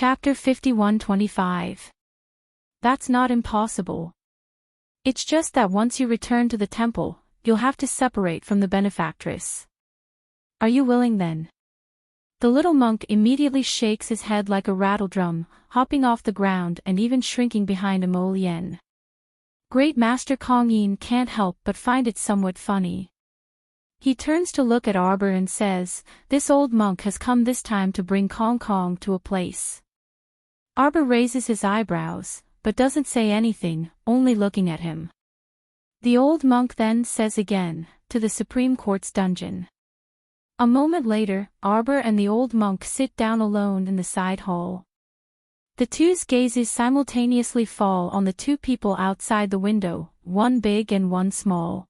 Chapter 51:25. That's not impossible. It's just that once you return to the temple, you'll have to separate from the benefactress. Are you willing then? The little monk immediately shakes his head like a rattledrum, hopping off the ground and even shrinking behind Emolien. Great Master Kong Yin can't help but find it somewhat funny. He turns to look at Arbor and says, "This old monk has come this time to bring Kong Kong to a place." Arbor raises his eyebrows, but doesn't say anything, only looking at him. The old monk then says again, "To the Supreme Court's dungeon." A moment later, Arbor and the old monk sit down alone in the side hall. The two's gazes simultaneously fall on the two people outside the window, one big and one small.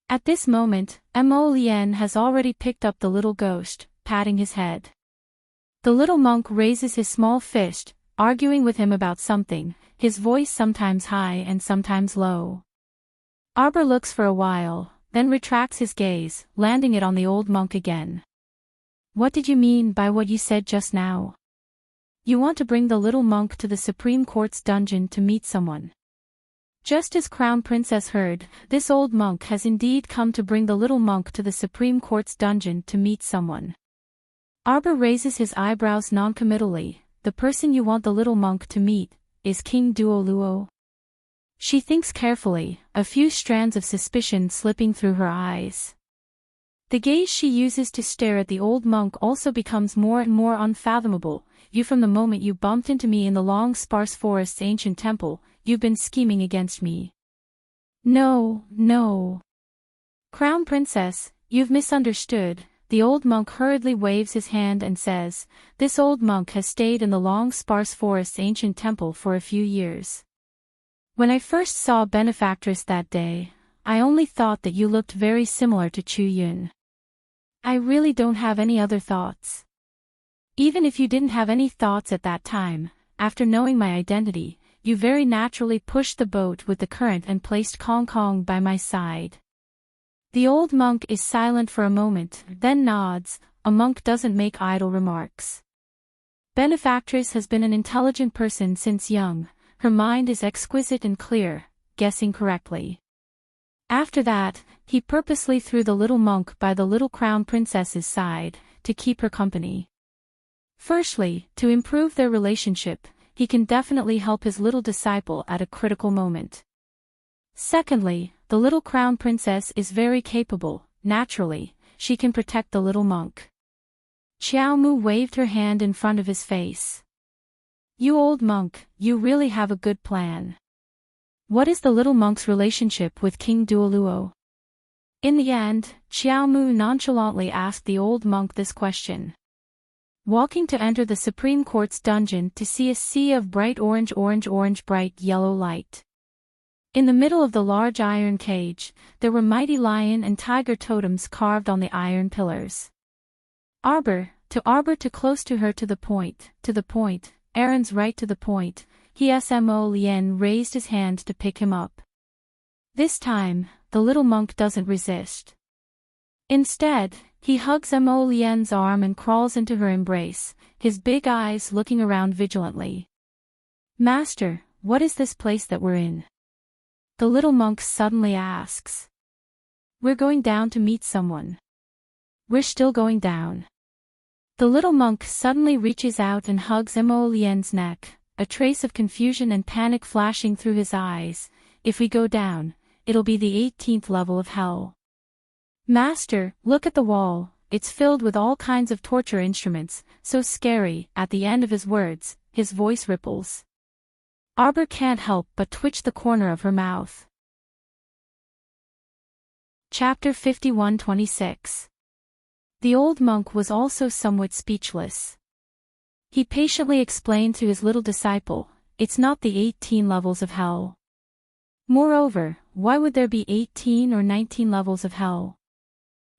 At this moment, Emolien has already picked up the little ghost, patting his head. The little monk raises his small fist, arguing with him about something, his voice sometimes high and sometimes low. Arbor looks for a while, then retracts his gaze, landing it on the old monk again. "What did you mean by what you said just now? You want to bring the little monk to the Supreme Court's dungeon to meet someone?" Just as Crown Princess heard, this old monk has indeed come to bring the little monk to the Supreme Court's dungeon to meet someone. Arbor raises his eyebrows noncommittally. "The person you want the little monk to meet is King Duoluo?" She thinks carefully, a few strands of suspicion slipping through her eyes. The gaze she uses to stare at the old monk also becomes more and more unfathomable. "You, from the moment you bumped into me in the long sparse forest's ancient temple, you've been scheming against me." "No, no. Crown Princess, you've misunderstood." The old monk hurriedly waves his hand and says, "This old monk has stayed in the long sparse forest's ancient temple for a few years. When I first saw Benefactress that day, I only thought that you looked very similar to Chu Yun. I really don't have any other thoughts. Even if you didn't have any thoughts at that time, after knowing my identity, you very naturally pushed the boat with the current and placed Kong Kong by my side." The old monk is silent for a moment, then nods. A monk doesn't make idle remarks. Benefactress has been an intelligent person since young. Her mind is exquisite and clear, guessing correctly. After that, he purposely threw the little monk by the little Crown Princess's side, to keep her company. Firstly, to improve their relationship, he can definitely help his little disciple at a critical moment. Secondly, the little Crown Princess is very capable. Naturally, she can protect the little monk. Xiaomu waved her hand in front of his face. "You old monk, you really have a good plan. What is the little monk's relationship with King Duoluo?" In the end, Xiaomu nonchalantly asked the old monk this question. Walking to enter the Supreme Court's dungeon to see a sea of bright orange bright yellow light. In the middle of the large iron cage, there were mighty lion and tiger totems carved on the iron pillars. Arbor to close to her, to the point, Aaron's right to the point. Smo Lien raised his hand to pick him up. This time, the little monk doesn't resist. Instead, he hugs Mo Lien's arm and crawls into her embrace, his big eyes looking around vigilantly. "Master, what is this place that we're in?" the little monk suddenly asks. "We're going down to meet someone." "We're still going down." The little monk suddenly reaches out and hugs Mo Lien's neck, a trace of confusion and panic flashing through his eyes. "If we go down, it'll be the 18th level of hell." "Master, look at the wall, it's filled with all kinds of torture instruments, so scary." At the end of his words, his voice ripples. Arbor can't help but twitch the corner of her mouth. Chapter 51:26. The old monk was also somewhat speechless. He patiently explained to his little disciple, "It's not the 18 levels of hell. Moreover, why would there be 18 or 19 levels of hell?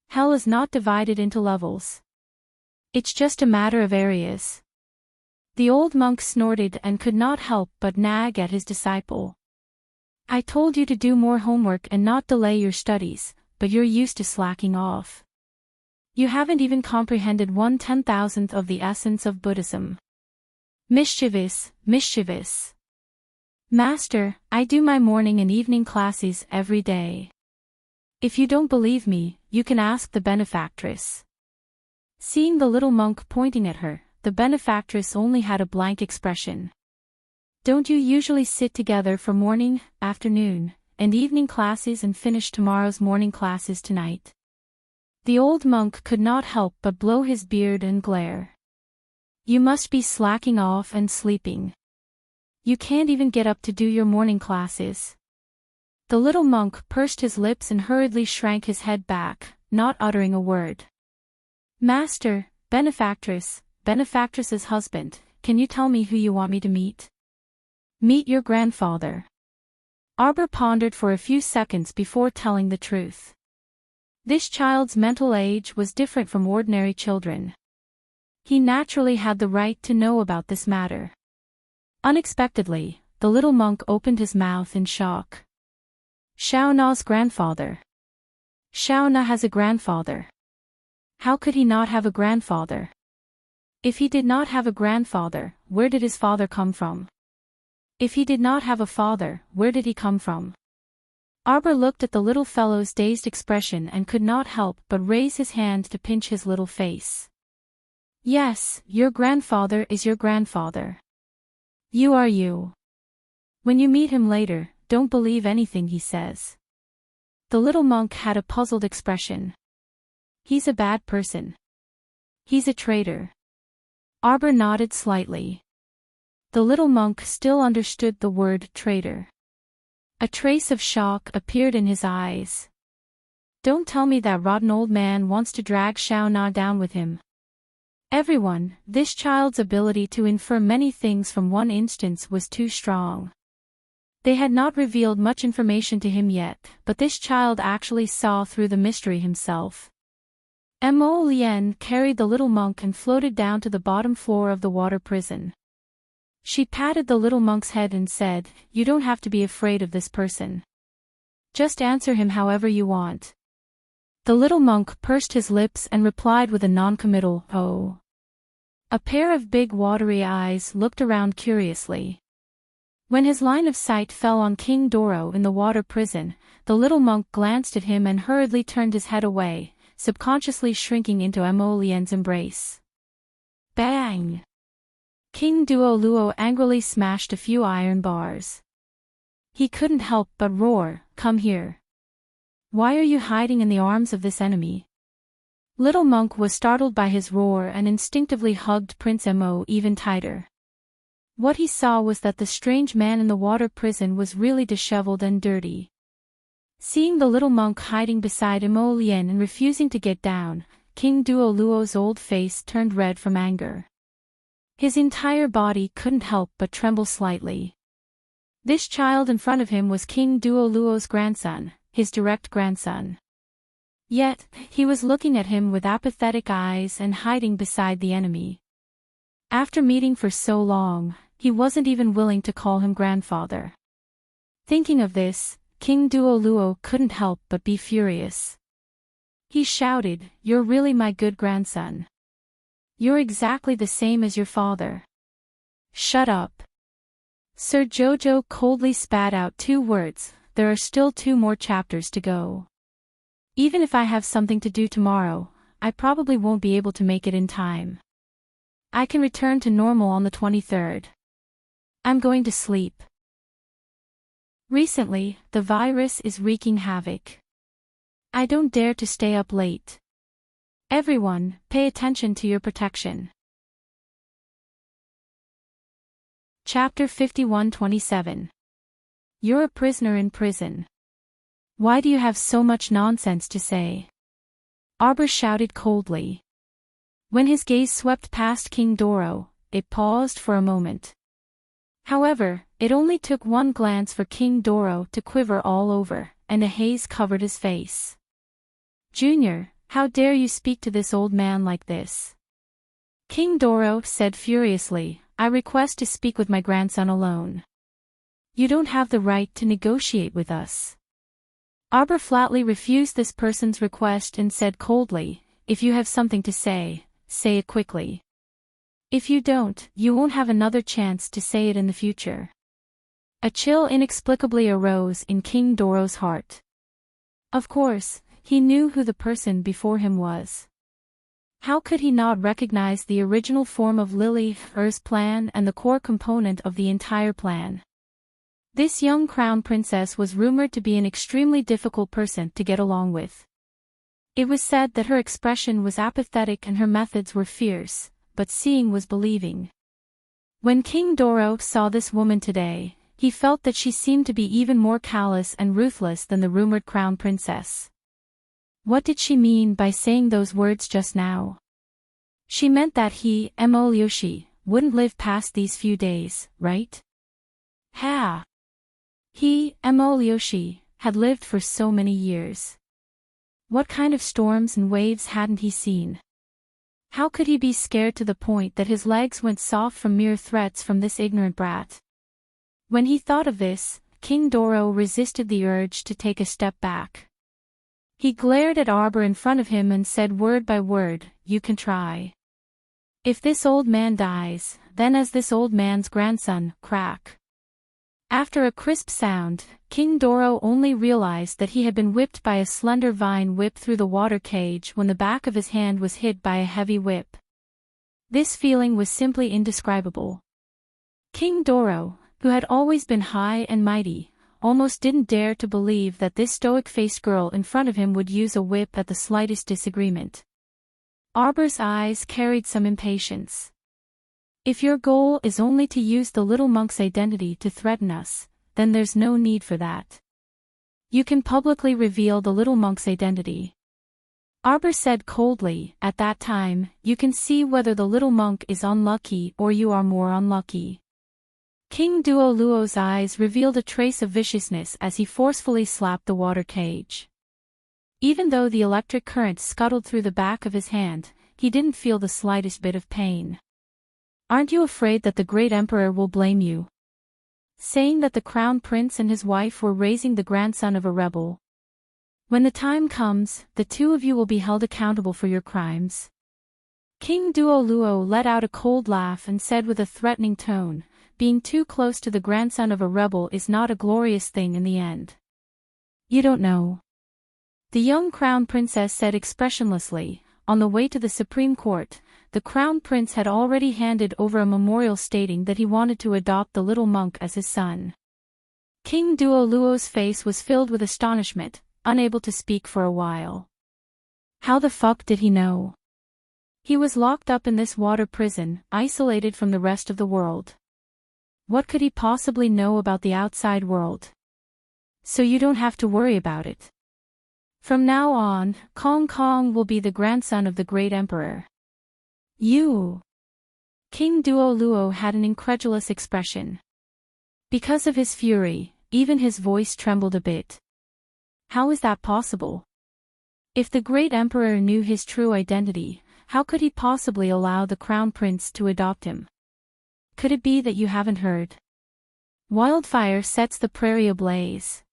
Hell is not divided into levels. It's just a matter of areas." The old monk snorted and could not help but nag at his disciple. "I told you to do more homework and not delay your studies, but you're used to slacking off. You haven't even comprehended 1/10,000th of the essence of Buddhism. Mischievous, mischievous. Master, I do my morning and evening classes every day. If you don't believe me, you can ask the benefactress. Seeing the little monk pointing at her, the benefactress only had a blank expression. Don't you usually sit together for morning, afternoon, and evening classes and finish tomorrow's morning classes tonight? The old monk could not help but blow his beard and glare. You must be slacking off and sleeping. You can't even get up to do your morning classes. The little monk pursed his lips and hurriedly shrank his head back, not uttering a word. Master, benefactress's husband, can you tell me who you want me to meet? Meet your grandfather. Arbor pondered for a few seconds before telling the truth. This child's mental age was different from ordinary children. He naturally had the right to know about this matter. Unexpectedly, the little monk opened his mouth in shock. Xiao Na's grandfather. Xiao Na has a grandfather. How could he not have a grandfather? If he did not have a grandfather, where did his father come from? If he did not have a father, where did he come from? Arbor looked at the little fellow's dazed expression and could not help but raise his hand to pinch his little face. Yes, your grandfather is your grandfather. You are you. When you meet him later, don't believe anything he says. The little monk had a puzzled expression. He's a bad person. He's a traitor. Arbor nodded slightly. The little monk still understood the word traitor. A trace of shock appeared in his eyes. Don't tell me that rotten old man wants to drag Xiao Na down with him. Everyone, this child's ability to infer many things from one instance was too strong. They had not revealed much information to him yet, but this child actually saw through the mystery himself. Mo Lien carried the little monk and floated down to the bottom floor of the water prison. She patted the little monk's head and said, You don't have to be afraid of this person. Just answer him however you want. The little monk pursed his lips and replied with a noncommittal, Oh. A pair of big watery eyes looked around curiously. When his line of sight fell on King Doro in the water prison, the little monk glanced at him and hurriedly turned his head away, subconsciously shrinking into Mo Lien's embrace. Bang! King Duo Luo angrily smashed a few iron bars. He couldn't help but roar, Come here. Why are you hiding in the arms of this enemy? Little monk was startled by his roar and instinctively hugged Prince Mo even tighter. What he saw was that the strange man in the water prison was really disheveled and dirty. Seeing the little monk hiding beside Mo Lien and refusing to get down, King Duo Luo's old face turned red from anger. His entire body couldn't help but tremble slightly. This child in front of him was King Duo Luo's grandson, his direct grandson. Yet, he was looking at him with apathetic eyes and hiding beside the enemy. After meeting for so long, he wasn't even willing to call him grandfather. Thinking of this, King Duo Luo couldn't help but be furious. He shouted, You're really my good grandson. You're exactly the same as your father. Shut up. Sir Jojo coldly spat out 2 words, There are still 2 more chapters to go. Even if I have something to do tomorrow, I probably won't be able to make it in time. I can return to normal on the 23rd. I'm going to sleep. Recently, the virus is wreaking havoc. I don't dare to stay up late. Everyone, pay attention to your protection. Chapter 51-27. You're a prisoner in prison. Why do you have so much nonsense to say? Arbor shouted coldly. When his gaze swept past King Doro, it paused for a moment. However, it only took one glance for King Doro to quiver all over, and a haze covered his face. Junior, how dare you speak to this old man like this? King Doro said furiously, I request to speak with my grandson alone. You don't have the right to negotiate with us. Arbor flatly refused this person's request and said coldly, If you have something to say, say it quickly. If you don't, you won't have another chance to say it in the future. A chill inexplicably arose in King Doro's heart. Of course, he knew who the person before him was. How could he not recognize the original form of LoveLore's plan and the core component of the entire plan? This young crown princess was rumored to be an extremely difficult person to get along with. It was said that her expression was apathetic and her methods were fierce, but seeing was believing. When King Doro saw this woman today, he felt that she seemed to be even more callous and ruthless than the rumored crown princess. What did she mean by saying those words just now? She meant that he, Yoshi, wouldn't live past these few days, right? Ha! He, Yoshi, had lived for so many years. What kind of storms and waves hadn't he seen? How could he be scared to the point that his legs went soft from mere threats from this ignorant brat? When he thought of this, King Doro resisted the urge to take a step back. He glared at Arbor in front of him and said word by word, "You can try. If this old man dies, then as this old man's grandson, crack." After a crisp sound, King Doro only realized that he had been whipped by a slender vine whip through the water cage when the back of his hand was hit by a heavy whip. This feeling was simply indescribable. King Doro, who had always been high and mighty, almost didn't dare to believe that this stoic-faced girl in front of him would use a whip at the slightest disagreement. Arbor's eyes carried some impatience. If your goal is only to use the little monk's identity to threaten us, then there's no need for that. You can publicly reveal the little monk's identity. Arbor said coldly, "At that time, you can see whether the little monk is unlucky or you are more unlucky." King Duoluo's eyes revealed a trace of viciousness as he forcefully slapped the water cage. Even though the electric current scuttled through the back of his hand, he didn't feel the slightest bit of pain. "Aren't you afraid that the great emperor will blame you?" Saying that the crown prince and his wife were raising the grandson of a rebel. "When the time comes, the two of you will be held accountable for your crimes." King Duoluo let out a cold laugh and said with a threatening tone, "Being too close to the grandson of a rebel is not a glorious thing in the end." "You don't know." The young crown princess said expressionlessly. On the way to the Supreme Court, the crown prince had already handed over a memorial stating that he wanted to adopt the little monk as his son. King Duoluo's face was filled with astonishment, unable to speak for a while. How the fuck did he know? He was locked up in this water prison, isolated from the rest of the world. What could he possibly know about the outside world? So you don't have to worry about it. From now on, Kong Kong will be the grandson of the great emperor. You. King Duoluo had an incredulous expression. Because of his fury, even his voice trembled a bit. How is that possible? If the great emperor knew his true identity, how could he possibly allow the crown prince to adopt him? Could it be that you haven't heard? Wildfire sets the prairie ablaze.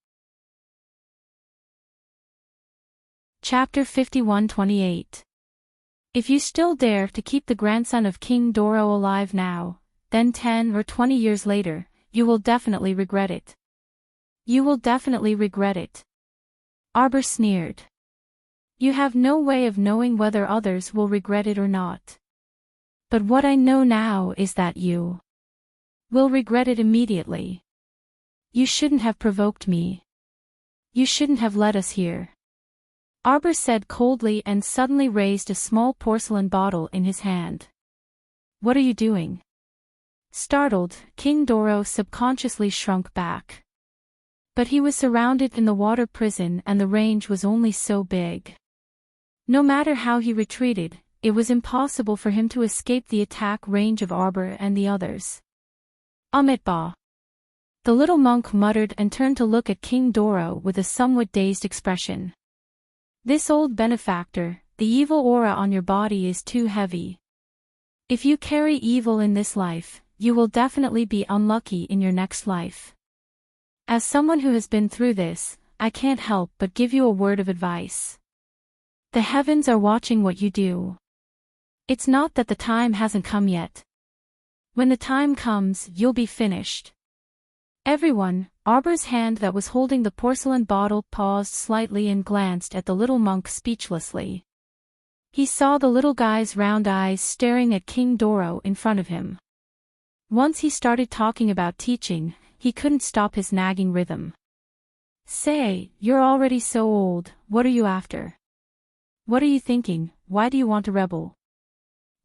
Chapter 51:28. If you still dare to keep the grandson of King Doro alive now, then 10 or 20 years later, you will definitely regret it. You will definitely regret it. Arbor sneered. You have no way of knowing whether others will regret it or not. But what I know now is that you will regret it immediately. You shouldn't have provoked me. You shouldn't have led us here. Arbor said coldly and suddenly raised a small porcelain bottle in his hand. What are you doing? Startled, King Doro subconsciously shrunk back. But he was surrounded in the water prison and the range was only so big. No matter how he retreated, it was impossible for him to escape the attack range of Arbor and the others. Ba. The little monk muttered and turned to look at King Doro with a somewhat dazed expression. This old benefactor, the evil aura on your body is too heavy. If you carry evil in this life, you will definitely be unlucky in your next life. As someone who has been through this, I can't help but give you a word of advice. The heavens are watching what you do. It's not that the time hasn't come yet, When the time comes, you'll be finished. Everyone, Arbor's hand that was holding the porcelain bottle paused slightly and glanced at the little monk speechlessly. He saw the little guy's round eyes staring at King Doro in front of him. Once he started talking about teaching, he couldn't stop his nagging rhythm. Say, you're already so old, what are you after? What are you thinking, why do you want to rebel?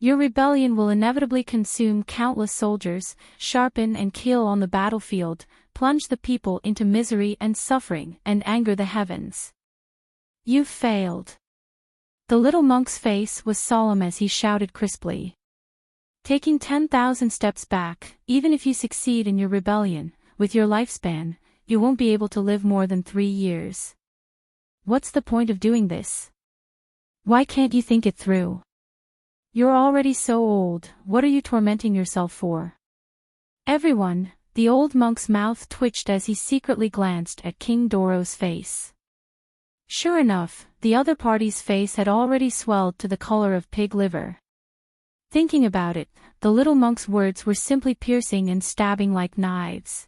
Your rebellion will inevitably consume countless soldiers, sharpen and kill on the battlefield, plunge the people into misery and suffering, and anger the heavens. You've failed. The little monk's face was solemn as he shouted crisply. Taking 10,000 steps back, even if you succeed in your rebellion, with your lifespan, you won't be able to live more than 3 years. What's the point of doing this? Why can't you think it through? You're already so old, what are you tormenting yourself for? Everyone, the old monk's mouth twitched as he secretly glanced at King Doro's face. Sure enough, the other party's face had already swelled to the color of pig liver. Thinking about it, the little monk's words were simply piercing and stabbing like knives.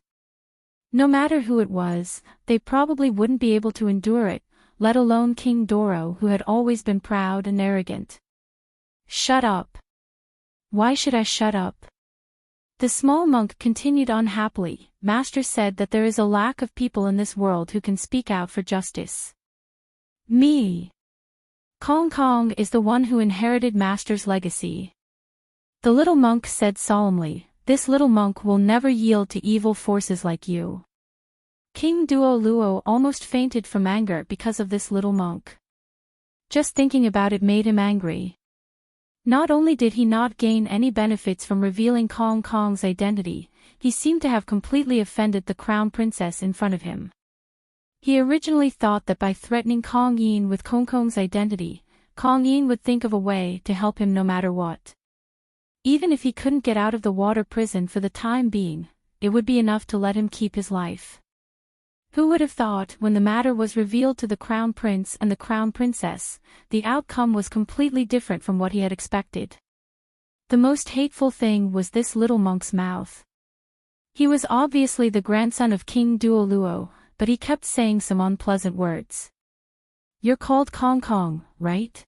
No matter who it was, they probably wouldn't be able to endure it, let alone King Doro, who had always been proud and arrogant. Shut up. Why should I shut up? The small monk continued unhappily. Master said that there is a lack of people in this world who can speak out for justice. Me. Kong Kong is the one who inherited Master's legacy. The little monk said solemnly, this little monk will never yield to evil forces like you. King Duo Luo almost fainted from anger because of this little monk. Just thinking about it made him angry. Not only did he not gain any benefits from revealing Kong Kong's identity, he seemed to have completely offended the crown princess in front of him. He originally thought that by threatening Kong Yin with Kong Kong's identity, Kong Yin would think of a way to help him no matter what. Even if he couldn't get out of the water prison for the time being, it would be enough to let him keep his life. Who would have thought, when the matter was revealed to the crown prince and the crown princess, the outcome was completely different from what he had expected. The most hateful thing was this little monk's mouth. He was obviously the grandson of King Duo Luo, but he kept saying some unpleasant words. You're called Kong Kong, right?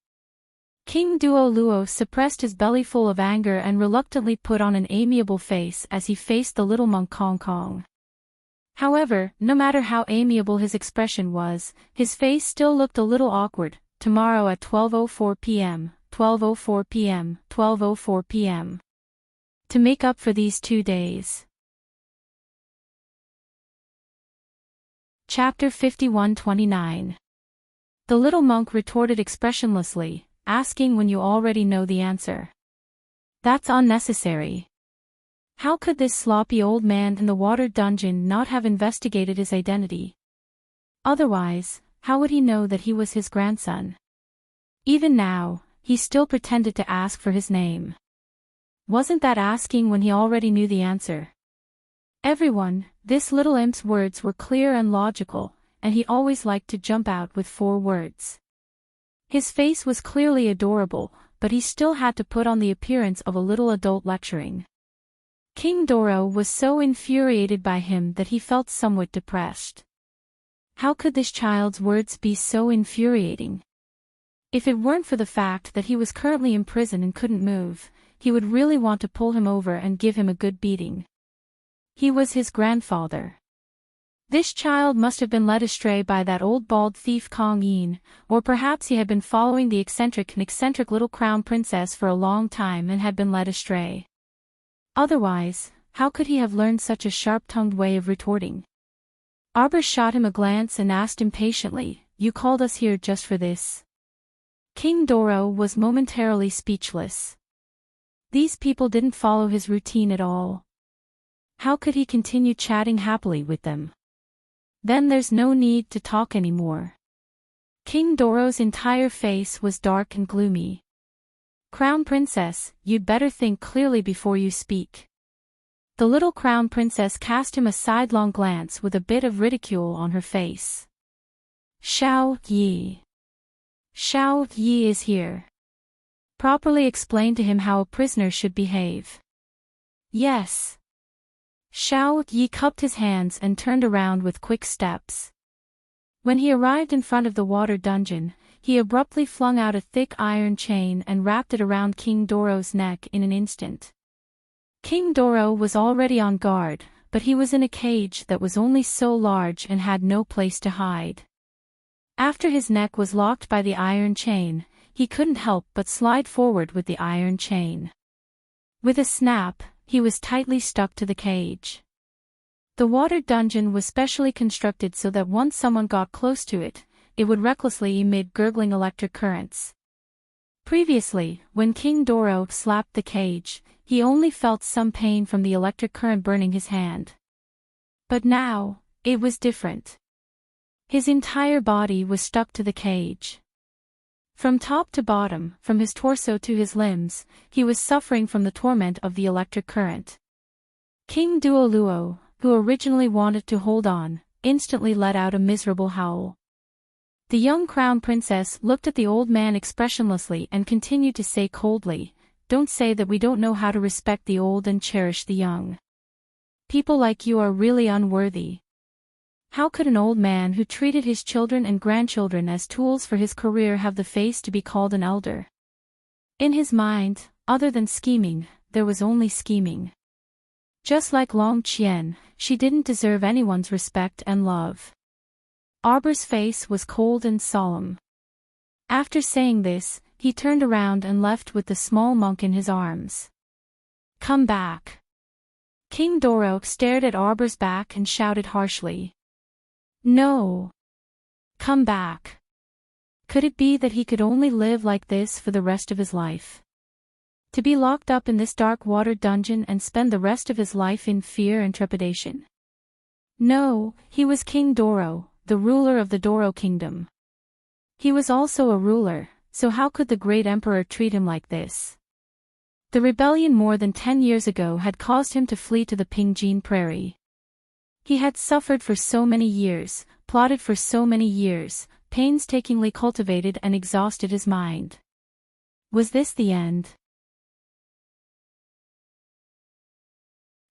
King Duo Luo suppressed his belly full of anger and reluctantly put on an amiable face as he faced the little monk Kong Kong. However, no matter how amiable his expression was, his face still looked a little awkward. Tomorrow at 12:04 p.m., 12:04 p.m., 12:04 p.m. To make up for these 2 days. Chapter 51:29. The little monk retorted expressionlessly, asking when you already know the answer. That's unnecessary. How could this sloppy old man in the water dungeon not have investigated his identity? Otherwise, how would he know that he was his grandson? Even now, he still pretended to ask for his name. Wasn't that asking when he already knew the answer? Everyone, this little imp's words were clear and logical, and he always liked to jump out with 4 words. His face was clearly adorable, but he still had to put on the appearance of a little adult lecturing. King Doro was so infuriated by him that he felt somewhat depressed. How could this child's words be so infuriating? If it weren't for the fact that he was currently in prison and couldn't move, he would really want to pull him over and give him a good beating. He was his grandfather. This child must have been led astray by that old bald thief Kong Yin, or perhaps he had been following the eccentric little crown princess for a long time and had been led astray. Otherwise, how could he have learned such a sharp-tongued way of retorting? Arbor shot him a glance and asked impatiently, you called us here just for this? King Doro was momentarily speechless. These people didn't follow his routine at all. How could he continue chatting happily with them? Then there's no need to talk anymore. King Doro's entire face was dark and gloomy. Crown Princess, you'd better think clearly before you speak. The little Crown Princess cast him a sidelong glance with a bit of ridicule on her face. Xiao Yi. Xiao Yi is here. Properly explain to him how a prisoner should behave. Yes. Xiao Yi cupped his hands and turned around with quick steps. When he arrived in front of the water dungeon, he abruptly flung out a thick iron chain and wrapped it around King Doro's neck in an instant. King Doro was already on guard, but he was in a cage that was only so large and had no place to hide. After his neck was locked by the iron chain, he couldn't help but slide forward with the iron chain. With a snap, he was tightly stuck to the cage. The water dungeon was specially constructed so that once someone got close to it, it would recklessly emit gurgling electric currents. Previously, when King Doro slapped the cage, he only felt some pain from the electric current burning his hand. But now, it was different. His entire body was stuck to the cage. From top to bottom, from his torso to his limbs, he was suffering from the torment of the electric current. King Duoluo, who originally wanted to hold on, instantly let out a miserable howl. The young crown princess looked at the old man expressionlessly and continued to say coldly, "Don't say that we don't know how to respect the old and cherish the young. People like you are really unworthy. How could an old man who treated his children and grandchildren as tools for his career have the face to be called an elder?" In his mind, other than scheming, there was only scheming. Just like Long Qian, she didn't deserve anyone's respect and love. Arbor's face was cold and solemn. After saying this, he turned around and left with the small monk in his arms. "Come back." King Doro stared at Arbor's back and shouted harshly. "No. Come back." Could it be that he could only live like this for the rest of his life? To be locked up in this dark water dungeon and spend the rest of his life in fear and trepidation? No, he was King Doro, the ruler of the Doro Kingdom. He was also a ruler, so how could the great emperor treat him like this? The rebellion more than 10 years ago had caused him to flee to the Pingjin Prairie. He had suffered for so many years, plotted for so many years, painstakingly cultivated and exhausted his mind. Was this the end?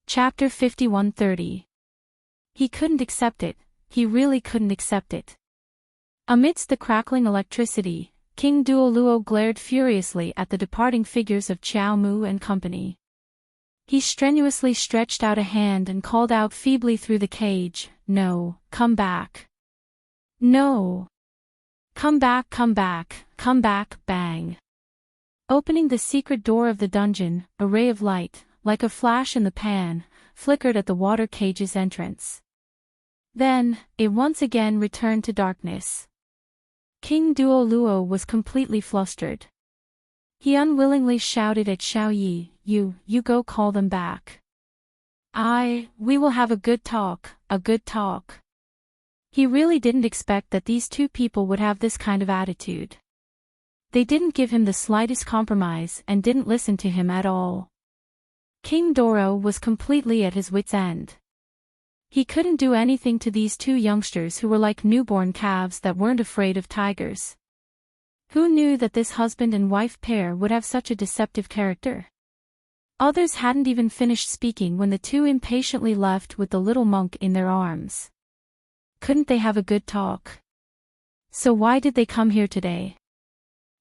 Chapter 5130. He couldn't accept it. He really couldn't accept it. Amidst the crackling electricity, King Duoluo glared furiously at the departing figures of Qiao Mu and company. He strenuously stretched out a hand and called out feebly through the cage, "No, come back. No. Come back, come back, come back," bang. Opening the secret door of the dungeon, a ray of light, like a flash in the pan, flickered at the water cage's entrance. Then, it once again returned to darkness. King Duoluo was completely flustered. He unwillingly shouted at Xiao Yi, You go call them back. We will have a good talk, a good talk." He really didn't expect that these two people would have this kind of attitude. They didn't give him the slightest compromise and didn't listen to him at all. King Doro was completely at his wits' end. He couldn't do anything to these two youngsters who were like newborn calves that weren't afraid of tigers. Who knew that this husband and wife pair would have such a deceptive character? Others hadn't even finished speaking when the two impatiently left with the little monk in their arms. Couldn't they have a good talk? So why did they come here today?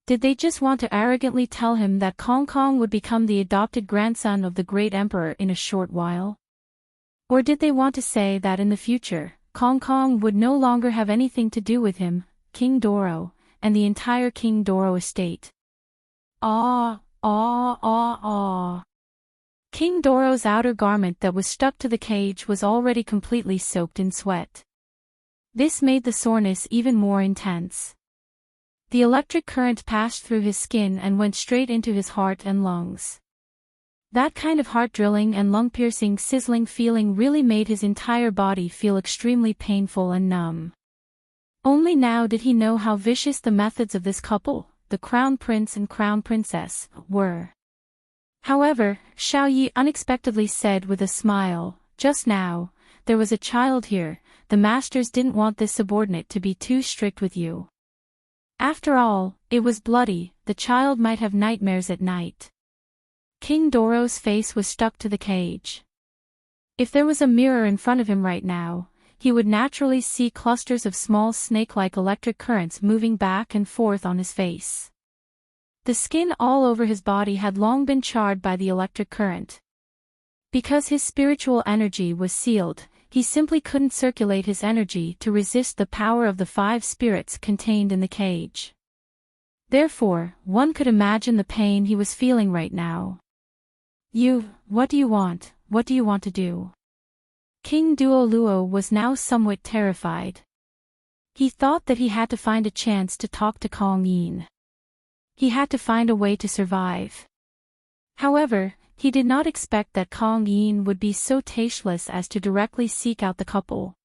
Did they just want to arrogantly tell him that Kong Kong would become the adopted grandson of the great emperor in a short while? Or did they want to say that in the future, Kong Kong would no longer have anything to do with him, King Doro, and the entire King Doro estate? King Doro's outer garment that was stuck to the cage was already completely soaked in sweat. This made the soreness even more intense. The electric current passed through his skin and went straight into his heart and lungs. That kind of heart-drilling and lung-piercing sizzling feeling really made his entire body feel extremely painful and numb. Only now did he know how vicious the methods of this couple, the Crown Prince and Crown Princess, were. However, Xiao Yi unexpectedly said with a smile, "Just now, there was a child here. The masters didn't want this subordinate to be too strict with you. After all, it was bloody, the child might have nightmares at night." King Doro's face was stuck to the cage. If there was a mirror in front of him right now, he would naturally see clusters of small snake-like electric currents moving back and forth on his face. The skin all over his body had long been charred by the electric current. Because his spiritual energy was sealed, he simply couldn't circulate his energy to resist the power of the 5 spirits contained in the cage. Therefore, one could imagine the pain he was feeling right now. What do you want? What do you want to do? King Duoluo was now somewhat terrified. He thought that he had to find a chance to talk to Kong Yin. He had to find a way to survive. However, he did not expect that Kong Yin would be so tasteless as to directly seek out the couple.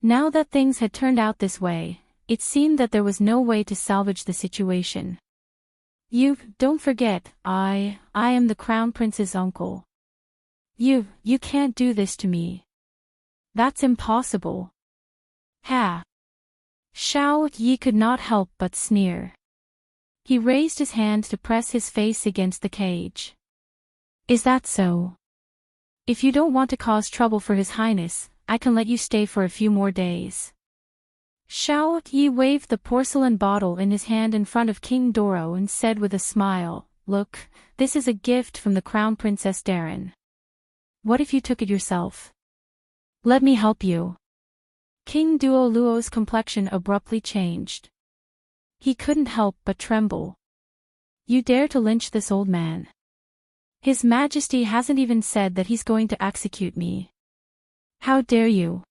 Now that things had turned out this way, it seemed that there was no way to salvage the situation. Don't forget, I am the Crown Prince's uncle. You can't do this to me. That's impossible. Ha! Xiao Yi could not help but sneer. He raised his hand to press his face against the cage. Is that so? If you don't want to cause trouble for His Highness, I can let you stay for a few more days. Xiao Yi waved the porcelain bottle in his hand in front of King Doro and said with a smile, "Look, this is a gift from the Crown Princess Darren. What if you took it yourself? Let me help you." King Duoluo's complexion abruptly changed. He couldn't help but tremble. You dare to lynch this old man? His Majesty hasn't even said that he's going to execute me. How dare you?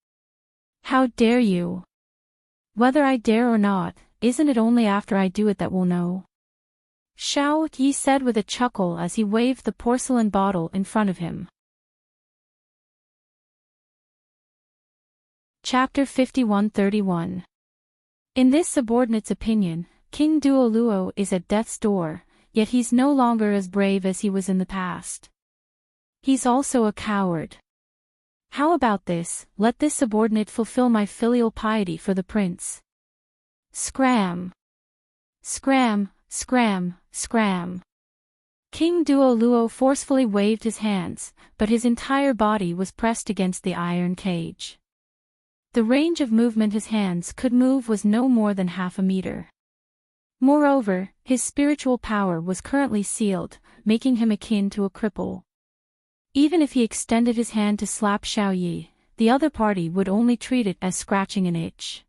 How dare you? Whether I dare or not, isn't it only after I do it that we'll know? Xiao Yi said with a chuckle as he waved the porcelain bottle in front of him. Chapter 5131. In this subordinate's opinion, King Duoluo is at death's door, yet he's no longer as brave as he was in the past. He's also a coward. How about this? Let this subordinate fulfill my filial piety for the prince. Scram! Scram, scram, scram. King Duoluo forcefully waved his hands, but his entire body was pressed against the iron cage. The range of movement his hands could move was no more than half a meter. Moreover, his spiritual power was currently sealed, making him akin to a cripple. Even if he extended his hand to slap Xiao Yi, the other party would only treat it as scratching an itch.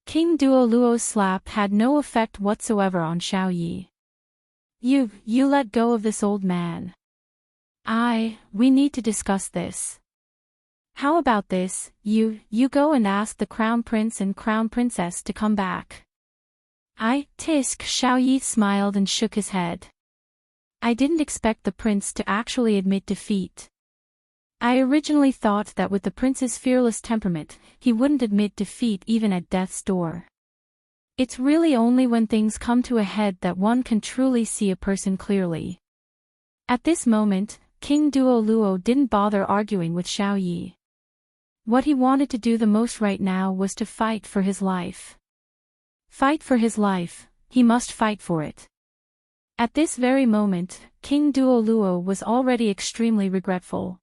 King Duoluo's slap had no effect whatsoever on Xiao Yi. You let go of this old man. We need to discuss this. How about this, you go and ask the Crown Prince and Crown Princess to come back. Tisk. Xiao Yi smiled and shook his head. I didn't expect the prince to actually admit defeat. I originally thought that with the prince's fearless temperament, he wouldn't admit defeat even at death's door. It's really only when things come to a head that one can truly see a person clearly. At this moment, King Duoluo didn't bother arguing with Xiao Yi. What he wanted to do the most right now was to fight for his life. Fight for his life, he must fight for it. At this very moment, King Duoluo was already extremely regretful.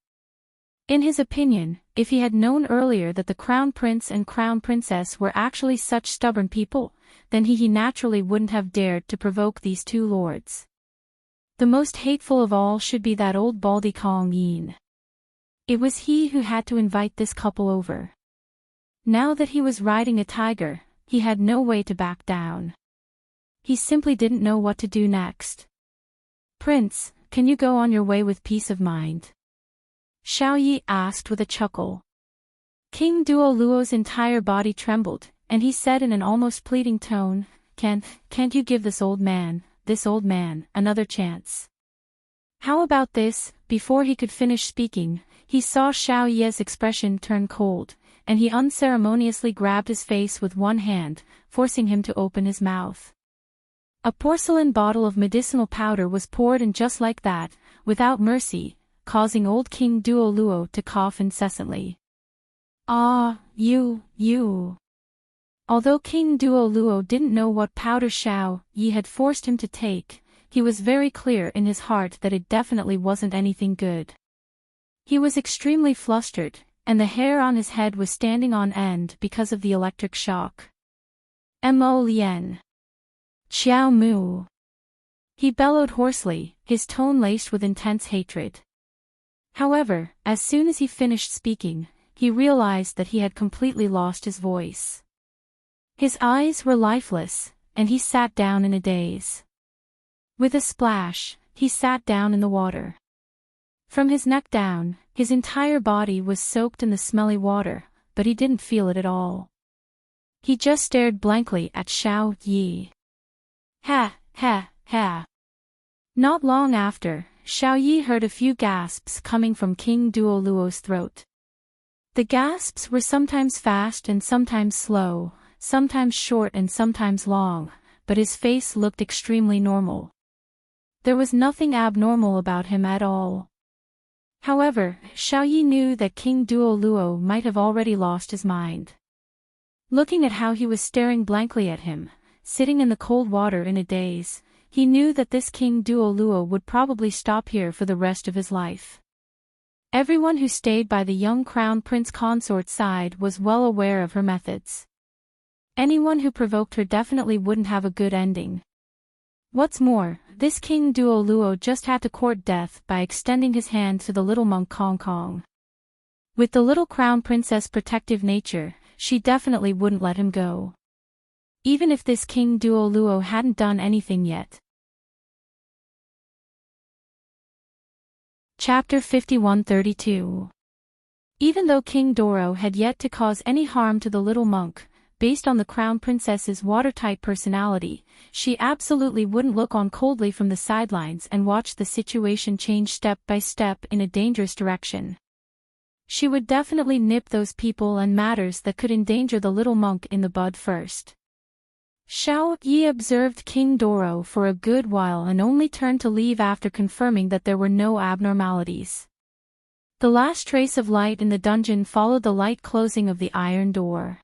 In his opinion, if he had known earlier that the Crown Prince and Crown Princess were actually such stubborn people, then he naturally wouldn't have dared to provoke these two lords. The most hateful of all should be that old baldy Kong Yin. It was he who had to invite this couple over. Now that he was riding a tiger, he had no way to back down. He simply didn't know what to do next. Prince, can you go on your way with peace of mind? Xiao Yi asked with a chuckle. King Duoluo's entire body trembled, and he said in an almost pleading tone, Can't you give this old man, another chance? How about this? Before he could finish speaking, he saw Xiao Yi's expression turn cold, and he unceremoniously grabbed his face with one hand, forcing him to open his mouth. A porcelain bottle of medicinal powder was poured in just like that, without mercy, causing old King Duoluo to cough incessantly. You. Although King Duoluo didn't know what powder Xiao Yi had forced him to take, he was very clear in his heart that it definitely wasn't anything good. He was extremely flustered, and the hair on his head was standing on end because of the electric shock. Mo Lien. Xiao Mu. He bellowed hoarsely, his tone laced with intense hatred. However, as soon as he finished speaking, he realized that he had completely lost his voice. His eyes were lifeless, and he sat down in a daze. With a splash, he sat down in the water. From his neck down, his entire body was soaked in the smelly water, but he didn't feel it at all. He just stared blankly at Xiao Yi. Ha, ha, ha. Not long after, Xiao Yi heard a few gasps coming from King Duoluo's throat. The gasps were sometimes fast and sometimes slow, sometimes short and sometimes long, but his face looked extremely normal. There was nothing abnormal about him at all. However, Xiao Yi knew that King Duoluo might have already lost his mind. Looking at how he was staring blankly at him, sitting in the cold water in a daze, he knew that this King Duoluo would probably stop here for the rest of his life. Everyone who stayed by the young Crown Prince Consort's side was well aware of her methods. Anyone who provoked her definitely wouldn't have a good ending. What's more, this King Duoluo just had to court death by extending his hand to the little monk Kong Kong. With the little Crown Princess' protective nature, she definitely wouldn't let him go. Even if this King Duoluo hadn't done anything yet. Chapter 5132. Even though King Doro had yet to cause any harm to the little monk, based on the Crown Princess's watertight personality, she absolutely wouldn't look on coldly from the sidelines and watch the situation change step by step in a dangerous direction. She would definitely nip those people and matters that could endanger the little monk in the bud first. Xiao Yi observed King Doro for a good while and only turned to leave after confirming that there were no abnormalities. The last trace of light in the dungeon followed the light closing of the iron door.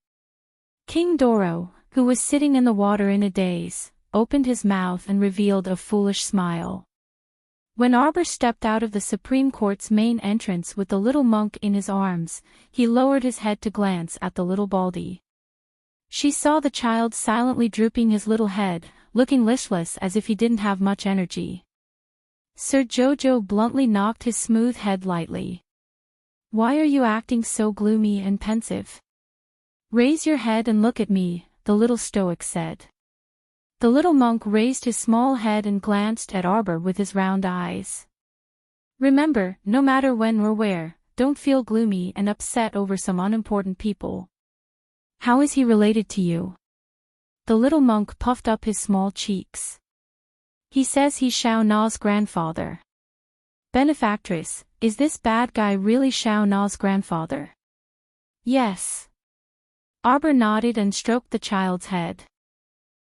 King Doro, who was sitting in the water in a daze, opened his mouth and revealed a foolish smile. When Arbor stepped out of the Supreme Court's main entrance with the little monk in his arms, he lowered his head to glance at the little Baldy. She saw the child silently drooping his little head, looking listless as if he didn't have much energy. Sir Jojo bluntly knocked his smooth head lightly. "Why are you acting so gloomy and pensive? Raise your head and look at me," the little stoic said. The little monk raised his small head and glanced at Arbor with his round eyes. "Remember, no matter when or where, don't feel gloomy and upset over some unimportant people. How is he related to you?" The little monk puffed up his small cheeks. "He says he's Xiao Na's grandfather." "Benefactress, is this bad guy really Xiao Na's grandfather?" "Yes." Arbor nodded and stroked the child's head.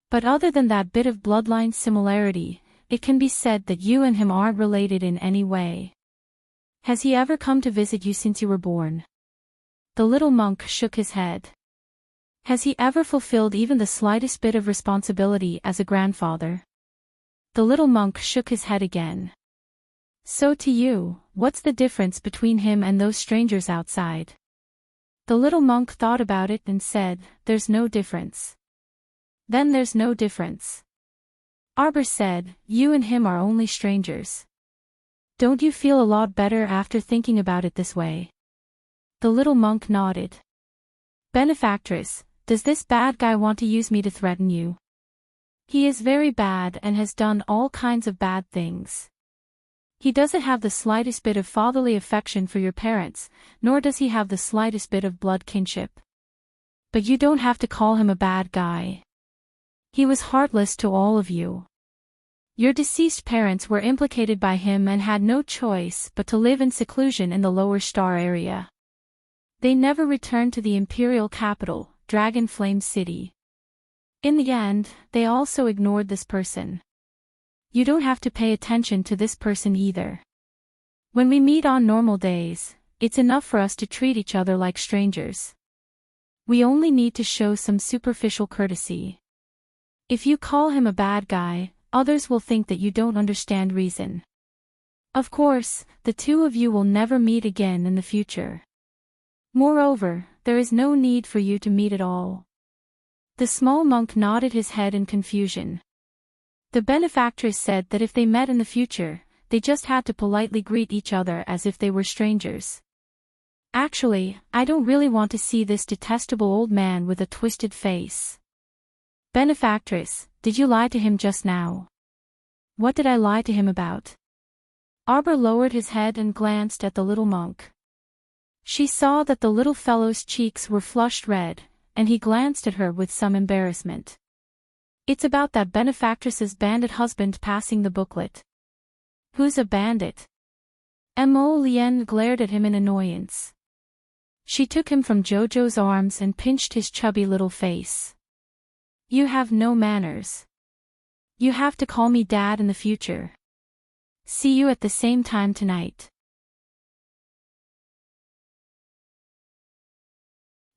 "But other than that bit of bloodline similarity, it can be said that you and him aren't related in any way. Has he ever come to visit you since you were born?" The little monk shook his head. "Has he ever fulfilled even the slightest bit of responsibility as a grandfather?" The little monk shook his head again. "So to you, what's the difference between him and those strangers outside?" The little monk thought about it and said, "There's no difference." "Then there's no difference." Arbor said, "You and him are only strangers. Don't you feel a lot better after thinking about it this way?" The little monk nodded. "Benefactress, does this bad guy want to use me to threaten you?" "He is very bad and has done all kinds of bad things. He doesn't have the slightest bit of fatherly affection for your parents, nor does he have the slightest bit of blood kinship. But you don't have to call him a bad guy. He was heartless to all of you. Your deceased parents were implicated by him and had no choice but to live in seclusion in the Lower Star area. They never returned to the imperial capital, Dragon Flame City. In the end, they also ignored this person. You don't have to pay attention to this person either. When we meet on normal days, it's enough for us to treat each other like strangers. We only need to show some superficial courtesy. If you call him a bad guy, others will think that you don't understand reason. Of course, the two of you will never meet again in the future. Moreover, there is no need for you to meet at all. The small monk nodded his head in confusion. The benefactress said that if they met in the future, they just had to politely greet each other as if they were strangers. Actually, I don't really want to see this detestable old man with a twisted face. Benefactress, did you lie to him just now? What did I lie to him about? Arbor lowered his head and glanced at the little monk. She saw that the little fellow's cheeks were flushed red, and he glanced at her with some embarrassment. It's about that benefactress's bandit husband passing the booklet. Who's a bandit? Mo Lien glared at him in annoyance. She took him from Jojo's arms and pinched his chubby little face. You have no manners. You have to call me Dad in the future. See you at the same time tonight.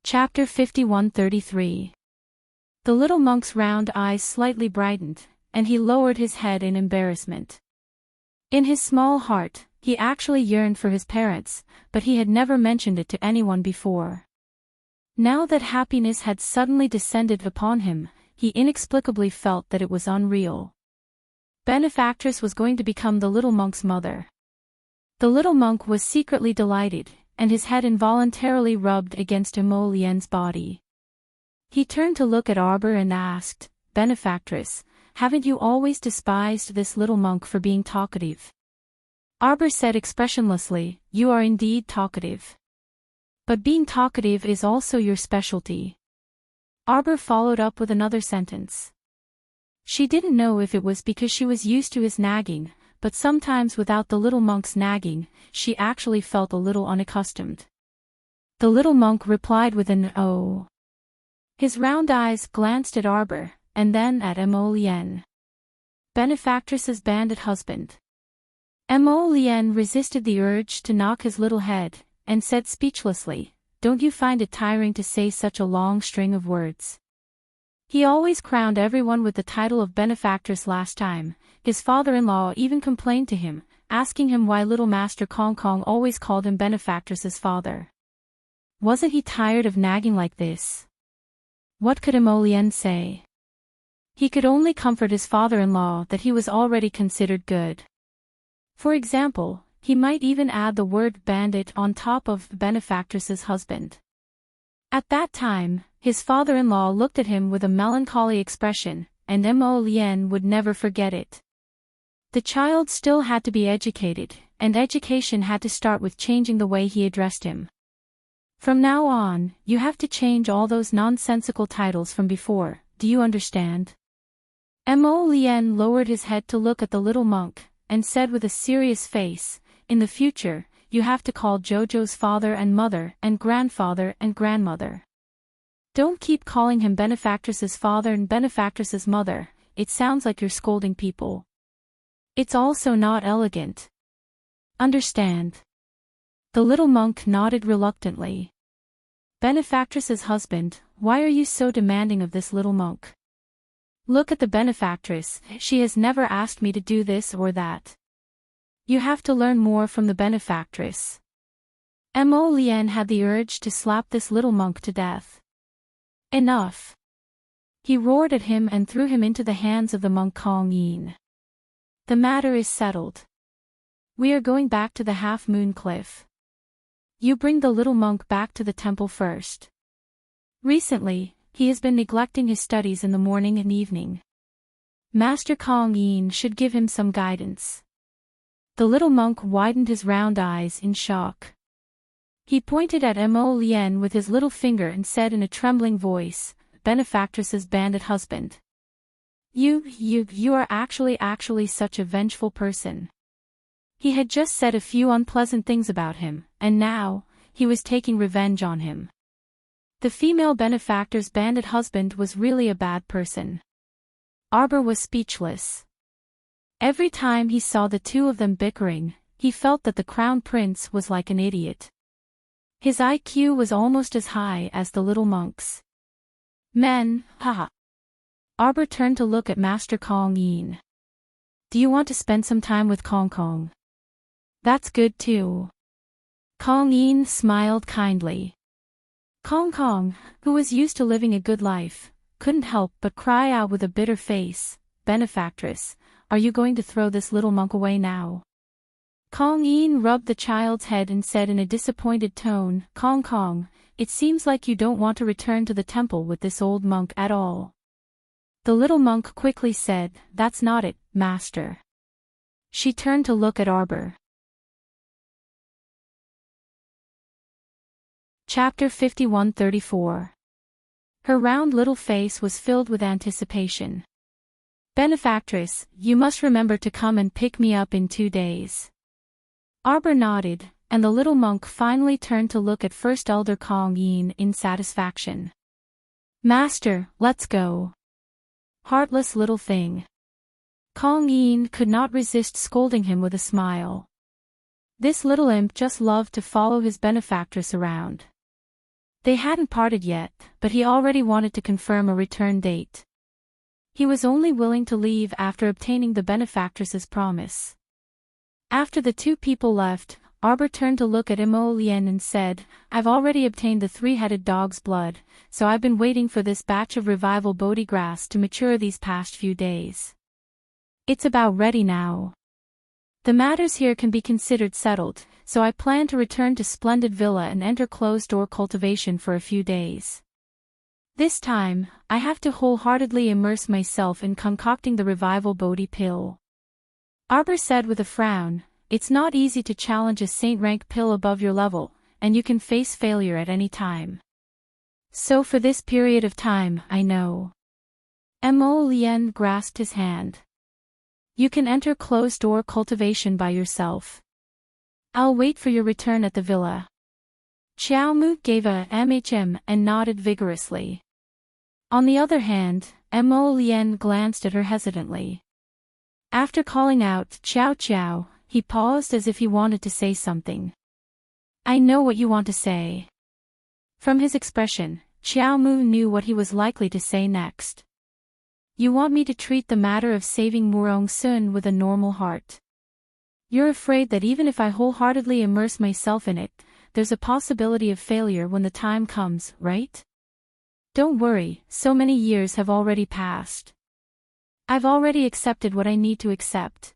Chapter 51-33. The little monk's round eyes slightly brightened, and he lowered his head in embarrassment. In his small heart, he actually yearned for his parents, but he had never mentioned it to anyone before. Now that happiness had suddenly descended upon him, he inexplicably felt that it was unreal. Benefactress was going to become the little monk's mother. The little monk was secretly delighted, and his head involuntarily rubbed against Mo Lien's body. He turned to look at Arbor and asked, Benefactress, haven't you always despised this little monk for being talkative? Arbor said expressionlessly, You are indeed talkative. But being talkative is also your specialty. Arbor followed up with another sentence. She didn't know if it was because she was used to his nagging, but sometimes without the little monk's nagging, she actually felt a little unaccustomed. The little monk replied with an "Oh." His round eyes glanced at Arbor, and then at Mo Lien. Benefactress's bandit husband. Mo Lien resisted the urge to knock his little head, and said speechlessly, Don't you find it tiring to say such a long string of words? He always crowned everyone with the title of benefactress last time. His father-in-law even complained to him, asking him why little Master Kong Kong always called him benefactress's father. Wasn't he tired of nagging like this? What could Mo Lien say? He could only comfort his father-in-law that he was already considered good. For example, he might even add the word bandit on top of benefactress's husband. At that time, his father-in-law looked at him with a melancholy expression, and Mo Lien would never forget it. The child still had to be educated, and education had to start with changing the way he addressed him. From now on, you have to change all those nonsensical titles from before, do you understand? Mo Lien lowered his head to look at the little monk, and said with a serious face, In the future, you have to call Jojo's father and mother and grandfather and grandmother. Don't keep calling him benefactress's father and benefactress's mother, it sounds like you're scolding people. It's also not elegant. Understand? The little monk nodded reluctantly. Benefactress's husband, why are you so demanding of this little monk? Look at the benefactress, she has never asked me to do this or that. You have to learn more from the benefactress. Mo Lien had the urge to slap this little monk to death. Enough! He roared at him and threw him into the hands of the monk Kong Yin. The matter is settled. We are going back to the half-moon cliff. You bring the little monk back to the temple first. Recently, he has been neglecting his studies in the morning and evening. Master Kong Yin should give him some guidance. The little monk widened his round eyes in shock. He pointed at Mo Lien with his little finger and said in a trembling voice, Benefactress's bandit husband. You are actually such a vengeful person. He had just said a few unpleasant things about him, and now, he was taking revenge on him. The female benefactor's bandit husband was really a bad person. Arbor was speechless. Every time he saw the two of them bickering, he felt that the crown prince was like an idiot. His IQ was almost as high as the little monk's. Men, haha. Arbor turned to look at Master Kong Yin. Do you want to spend some time with Kong Kong? That's good too. Kong Yin smiled kindly. Kong Kong, who was used to living a good life, couldn't help but cry out with a bitter face, "Benefactress, are you going to throw this little monk away now?" Kong Yin rubbed the child's head and said in a disappointed tone, "Kong Kong, it seems like you don't want to return to the temple with this old monk at all." The little monk quickly said, "That's not it, master." She turned to look at Arbor. Chapter 51-34. Her round little face was filled with anticipation. "Benefactress, you must remember to come and pick me up in 2 days." Arbor nodded, and the little monk finally turned to look at First Elder Kong Yin in satisfaction. "Master, let's go." "Heartless little thing." Kong Yin could not resist scolding him with a smile. This little imp just loved to follow his benefactress around. They hadn't parted yet, but he already wanted to confirm a return date. He was only willing to leave after obtaining the benefactress's promise. After the two people left, Arbor turned to look at Mo Lien and said, "I've already obtained the three-headed dog's blood, so I've been waiting for this batch of revival Bodhi grass to mature these past few days. It's about ready now. The matters here can be considered settled, so I plan to return to Splendid Villa and enter closed-door cultivation for a few days. This time, I have to wholeheartedly immerse myself in concocting the revival Bodhi pill." Arbor said with a frown, "It's not easy to challenge a saint-rank pill above your level, and you can face failure at any time. So for this period of time, I know." Mo Lien grasped his hand. "You can enter closed-door cultivation by yourself. I'll wait for your return at the villa." Xiao Mu gave a "MHM" and nodded vigorously. On the other hand, Mo Lien glanced at her hesitantly. After calling out "Chow Chow," he paused as if he wanted to say something. "I know what you want to say." From his expression, Xiao Mu knew what he was likely to say next. "You want me to treat the matter of saving Murong Sun with a normal heart. You're afraid that even if I wholeheartedly immerse myself in it, there's a possibility of failure when the time comes, right? Don't worry, so many years have already passed. I've already accepted what I need to accept."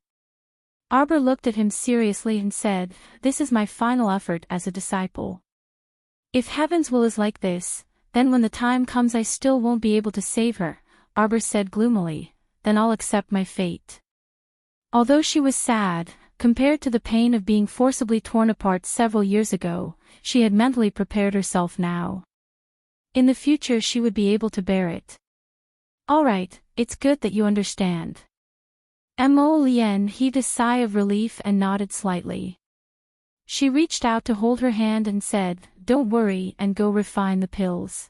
Arbor looked at him seriously and said, "This is my final effort as a disciple. If Heaven's will is like this, then when the time comes I still won't be able to save her," Arbor said gloomily, "then I'll accept my fate." Although she was sad, compared to the pain of being forcibly torn apart several years ago, she had mentally prepared herself now. In the future she would be able to bear it. "All right, it's good that you understand." Mo Lien heaved a sigh of relief and nodded slightly. She reached out to hold her hand and said, "Don't worry and go refine the pills.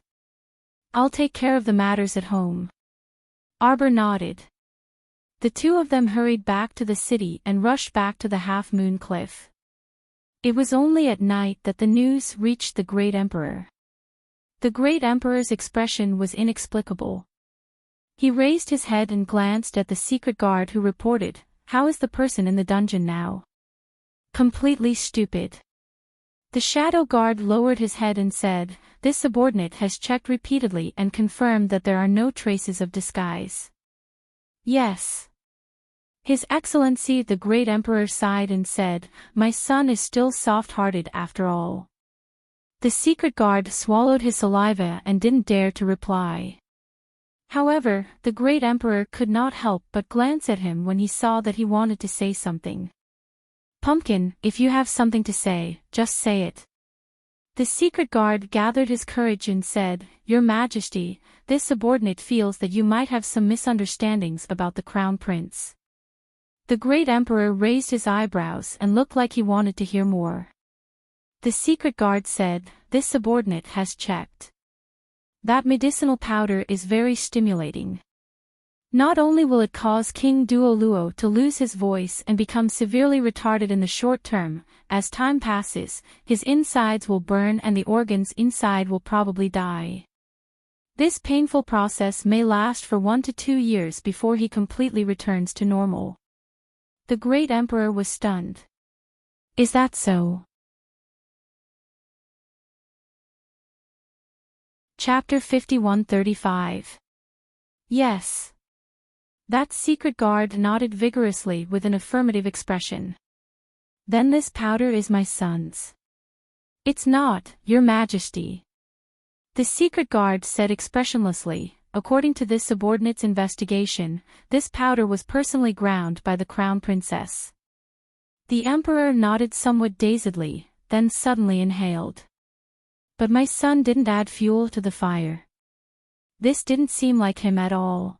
I'll take care of the matters at home." Arbor nodded. The two of them hurried back to the city and rushed back to the Half-Moon Cliff. It was only at night that the news reached the Great Emperor. The Great Emperor's expression was inexplicable. He raised his head and glanced at the secret guard who reported, "How is the person in the dungeon now?" "Completely stupid." The shadow guard lowered his head and said, "This subordinate has checked repeatedly and confirmed that there are no traces of disguise." "Yes." His Excellency the Great Emperor sighed and said, "My son is still soft-hearted after all." The secret guard swallowed his saliva and didn't dare to reply. However, the Great Emperor could not help but glance at him when he saw that he wanted to say something. "Pumpkin, if you have something to say, just say it." The secret guard gathered his courage and said, "Your Majesty, this subordinate feels that you might have some misunderstandings about the Crown Prince." The Great Emperor raised his eyebrows and looked like he wanted to hear more. The secret guard said, "This subordinate has checked. That medicinal powder is very stimulating. Not only will it cause King Duoluo to lose his voice and become severely retarded in the short term, as time passes, his insides will burn and the organs inside will probably die. This painful process may last for 1 to 2 years before he completely returns to normal. The great emperor was stunned. Is that so? Chapter 5135. Yes. That secret guard nodded vigorously with an affirmative expression. Then this powder is my son's. It's not, Your Majesty. The secret guard said expressionlessly. According to this subordinate's investigation, this powder was personally ground by the crown princess. The emperor nodded somewhat dazedly, then suddenly inhaled. But my son didn't add fuel to the fire. This didn't seem like him at all.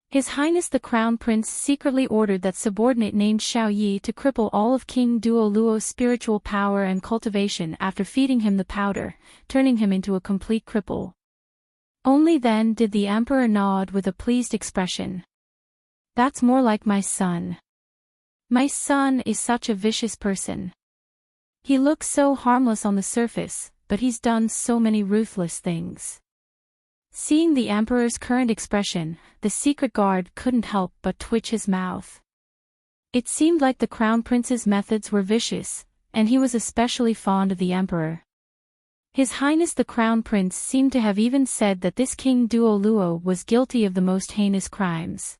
His Highness the Crown Prince secretly ordered that subordinate named Xiao Yi to cripple all of King Duo Luo's spiritual power and cultivation after feeding him the powder, turning him into a complete cripple. Only then did the emperor nod with a pleased expression. That's more like my son. My son is such a vicious person. He looks so harmless on the surface, but he's done so many ruthless things. Seeing the emperor's current expression, the secret guard couldn't help but twitch his mouth. It seemed like the crown prince's methods were vicious, and he was especially fond of the emperor. His Highness the Crown Prince seemed to have even said that this King Duo Luo was guilty of the most heinous crimes.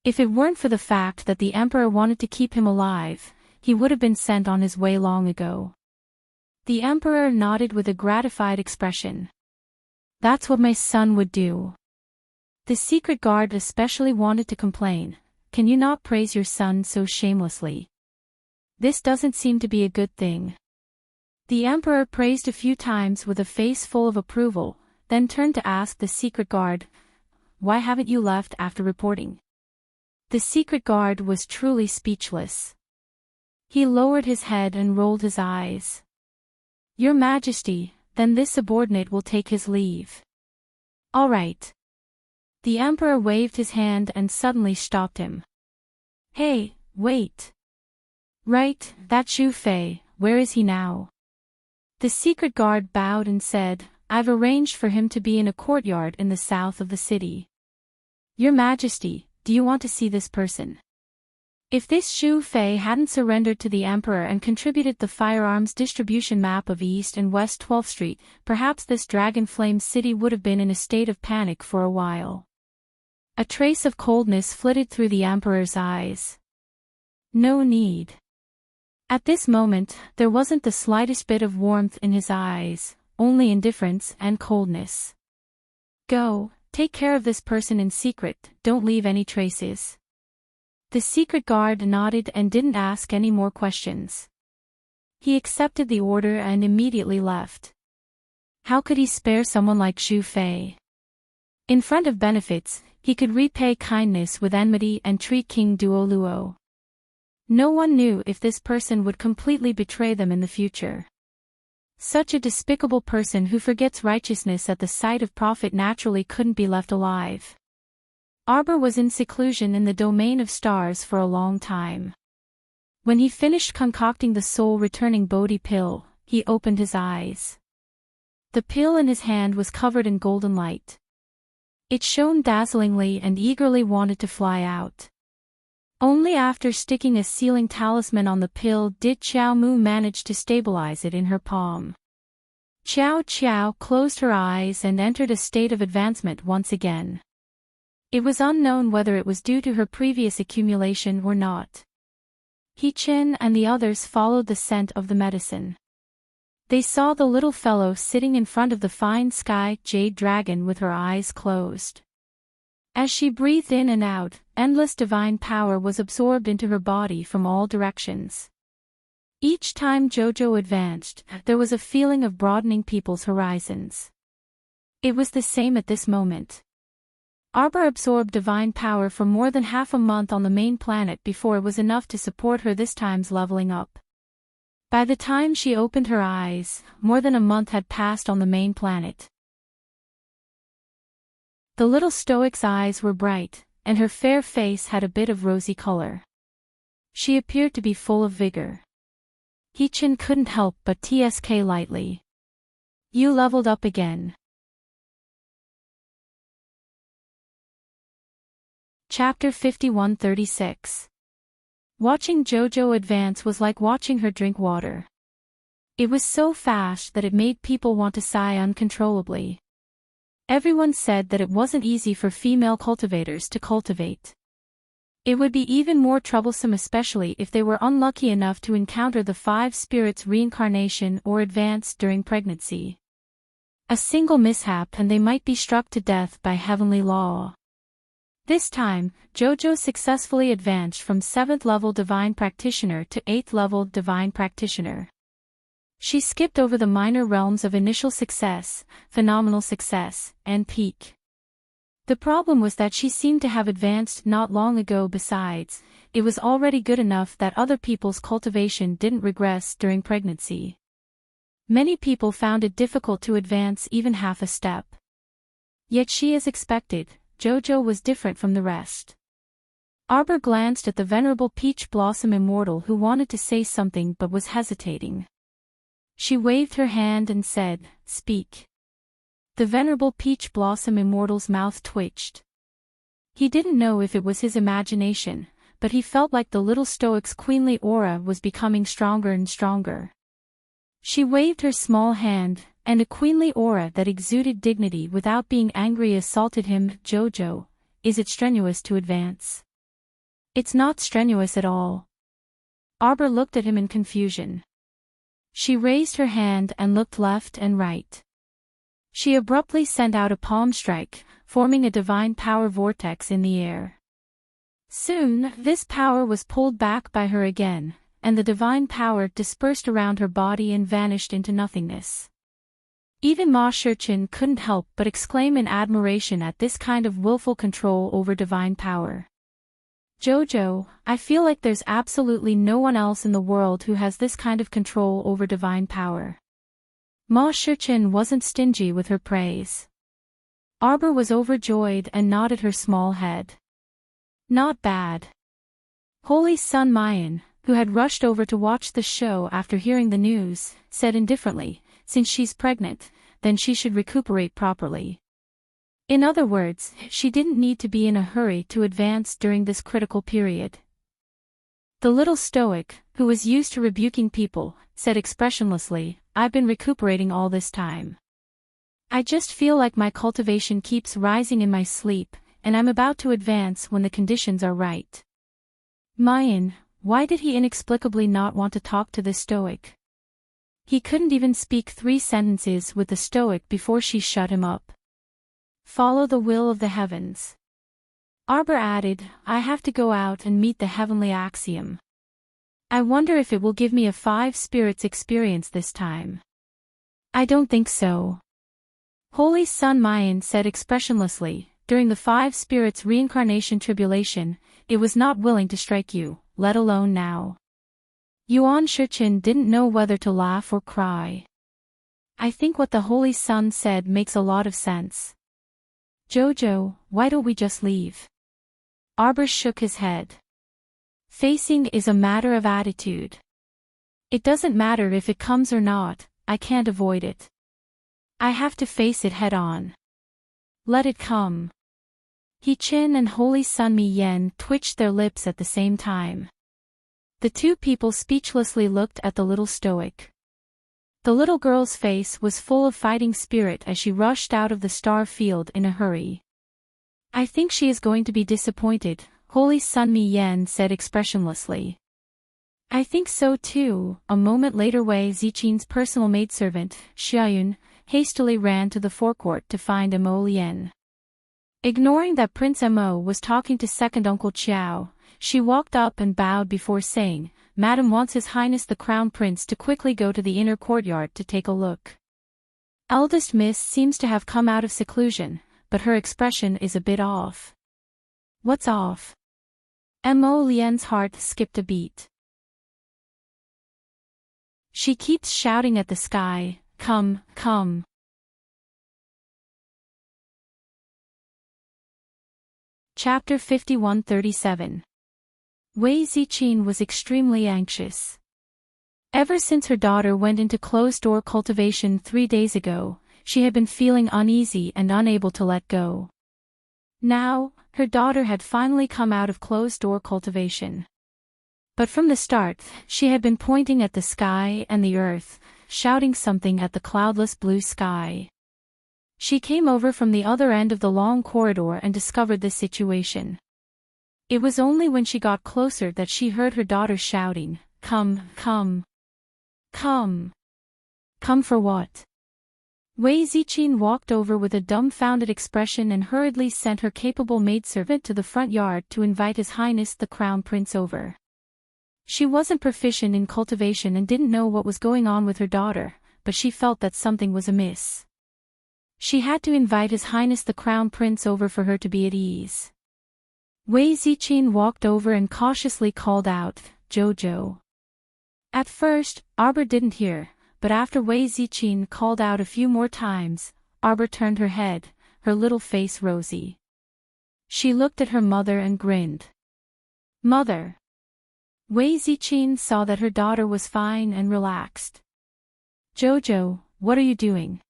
If it weren't for the fact that the emperor wanted to keep him alive, he would have been sent on his way long ago. The emperor nodded with a gratified expression. That's what my son would do. The secret guard especially wanted to complain. Can you not praise your son so shamelessly? This doesn't seem to be a good thing. The emperor praised a few times with a face full of approval, then turned to ask the secret guard, why haven't you left after reporting? The secret guard was truly speechless. He lowered his head and rolled his eyes. Your Majesty, then this subordinate will take his leave. All right. The emperor waved his hand and suddenly stopped him. Hey, wait. Right, that Xu Fei, where is he now? The secret guard bowed and said, I've arranged for him to be in a courtyard in the south of the city. Your Majesty, do you want to see this person? If this Xu Fei hadn't surrendered to the emperor and contributed the firearms distribution map of East and West 12th Street, perhaps this Dragon Flame City would have been in a state of panic for a while. A trace of coldness flitted through the emperor's eyes. No need. At this moment, there wasn't the slightest bit of warmth in his eyes, only indifference and coldness. Go, take care of this person in secret, don't leave any traces. The secret guard nodded and didn't ask any more questions. He accepted the order and immediately left. How could he spare someone like Xu Fei? In front of benefits, he could repay kindness with enmity and treat King Duo Luo. No one knew if this person would completely betray them in the future. Such a despicable person who forgets righteousness at the sight of profit naturally couldn't be left alive. Arbor was in seclusion in the domain of stars for a long time. When he finished concocting the soul-returning Bodhi pill, he opened his eyes. The pill in his hand was covered in golden light. It shone dazzlingly and eagerly wanted to fly out. Only after sticking a sealing talisman on the pill did Qiao Mu manage to stabilize it in her palm. Qiao Qiao closed her eyes and entered a state of advancement once again. It was unknown whether it was due to her previous accumulation or not. He Qin and the others followed the scent of the medicine. They saw the little fellow sitting in front of the fine sky jade dragon with her eyes closed. As she breathed in and out, endless divine power was absorbed into her body from all directions. Each time Jojo advanced, there was a feeling of broadening people's horizons. It was the same at this moment. Arbor absorbed divine power for more than half a month on the main planet before it was enough to support her this time's leveling up. By the time she opened her eyes, more than a month had passed on the main planet. The little stoic's eyes were bright, and her fair face had a bit of rosy color. She appeared to be full of vigor. Hichin couldn't help but tsk lightly. You leveled up again. Chapter 5136. Watching JoJo advance was like watching her drink water. It was so fast that it made people want to sigh uncontrollably. Everyone said that it wasn't easy for female cultivators to cultivate. It would be even more troublesome, especially if they were unlucky enough to encounter the 5 spirits' reincarnation or advance during pregnancy. A single mishap and they might be struck to death by heavenly law. This time, JoJo successfully advanced from 7th level Divine Practitioner to 8th level Divine Practitioner. She skipped over the minor realms of initial success, phenomenal success, and peak. The problem was that she seemed to have advanced not long ago. Besides, it was already good enough that other people's cultivation didn't regress during pregnancy. Many people found it difficult to advance even half a step. Yet she, as expected, JoJo was different from the rest. Arbor glanced at the venerable Peach Blossom Immortal, who wanted to say something but was hesitating. She waved her hand and said, "Speak." The venerable Peach Blossom Immortal's mouth twitched. He didn't know if it was his imagination, but he felt like the little stoic's queenly aura was becoming stronger and stronger. She waved her small hand, and a queenly aura that exuded dignity without being angry assaulted him. "JoJo, is it strenuous to advance?" "It's not strenuous at all." Arbor looked at him in confusion. She raised her hand and looked left and right. She abruptly sent out a palm strike, forming a divine power vortex in the air. Soon, this power was pulled back by her again, and the divine power dispersed around her body and vanished into nothingness. Even Ma Shurchin couldn't help but exclaim in admiration at this kind of willful control over divine power. "JoJo, I feel like there's absolutely no one else in the world who has this kind of control over divine power." Ma Shurchin wasn't stingy with her praise. Arbor was overjoyed and nodded her small head. "Not bad." Holy Sun Mayan, who had rushed over to watch the show after hearing the news, said indifferently, "Since she's pregnant, then she should recuperate properly." In other words, she didn't need to be in a hurry to advance during this critical period. The little stoic, who was used to rebuking people, said expressionlessly, "I've been recuperating all this time. I just feel like my cultivation keeps rising in my sleep, and I'm about to advance when the conditions are right." Mayan, why did he inexplicably not want to talk to the stoic? He couldn't even speak 3 sentences with the stoic before she shut him up. "Follow the will of the heavens." Arbor added, "I have to go out and meet the heavenly axiom. I wonder if it will give me a 5 spirits experience this time." "I don't think so." Holy Sun Mayan said expressionlessly, "During the 5 spirits reincarnation tribulation, it was not willing to strike you, let alone now." Yuan Shurchin didn't know whether to laugh or cry. "I think what the Holy Sun said makes a lot of sense. JoJo, why don't we just leave?" Arbor shook his head. "Facing is a matter of attitude. It doesn't matter if it comes or not, I can't avoid it. I have to face it head on. Let it come." He-Chin and Holy Sun Mi-Yen twitched their lips at the same time. The 2 people speechlessly looked at the little stoic. The little girl's face was full of fighting spirit as she rushed out of the star field in a hurry. "I think she is going to be disappointed," Holy Sun Mi-Yen said expressionlessly. "I think so too." A moment later, Wei Zichin's personal maidservant, Xiaoyun, hastily ran to the forecourt to find Mo Lien. Ignoring that Prince Mo was talking to second Uncle Chiao, she walked up and bowed before saying, "Madam wants His Highness the Crown Prince to quickly go to the inner courtyard to take a look." Eldest Miss seems to have come out of seclusion, but her expression is a bit off. "What's off?" Mo Lien's heart skipped a beat. "She keeps shouting at the sky, 'Come, come.'" Chapter 5137. Wei Zichin was extremely anxious. Ever since her daughter went into closed-door cultivation 3 days ago, she had been feeling uneasy and unable to let go. Now, her daughter had finally come out of closed-door cultivation. But from the start, she had been pointing at the sky and the earth, shouting something at the cloudless blue sky. She came over from the other end of the long corridor and discovered this situation. It was only when she got closer that she heard her daughter shouting, "Come, come. Come. Come for what?" Wei Ziqin walked over with a dumbfounded expression and hurriedly sent her capable maidservant to the front yard to invite His Highness the Crown Prince over. She wasn't proficient in cultivation and didn't know what was going on with her daughter, but she felt that something was amiss. She had to invite His Highness the Crown Prince over for her to be at ease. Wei Ziqin walked over and cautiously called out, "Jojo." At first, Arbor didn't hear, but after Wei Ziqin called out a few more times, Arbor turned her head, her little face rosy. She looked at her mother and grinned. "Mother." Wei Ziqin saw that her daughter was fine and relaxed. "Jojo, what are you doing?"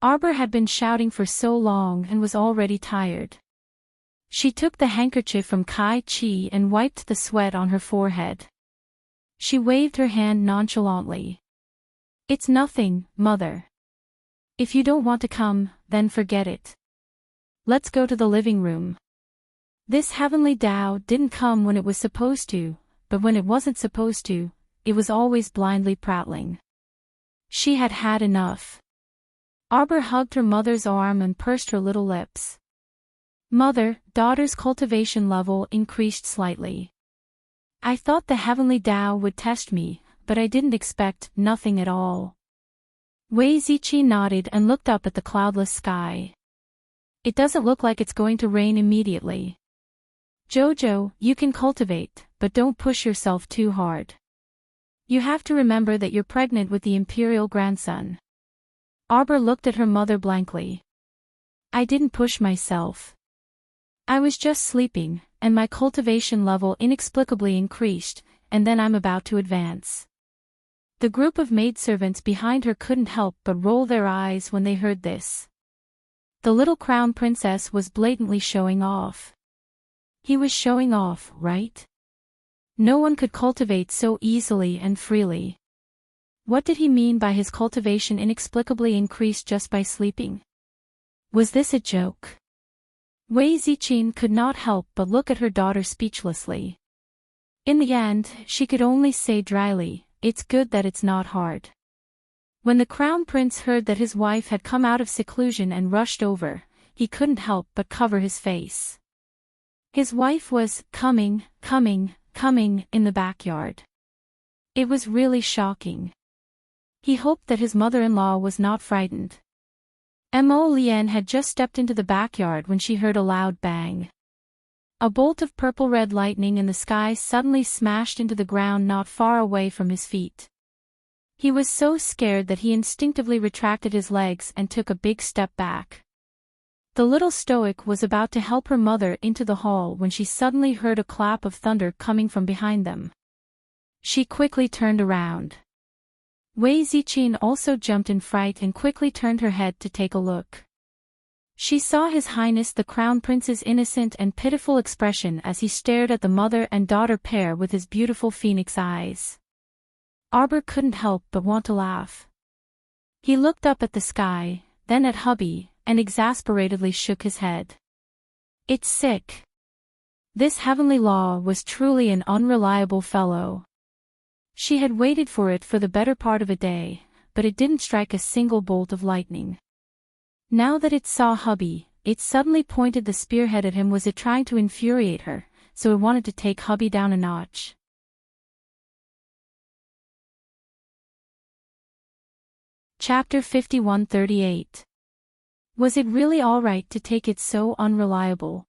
Arbor had been shouting for so long and was already tired. She took the handkerchief from Kai Chi and wiped the sweat on her forehead. She waved her hand nonchalantly. "It's nothing, Mother. If you don't want to come, then forget it. Let's go to the living room." This heavenly Tao didn't come when it was supposed to, but when it wasn't supposed to, it was always blindly prattling. She had had enough. Arbor hugged her mother's arm and pursed her little lips. "Mother, daughter's cultivation level increased slightly. I thought the heavenly Tao would test me, but I didn't expect nothing at all." Wei Ziqi nodded and looked up at the cloudless sky. "It doesn't look like it's going to rain immediately. Jojo, you can cultivate, but don't push yourself too hard. You have to remember that you're pregnant with the imperial grandson." Arbor looked at her mother blankly. "I didn't push myself. I was just sleeping, and my cultivation level inexplicably increased, and then I'm about to advance." The group of maidservants behind her couldn't help but roll their eyes when they heard this. The little crown princess was blatantly showing off. He was showing off, right? No one could cultivate so easily and freely. What did he mean by his cultivation inexplicably increased just by sleeping? Was this a joke? Wei Ziqin could not help but look at her daughter speechlessly. In the end, she could only say dryly, "It's good that it's not hard." When the crown prince heard that his wife had come out of seclusion and rushed over, he couldn't help but cover his face. His wife was coming in the backyard. It was really shocking. He hoped that his mother-in-law was not frightened. Mo Lian had just stepped into the backyard when she heard a loud bang. A bolt of purple-red lightning in the sky suddenly smashed into the ground not far away from his feet. He was so scared that he instinctively retracted his legs and took a big step back. The little stoic was about to help her mother into the hall when she suddenly heard a clap of thunder coming from behind them. She quickly turned around. Wei Ziqin also jumped in fright and quickly turned her head to take a look. She saw His Highness the Crown Prince's innocent and pitiful expression as he stared at the mother and daughter pair with his beautiful phoenix eyes. Arbor couldn't help but want to laugh. He looked up at the sky, then at hubby, and exasperatedly shook his head. "It's sick." This heavenly law was truly an unreliable fellow. She had waited for it for the better part of a day, but it didn't strike a single bolt of lightning. Now that it saw hubby, it suddenly pointed the spearhead at him. Was it trying to infuriate her, so it wanted to take hubby down a notch? Chapter 5138. Was it really alright to take it so unreliable?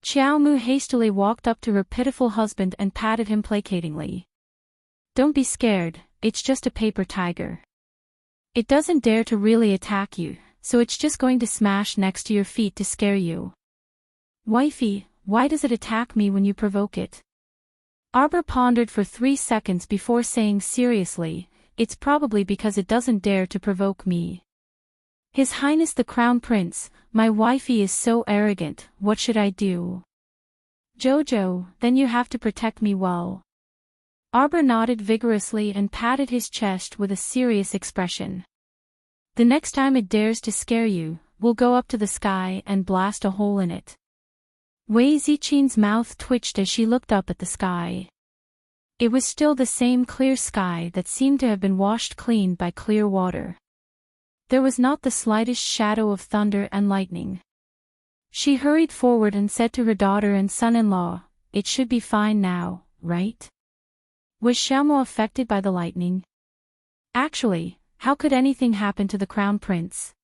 Xiao Mu hastily walked up to her pitiful husband and patted him placatingly. "Don't be scared, it's just a paper tiger. It doesn't dare to really attack you, so it's just going to smash next to your feet to scare you." "Wifey, why does it attack me when you provoke it?" Arbor pondered for 3 seconds before saying seriously, "It's probably because it doesn't dare to provoke me. His Highness the Crown Prince, my wifey is so arrogant, what should I do?" "Jojo, then you have to protect me well. Arbor nodded vigorously and patted his chest with a serious expression. The next time it dares to scare you, we'll go up to the sky and blast a hole in it. Wei Ziqing's mouth twitched as she looked up at the sky. It was still the same clear sky that seemed to have been washed clean by clear water. There was not the slightest shadow of thunder and lightning. She hurried forward and said to her daughter and son-in-law, "It should be fine now, right?" Was Xiaomo affected by the lightning? Actually, how could anything happen to the crown prince?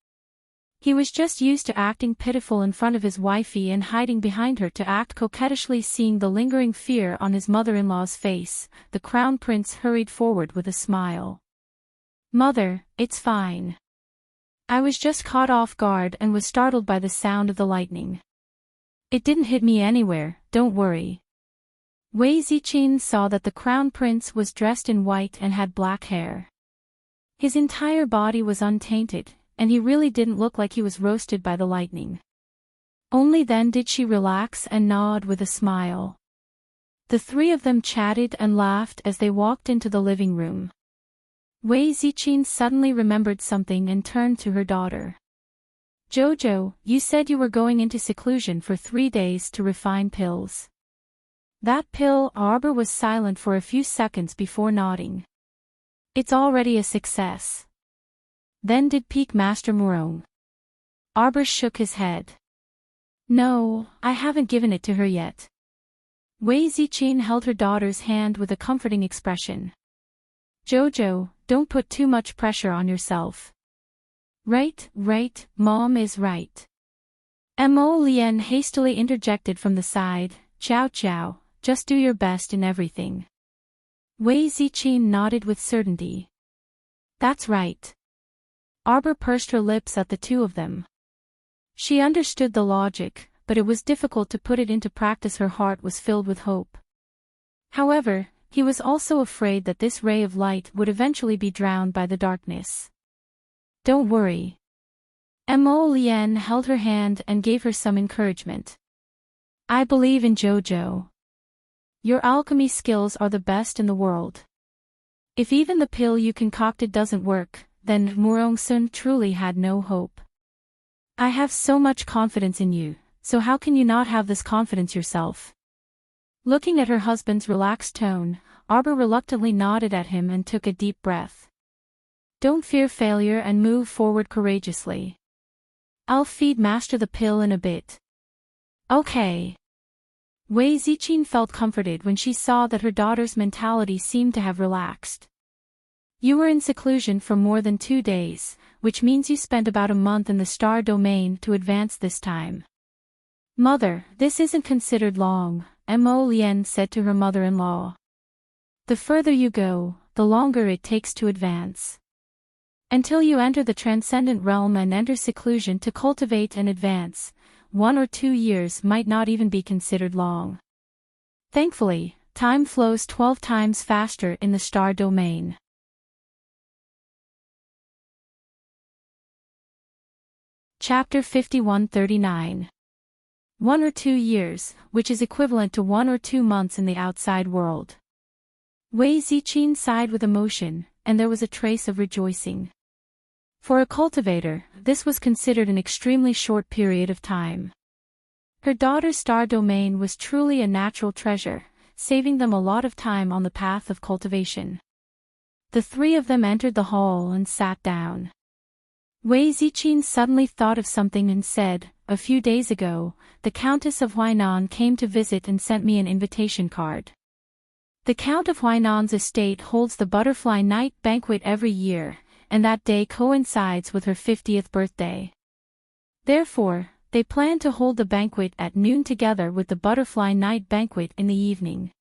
He was just used to acting pitiful in front of his wifey and hiding behind her to act coquettishly. Seeing the lingering fear on his mother-in-law's face, the crown prince hurried forward with a smile. "Mother, it's fine. I was just caught off guard and was startled by the sound of the lightning. It didn't hit me anywhere, don't worry." Wei Ziqing saw that the crown prince was dressed in white and had black hair. His entire body was untainted, and he really didn't look like he was roasted by the lightning. Only then did she relax and nod with a smile. The three of them chatted and laughed as they walked into the living room. Wei Ziqing suddenly remembered something and turned to her daughter. "Jojo, you said you were going into seclusion for 3 days to refine pills." "That pill?" Arbor was silent for a few seconds before nodding. "It's already a success." "Then did Peak Master Murong?" Arbor shook his head. "No, I haven't given it to her yet." Wei Ziqing held her daughter's hand with a comforting expression. "Jojo, don't put too much pressure on yourself." Right, Mom is right." Mo Lien hastily interjected from the side, Chow, just do your best in everything." Wei Ziqing nodded with certainty. "That's right." Arbor pursed her lips at the two of them. She understood the logic, but it was difficult to put it into practice. Her heart was filled with hope. However, he was also afraid that this ray of light would eventually be drowned by the darkness. "Don't worry." Mo Lien held her hand and gave her some encouragement. "I believe in Jojo. Your alchemy skills are the best in the world. If even the pill you concocted doesn't work, then Murong Sun truly had no hope. I have so much confidence in you, so how can you not have this confidence yourself?" Looking at her husband's relaxed tone, Arbor reluctantly nodded at him and took a deep breath. "Don't fear failure and move forward courageously. I'll feed Master the pill in a bit." "Okay." Wei Ziqing felt comforted when she saw that her daughter's mentality seemed to have relaxed. "You were in seclusion for more than 2 days, which means you spent about a month in the star domain to advance this time." "Mother, this isn't considered long," Mo Lien said to her mother-in-law. "The further you go, the longer it takes to advance. Until you enter the transcendent realm and enter seclusion to cultivate and advance, 1 or 2 years might not even be considered long. Thankfully, time flows 12 times faster in the star domain." Chapter 5139. 1 or 2 years, which is equivalent to 1 or 2 months in the outside world. Wei Ziqing sighed with emotion, and there was a trace of rejoicing. For a cultivator, this was considered an extremely short period of time. Her daughter's star domain was truly a natural treasure, saving them a lot of time on the path of cultivation. The three of them entered the hall and sat down. Wei Ziqing suddenly thought of something and said, "A few days ago, the Countess of Huainan came to visit and sent me an invitation card. The Count of Huainan's estate holds the Butterfly Night Banquet every year, and that day coincides with her 50th birthday. Therefore, they plan to hold the banquet at noon together with the Butterfly Night Banquet in the evening."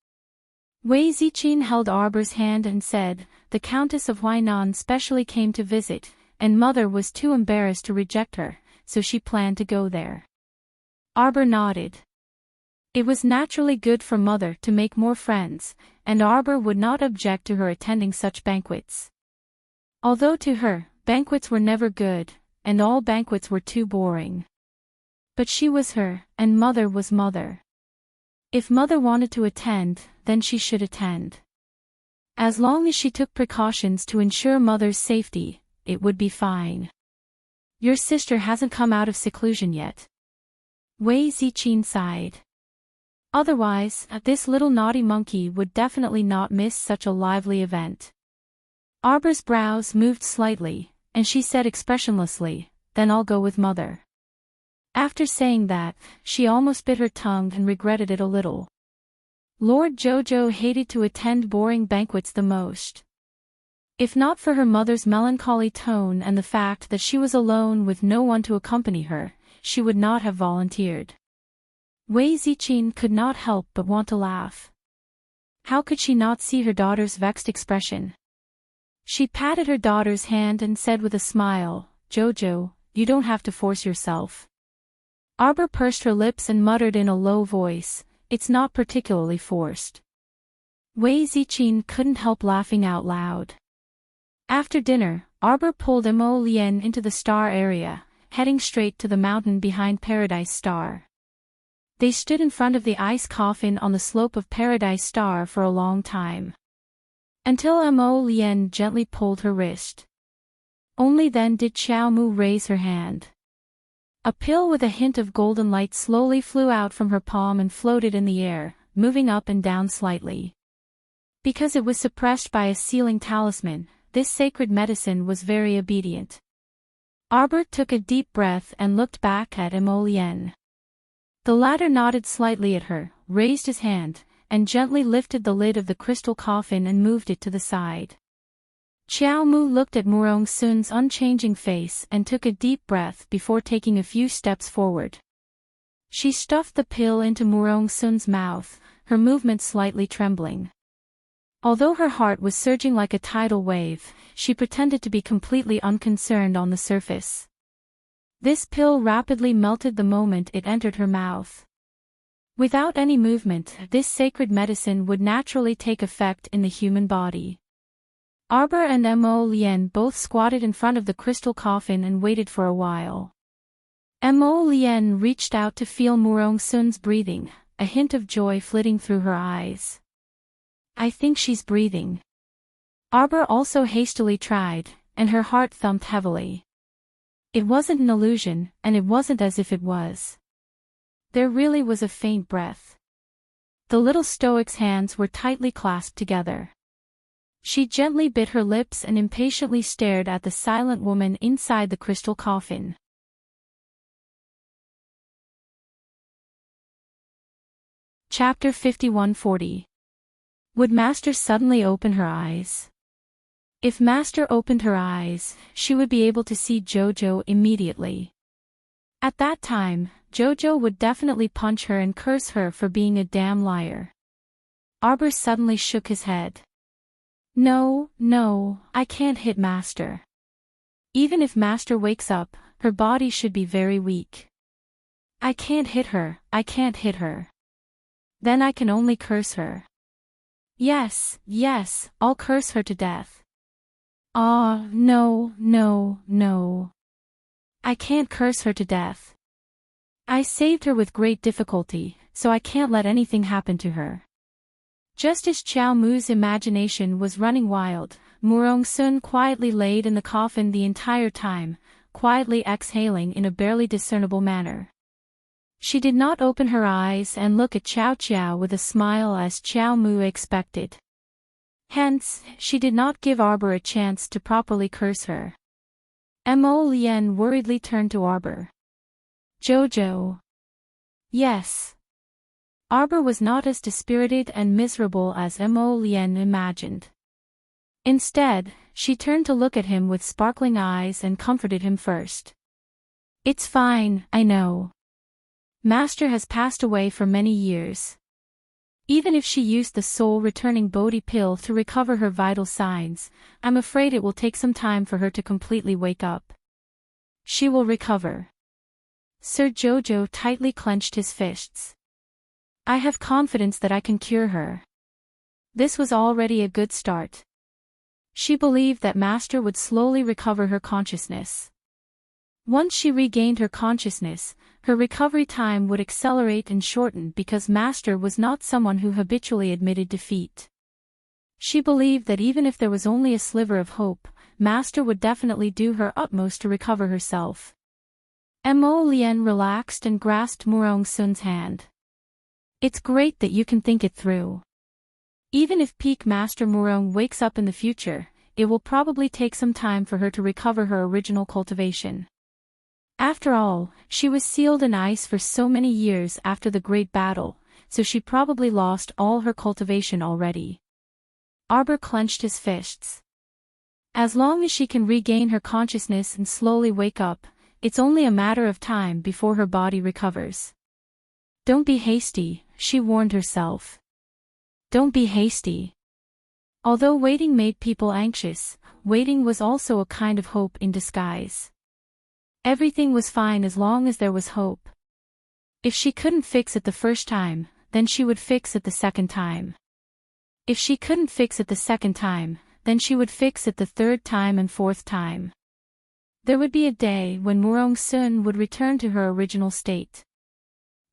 Wei Ziqing held Arbor's hand and said, "The Countess of Huainan specially came to visit, and Mother was too embarrassed to reject her, so she planned to go there." Arbor nodded. It was naturally good for Mother to make more friends, and Arbor would not object to her attending such banquets. Although to her, banquets were never good, and all banquets were too boring. But she was her, and Mother was Mother. If Mother wanted to attend, then she should attend. As long as she took precautions to ensure Mother's safety, it would be fine. Your sister hasn't come out of seclusion yet. Wei Ziqin sighed. Otherwise, this little naughty monkey would definitely not miss such a lively event. Arbor's brows moved slightly, and she said expressionlessly, "Then I'll go with Mother." After saying that, she almost bit her tongue and regretted it a little. Lord Jojo hated to attend boring banquets the most. If not for her mother's melancholy tone and the fact that she was alone with no one to accompany her, she would not have volunteered. Wei Ziqin could not help but want to laugh. How could she not see her daughter's vexed expression? She patted her daughter's hand and said with a smile, "Jojo, you don't have to force yourself." Arbor pursed her lips and muttered in a low voice, "It's not particularly forced." Wei Ziqin couldn't help laughing out loud. After dinner, Arbor pulled Mo Lien into the star area, heading straight to the mountain behind Paradise Star. They stood in front of the ice coffin on the slope of Paradise Star for a long time. Until Mo Lien gently pulled her wrist. Only then did Xiao Mu raise her hand. A pill with a hint of golden light slowly flew out from her palm and floated in the air, moving up and down slightly. Because it was suppressed by a sealing talisman, this sacred medicine was very obedient. Arbor took a deep breath and looked back at Mo Lien. The latter nodded slightly at her, raised his hand, and gently lifted the lid of the crystal coffin and moved it to the side. Xiao Mu looked at Murong Sun's unchanging face and took a deep breath before taking a few steps forward. She stuffed the pill into Murong Sun's mouth, her movement slightly trembling. Although her heart was surging like a tidal wave, she pretended to be completely unconcerned on the surface. This pill rapidly melted the moment it entered her mouth. Without any movement, this sacred medicine would naturally take effect in the human body. Arbor and Mo Lien both squatted in front of the crystal coffin and waited for a while. Mo Lien reached out to feel Murong Sun's breathing, a hint of joy flitting through her eyes. "I think she's breathing." Arbor also hastily tried, and her heart thumped heavily. It wasn't an illusion, and it wasn't as if it was. There really was a faint breath. The little stoic's hands were tightly clasped together. She gently bit her lips and impatiently stared at the silent woman inside the crystal coffin. Chapter 5140. Would Master suddenly open her eyes? If Master opened her eyes, she would be able to see Jojo immediately. At that time, Jojo would definitely punch her and curse her for being a damn liar. Arbor suddenly shook his head. No, I can't hit Master. Even if Master wakes up, her body should be very weak. I can't hit her. Then I can only curse her. Yes, I'll curse her to death. No. I can't curse her to death. I saved her with great difficulty, so I can't let anything happen to her. Just as Xiao Mu's imagination was running wild, Murong Sun quietly laid in the coffin the entire time, quietly exhaling in a barely discernible manner. She did not open her eyes and look at Xiao with a smile as Xiao Mu expected. Hence, she did not give Arbor a chance to properly curse her. Mo Lien worriedly turned to Arbor. Jojo. Yes. Arbor was not as dispirited and miserable as Mo Lien imagined. Instead, she turned to look at him with sparkling eyes and comforted him first. It's fine, I know. Master has passed away for many years. Even if she used the soul-returning Bodhi pill to recover her vital signs, I'm afraid it will take some time for her to completely wake up. She will recover. Sir Jojo tightly clenched his fists. I have confidence that I can cure her. This was already a good start. She believed that Master would slowly recover her consciousness. Once she regained her consciousness, her recovery time would accelerate and shorten because Master was not someone who habitually admitted defeat. She believed that even if there was only a sliver of hope, Master would definitely do her utmost to recover herself. Mo Lien relaxed and grasped Murong Sun's hand. It's great that you can think it through. Even if Peak Master Murong wakes up in the future, it will probably take some time for her to recover her original cultivation. After all, she was sealed in ice for so many years after the Great Battle, so she probably lost all her cultivation already. Arbor clenched his fists. As long as she can regain her consciousness and slowly wake up, it's only a matter of time before her body recovers. Don't be hasty, she warned herself. Don't be hasty. Although waiting made people anxious, waiting was also a kind of hope in disguise. Everything was fine as long as there was hope. If she couldn't fix it the first time, then she would fix it the second time. If she couldn't fix it the second time, then she would fix it the third time and fourth time. There would be a day when Murong Sun would return to her original state.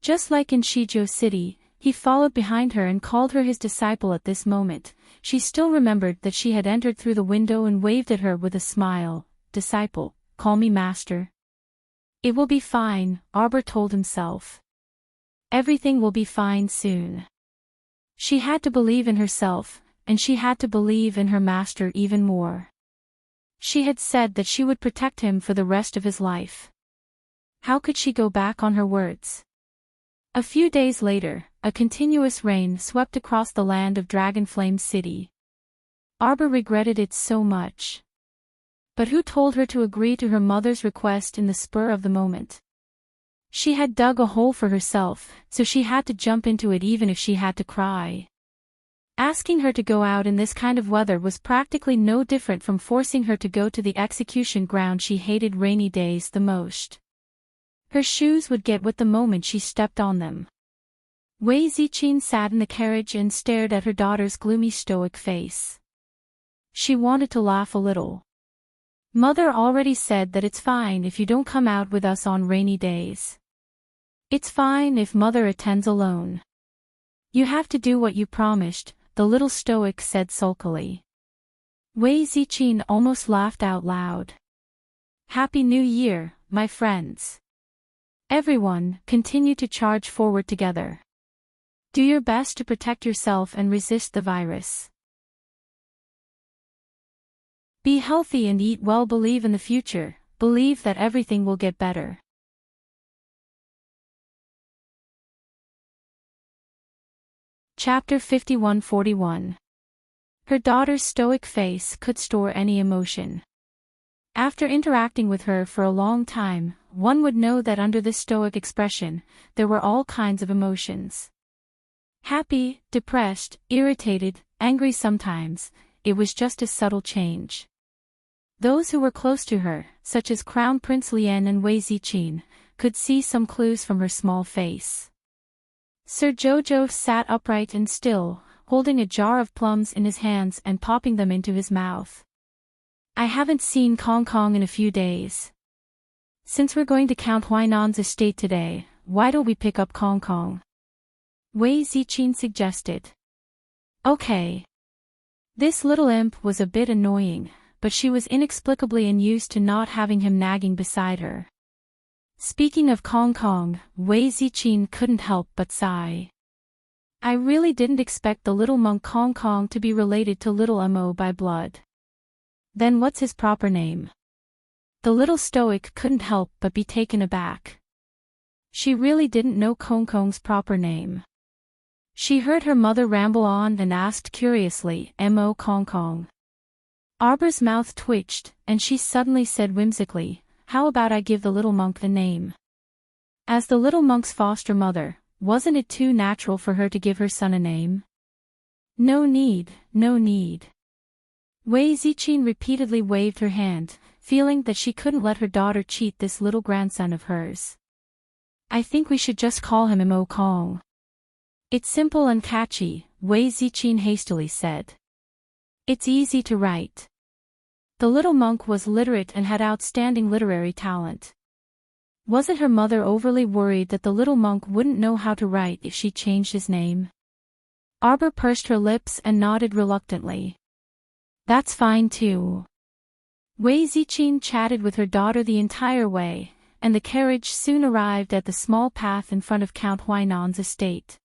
Just like in Shijiao City, he followed behind her and called her his disciple at this moment. She still remembered that she had entered through the window and waved at her with a smile. Disciple, call me master. It will be fine, Arbor told himself. Everything will be fine soon. She had to believe in herself, and she had to believe in her master even more. She had said that she would protect him for the rest of his life. How could she go back on her words? A few days later, a continuous rain swept across the land of Dragonflame City. Arbor regretted it so much. But who told her to agree to her mother's request in the spur of the moment? She had dug a hole for herself, so she had to jump into it even if she had to cry. Asking her to go out in this kind of weather was practically no different from forcing her to go to the execution ground. She hated rainy days the most. Her shoes would get wet the moment she stepped on them. Wei Ziqin sat in the carriage and stared at her daughter's gloomy stoic face. She wanted to laugh a little. Mother already said that it's fine if you don't come out with us on rainy days. It's fine if Mother attends alone. You have to do what you promised, the little stoic said sulkily. Wei Ziqin almost laughed out loud. Happy New Year, my friends. Everyone, continue to charge forward together. Do your best to protect yourself and resist the virus. Be healthy and eat well. Believe in the future, believe that everything will get better. Chapter 51-41. Her daughter's stoic face could store any emotion. After interacting with her for a long time, one would know that under this stoic expression, there were all kinds of emotions. Happy, depressed, irritated, angry sometimes, it was just a subtle change. Those who were close to her, such as Crown Prince Lien and Wei Ziqin, could see some clues from her small face. Sir Jojo sat upright and still, holding a jar of plums in his hands and popping them into his mouth. I haven't seen Kong Kong in a few days. Since we're going to Count Huainan's estate today, why don't we pick up Kong Kong? Wei Ziqin suggested. Okay. This little imp was a bit annoying, but she was inexplicably unused to not having him nagging beside her. Speaking of Kong Kong, Wei Ziqin couldn't help but sigh. I really didn't expect the little monk Kong Kong to be related to little Mo by blood. Then what's his proper name? The little stoic couldn't help but be taken aback. She really didn't know Kong Kong's proper name. She heard her mother ramble on and asked curiously, Mo Kong Kong. Arbor's mouth twitched, and she suddenly said whimsically, how about I give the little monk a name? As the little monk's foster mother, wasn't it too natural for her to give her son a name? No need, no need. Wei Ziqin repeatedly waved her hand, feeling that she couldn't let her daughter cheat this little grandson of hers. I think we should just call him Mo Kong. It's simple and catchy, Wei Ziqin hastily said. It's easy to write. The little monk was literate and had outstanding literary talent. Wasn't her mother overly worried that the little monk wouldn't know how to write if she changed his name? Arbor pursed her lips and nodded reluctantly. That's fine too. Wei Ziqin chatted with her daughter the entire way, and the carriage soon arrived at the small path in front of Count Huainan's estate.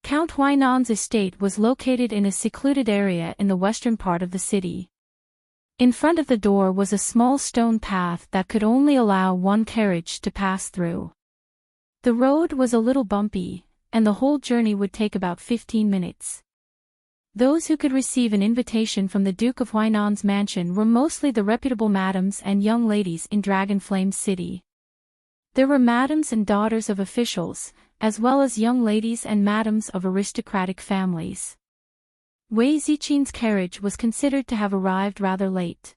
Count Huainan's estate was located in a secluded area in the western part of the city. In front of the door was a small stone path that could only allow one carriage to pass through. The road was a little bumpy, and the whole journey would take about 15 minutes. Those who could receive an invitation from the Duke of Huainan's mansion were mostly the reputable madams and young ladies in Dragonflame City. There were madams and daughters of officials, as well as young ladies and madams of aristocratic families. Wei Ziqin's carriage was considered to have arrived rather late.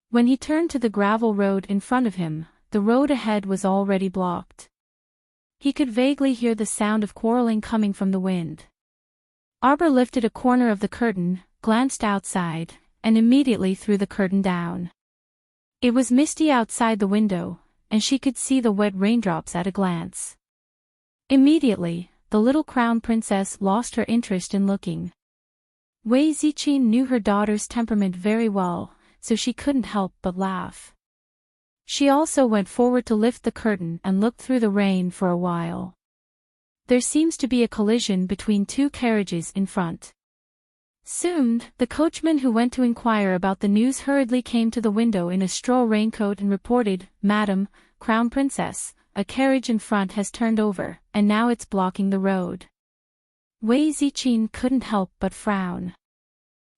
When he turned to the gravel road in front of him, the road ahead was already blocked. He could vaguely hear the sound of quarreling coming from the wind. Arbor lifted a corner of the curtain, glanced outside, and immediately threw the curtain down. It was misty outside the window, and she could see the wet raindrops at a glance. Immediately, the little crown princess lost her interest in looking. Wei Ziqin knew her daughter's temperament very well, so she couldn't help but laugh. She also went forward to lift the curtain and looked through the rain for a while. There seems to be a collision between two carriages in front. Soon, the coachman who went to inquire about the news hurriedly came to the window in a straw raincoat and reported, "Madam, Crown Princess, a carriage in front has turned over, and now it's blocking the road." Wei Ziqin couldn't help but frown.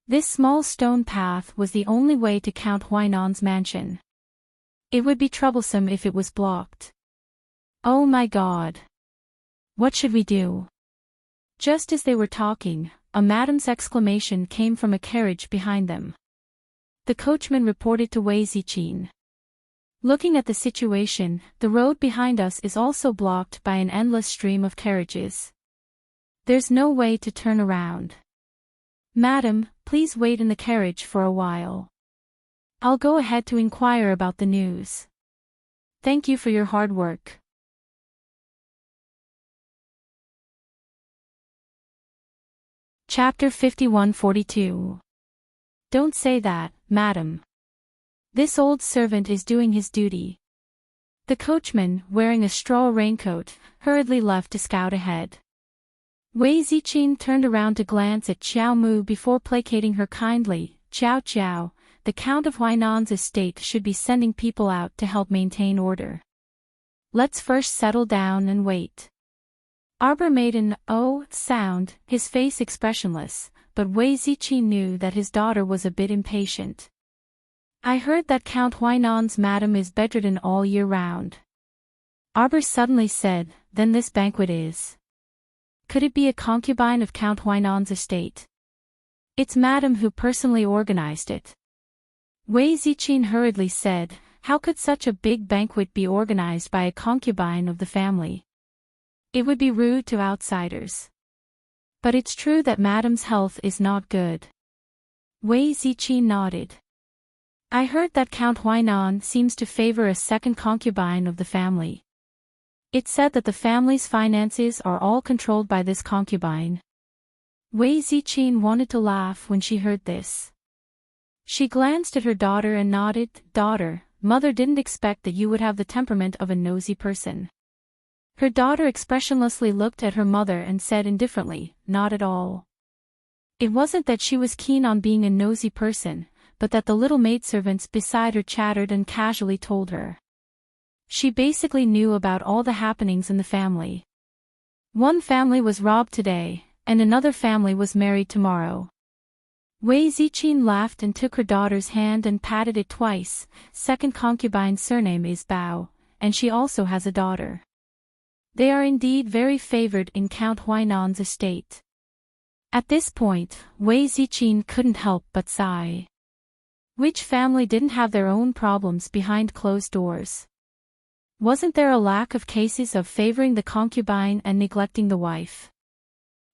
This small stone path was the only way to Count Huainan's mansion. It would be troublesome if it was blocked. Oh my God! What should we do? Just as they were talking, a madam's exclamation came from a carriage behind them. The coachman reported to Wei Ziqin. Looking at the situation, the road behind us is also blocked by an endless stream of carriages. There's no way to turn around. Madam, please wait in the carriage for a while. I'll go ahead to inquire about the news. Thank you for your hard work. Chapter 5142. Don't say that, madam. This old servant is doing his duty. The coachman, wearing a straw raincoat, hurriedly left to scout ahead. Wei Ziqin turned around to glance at Xiao Mu before placating her kindly. Xiao, the Count of Huainan's estate should be sending people out to help maintain order. Let's first settle down and wait. Arbor made an "oh" sound, his face expressionless, but Wei Ziqin knew that his daughter was a bit impatient. I heard that Count Huainan's madam is bedridden all year round. Arbor suddenly said, then this banquet is. Could it be a concubine of Count Huainan's estate? It's madam who personally organized it. Wei Ziqin hurriedly said, how could such a big banquet be organized by a concubine of the family? It would be rude to outsiders. But it's true that madam's health is not good. Wei Ziqin nodded. I heard that Count Huainan seems to favor a second concubine of the family. It's said that the family's finances are all controlled by this concubine. Wei Ziqin wanted to laugh when she heard this. She glanced at her daughter and nodded. Daughter, mother didn't expect that you would have the temperament of a nosy person. Her daughter expressionlessly looked at her mother and said indifferently, not at all. It wasn't that she was keen on being a nosy person, but that the little maidservants beside her chattered and casually told her. She basically knew about all the happenings in the family. One family was robbed today, and another family was married tomorrow. Wei Ziqin laughed and took her daughter's hand and patted it twice. Second concubine's surname is Bao, and she also has a daughter. They are indeed very favored in Count Huainan's estate. At this point, Wei Ziqin couldn't help but sigh. Which family didn't have their own problems behind closed doors? Wasn't there a lack of cases of favoring the concubine and neglecting the wife?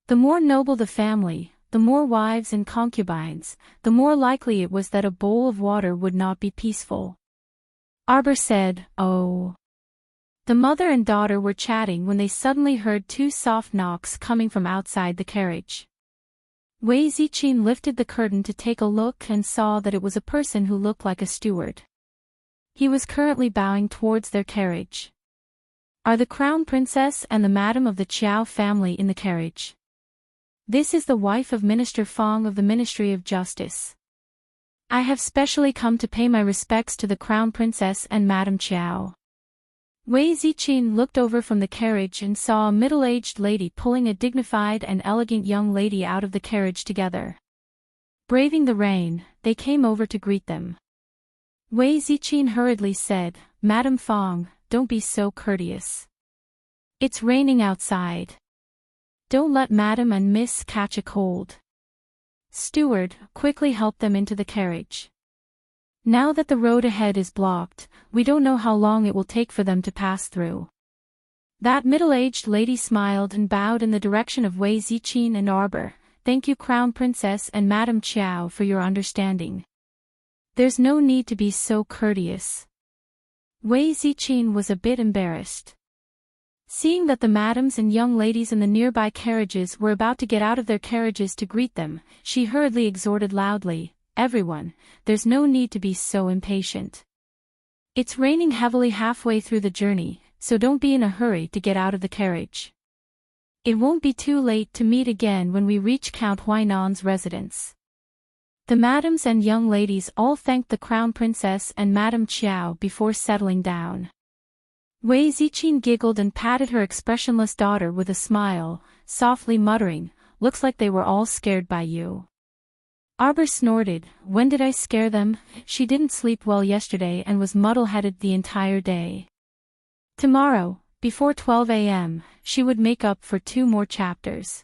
The more noble the family, the more wives and concubines, the more likely it was that a bowl of water would not be peaceful. Arbor said, oh. The mother and daughter were chatting when they suddenly heard two soft knocks coming from outside the carriage. Wei Ziqin lifted the curtain to take a look and saw that it was a person who looked like a steward. He was currently bowing towards their carriage. Are the crown princess and the madam of the Qiao family in the carriage? This is the wife of Minister Fong of the Ministry of Justice. I have specially come to pay my respects to the crown princess and Madam Qiao. Wei Ziqin looked over from the carriage and saw a middle-aged lady pulling a dignified and elegant young lady out of the carriage together. Braving the rain, they came over to greet them. Wei Ziqin hurriedly said, "Madam Fong, don't be so courteous. It's raining outside. Don't let Madam and Miss catch a cold." Steward quickly helped them into the carriage. Now that the road ahead is blocked, we don't know how long it will take for them to pass through. That middle-aged lady smiled and bowed in the direction of Wei Ziqin and Arbor. "Thank you, Crown Princess and Madam Qiao, for your understanding. There's no need to be so courteous." Wei Ziqin was a bit embarrassed. Seeing that the madams and young ladies in the nearby carriages were about to get out of their carriages to greet them, she hurriedly exhorted loudly, "Everyone, there's no need to be so impatient. It's raining heavily halfway through the journey, so don't be in a hurry to get out of the carriage. It won't be too late to meet again when we reach Count Huainan's residence." The madams and young ladies all thanked the Crown Princess and Madam Qiao before settling down. Wei Ziqin giggled and patted her expressionless daughter with a smile, softly muttering, "Looks like they were all scared by you." Arbor snorted, "When did I scare them? She didn't sleep well yesterday and was muddle-headed the entire day. Tomorrow, before 12 a.m., she would make up for 2 more chapters."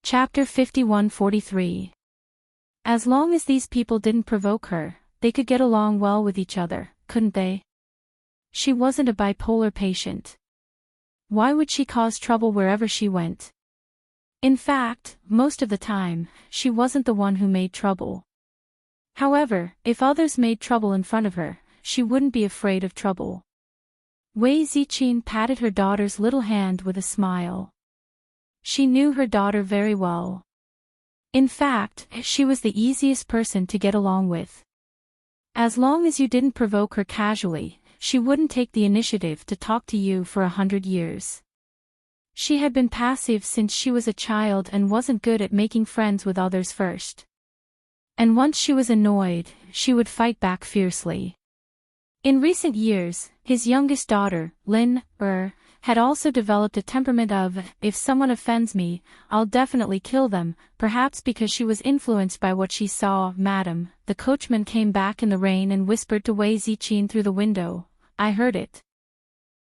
Chapter 51-43. As long as these people didn't provoke her, they could get along well with each other, couldn't they? She wasn't a bipolar patient. Why would she cause trouble wherever she went? In fact, most of the time, she wasn't the one who made trouble. However, if others made trouble in front of her, she wouldn't be afraid of trouble. Wei Ziqin patted her daughter's little hand with a smile. She knew her daughter very well. In fact, she was the easiest person to get along with. As long as you didn't provoke her casually, she wouldn't take the initiative to talk to you for 100 years. She had been passive since she was a child and wasn't good at making friends with others first. And once she was annoyed, she would fight back fiercely. In recent years, his youngest daughter, Lin had also developed a temperament of, "If someone offends me, I'll definitely kill them," perhaps because she was influenced by what she saw. "Madam," the coachman came back in the rain and whispered to Wei Ziqin through the window, "I heard it.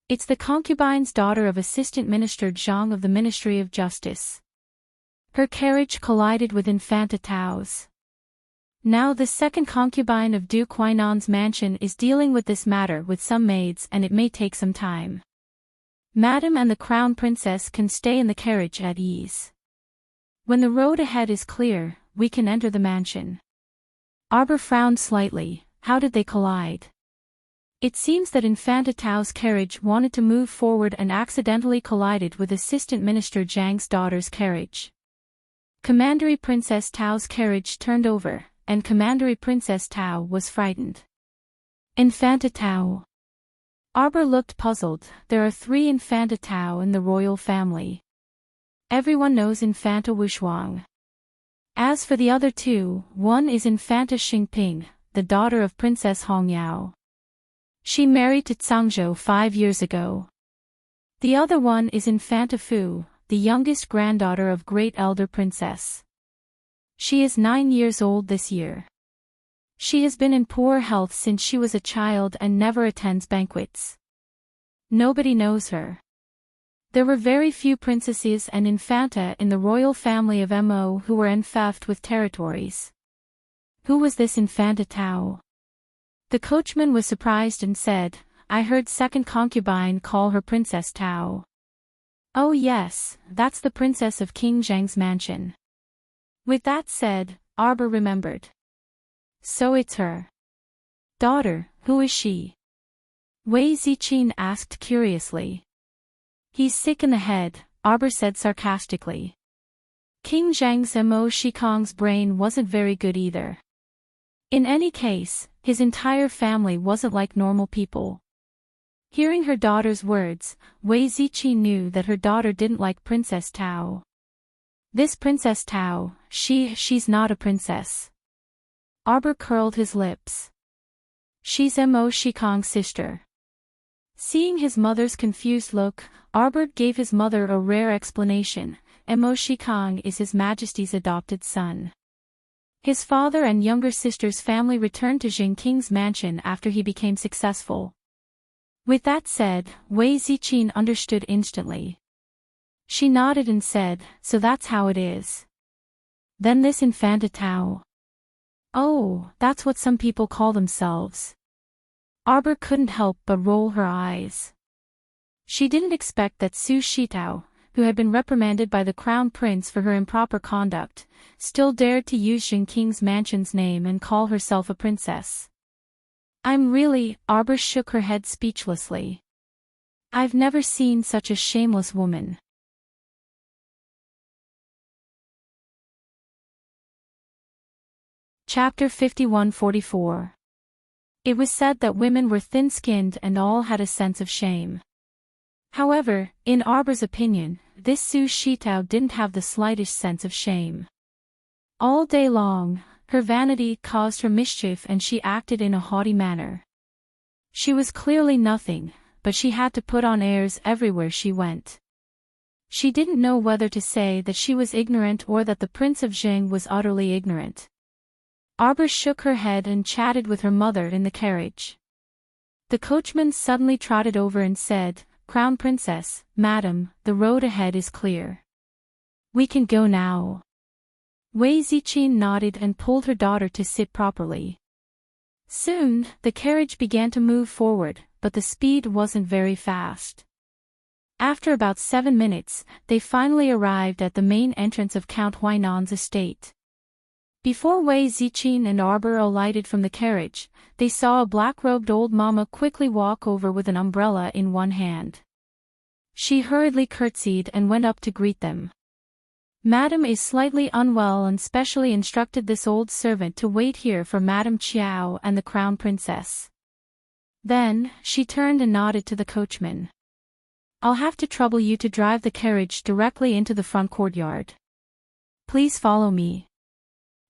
It's the concubine's daughter of Assistant Minister Zhang of the Ministry of Justice. Her carriage collided with Infanta Tao's. Now the second concubine of Duke Huainan's mansion is dealing with this matter with some maids and it may take some time. Madam and the Crown Princess can stay in the carriage at ease. When the road ahead is clear, we can enter the mansion." Arbor frowned slightly. How did they collide? It seems that Infanta Tao's carriage wanted to move forward and accidentally collided with Assistant Minister Zhang's daughter's carriage. Commandery Princess Tao's carriage turned over, and Commandery Princess Tao was frightened. Infanta Tao. Arbor looked puzzled. There are 3 Infanta Tao in the royal family. Everyone knows Infanta Wushuang. As for the other 2, one is Infanta Xingping, the daughter of Princess Hongyao. She married to Cangzhou 5 years ago. The other one is Infanta Fu, the youngest granddaughter of Great Elder Princess. She is 9 years old this year. She has been in poor health since she was a child and never attends banquets. Nobody knows her. There were very few princesses and infanta in the royal family of Mo who were enfeoffed with territories. Who was this Infanta Tao? The coachman was surprised and said, "I heard second concubine call her Princess Tao." "Oh yes, that's the princess of King Zhang's mansion." With that said, Arbor remembered. So it's her daughter. Who is she? Wei Ziqin asked curiously. He's sick in the head, Arbor said sarcastically. King Zheng's Mo Shikong's brain wasn't very good either. In any case, his entire family wasn't like normal people. Hearing her daughter's words, Wei Ziqin knew that her daughter didn't like Princess Tao. This Princess Tao, she's not a princess. Arbor curled his lips. She's Mo Shikong's sister. Seeing his mother's confused look, Arbor gave his mother a rare explanation. Mo Shikong is His Majesty's adopted son. His father and younger sister's family returned to Jing King's mansion after he became successful. With that said, Wei Ziqin understood instantly. She nodded and said, so that's how it is. Then this Infanta Tao. Oh, that's what some people call themselves. Arbor couldn't help but roll her eyes. She didn't expect that Su Shitao, who had been reprimanded by the crown prince for her improper conduct, still dared to use Jing King's mansion's name and call herself a princess. Arbor shook her head speechlessly. I've never seen such a shameless woman. Chapter 51-44. It was said that women were thin-skinned and all had a sense of shame. However, in Arbor's opinion, this Su Shitao didn't have the slightest sense of shame. All day long, her vanity caused her mischief and she acted in a haughty manner. She was clearly nothing, but she had to put on airs everywhere she went. She didn't know whether to say that she was ignorant or that the Prince of Jing was utterly ignorant. Arbor shook her head and chatted with her mother in the carriage. The coachman suddenly trotted over and said, Crown Princess, Madam, the road ahead is clear. We can go now. Wei Ziqin nodded and pulled her daughter to sit properly. Soon, the carriage began to move forward, but the speed wasn't very fast. After about 7 minutes, they finally arrived at the main entrance of Count Huainan's estate. Before Wei Ziqin and Arbor alighted from the carriage, they saw a black-robed old mama quickly walk over with an umbrella in one hand. She hurriedly curtsied and went up to greet them. Madam is slightly unwell and specially instructed this old servant to wait here for Madam Qiao and the Crown Princess. Then, she turned and nodded to the coachman. I'll have to trouble you to drive the carriage directly into the front courtyard. Please follow me.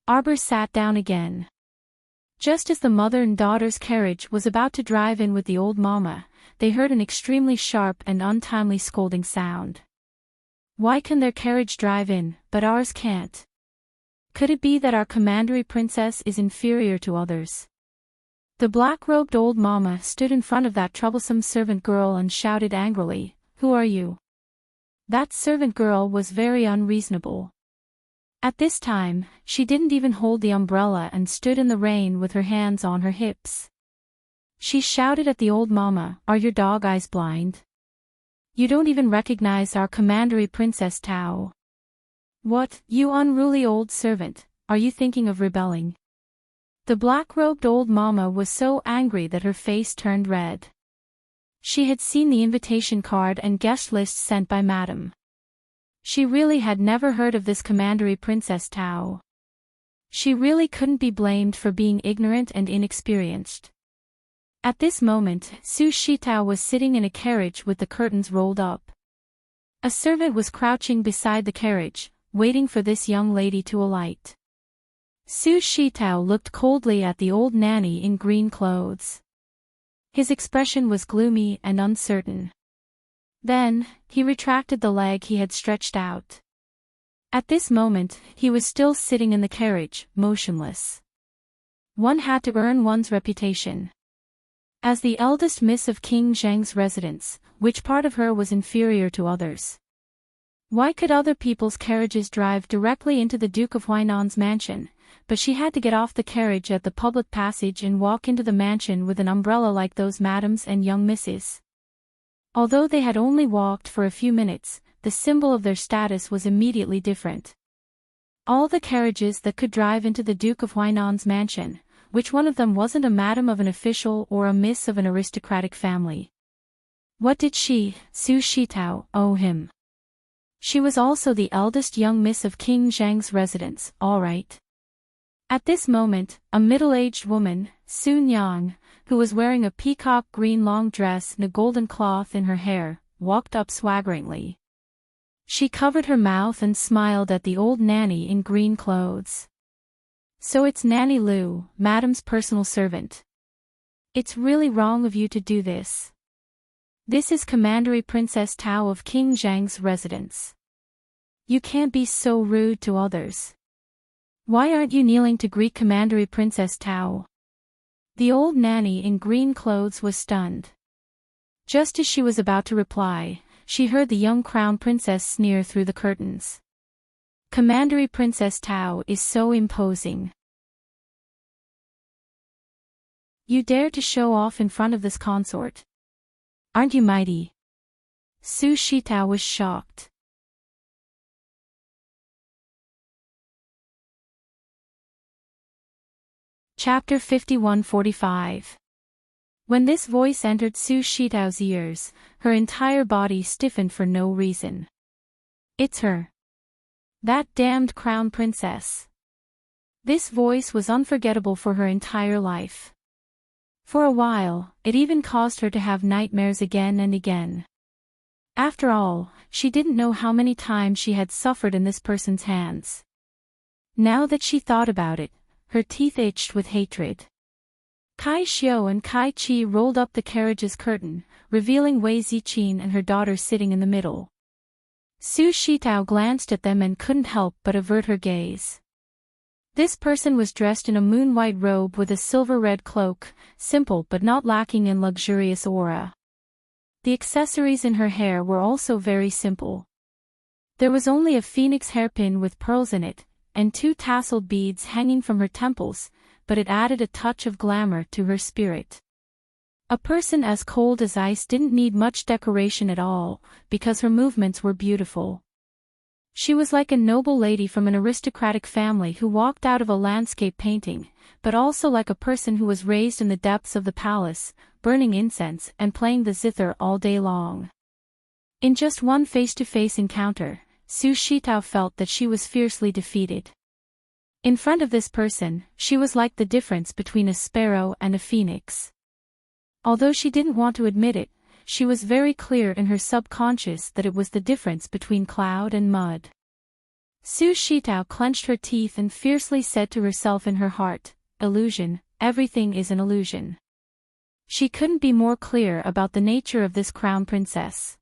Arbor sat down again. Just as the mother and daughter's carriage was about to drive in with the old mama, they heard an extremely sharp and untimely scolding sound. Why can their carriage drive in, but ours can't? Could it be that our commandery princess is inferior to others? The black-robed old mama stood in front of that troublesome servant girl and shouted angrily, Who are you? That servant girl was very unreasonable. At this time, she didn't even hold the umbrella and stood in the rain with her hands on her hips. She shouted at the old mama, Are your dog eyes blind? You don't even recognize our commandery Princess Tao. What, you unruly old servant, are you thinking of rebelling? The black-robed old mama was so angry that her face turned red. She had seen the invitation card and guest list sent by Madam. She really had never heard of this commandery Princess Tao. She really couldn't be blamed for being ignorant and inexperienced. At this moment, Su Shitao was sitting in a carriage with the curtains rolled up. A servant was crouching beside the carriage, waiting for this young lady to alight. Su Shitao looked coldly at the old nanny in green clothes. His expression was gloomy and uncertain. Then, he retracted the leg he had stretched out. At this moment, he was still sitting in the carriage, motionless. One had to earn one's reputation. As the eldest miss of King Zheng's residence, which part of her was inferior to others? Why could other people's carriages drive directly into the Duke of Huainan's mansion, but she had to get off the carriage at the public passage and walk into the mansion with an umbrella like those madams and young misses? Although they had only walked for a few minutes, the symbol of their status was immediately different. All the carriages that could drive into the Duke of Huainan's mansion, which one of them wasn't a madam of an official or a miss of an aristocratic family? What did she, Su Shitao, owe him? She was also the eldest young miss of King Zhang's residence, all right. At this moment, a middle-aged woman, Su Nyang, who was wearing a peacock green long dress and a golden cloth in her hair, walked up swaggeringly. She covered her mouth and smiled at the old nanny in green clothes. So it's Nanny Lu, Madam's personal servant. It's really wrong of you to do this. This is Commandery Princess Tao of King Zhang's residence. You can't be so rude to others. Why aren't you kneeling to greet Commandery Princess Tao? The old nanny in green clothes was stunned. Just as she was about to reply, she heard the young crown princess sneer through the curtains. Commandery Princess Tao is so imposing. You dare to show off in front of this consort. Aren't you mighty? Su Shitao was shocked. Chapter 51-45. When this voice entered Su Shitao's ears, her entire body stiffened for no reason. It's her. That damned crown princess. This voice was unforgettable for her entire life. For a while, it even caused her to have nightmares again and again. After all, she didn't know how many times she had suffered in this person's hands. Now that she thought about it, her teeth itched with hatred. Kai Xiao and Kai Chi rolled up the carriage's curtain, revealing Wei Ziqin and her daughter sitting in the middle. Su Shitao glanced at them and couldn't help but avert her gaze. This person was dressed in a moon-white robe with a silver-red cloak, simple but not lacking in luxurious aura. The accessories in her hair were also very simple. There was only a phoenix hairpin with pearls in it, and 2 tasseled beads hanging from her temples, but it added a touch of glamour to her spirit. A person as cold as ice didn't need much decoration at all, because her movements were beautiful. She was like a noble lady from an aristocratic family who walked out of a landscape painting, but also like a person who was raised in the depths of the palace, burning incense and playing the zither all day long. In just one face-to-face encounter, Su Shitao felt that she was fiercely defeated. In front of this person, she was like the difference between a sparrow and a phoenix. Although she didn't want to admit it, she was very clear in her subconscious that it was the difference between cloud and mud. Su Shitao clenched her teeth and fiercely said to herself in her heart, "Illusion, everything is an illusion." She couldn't be more clear about the nature of this crown princess.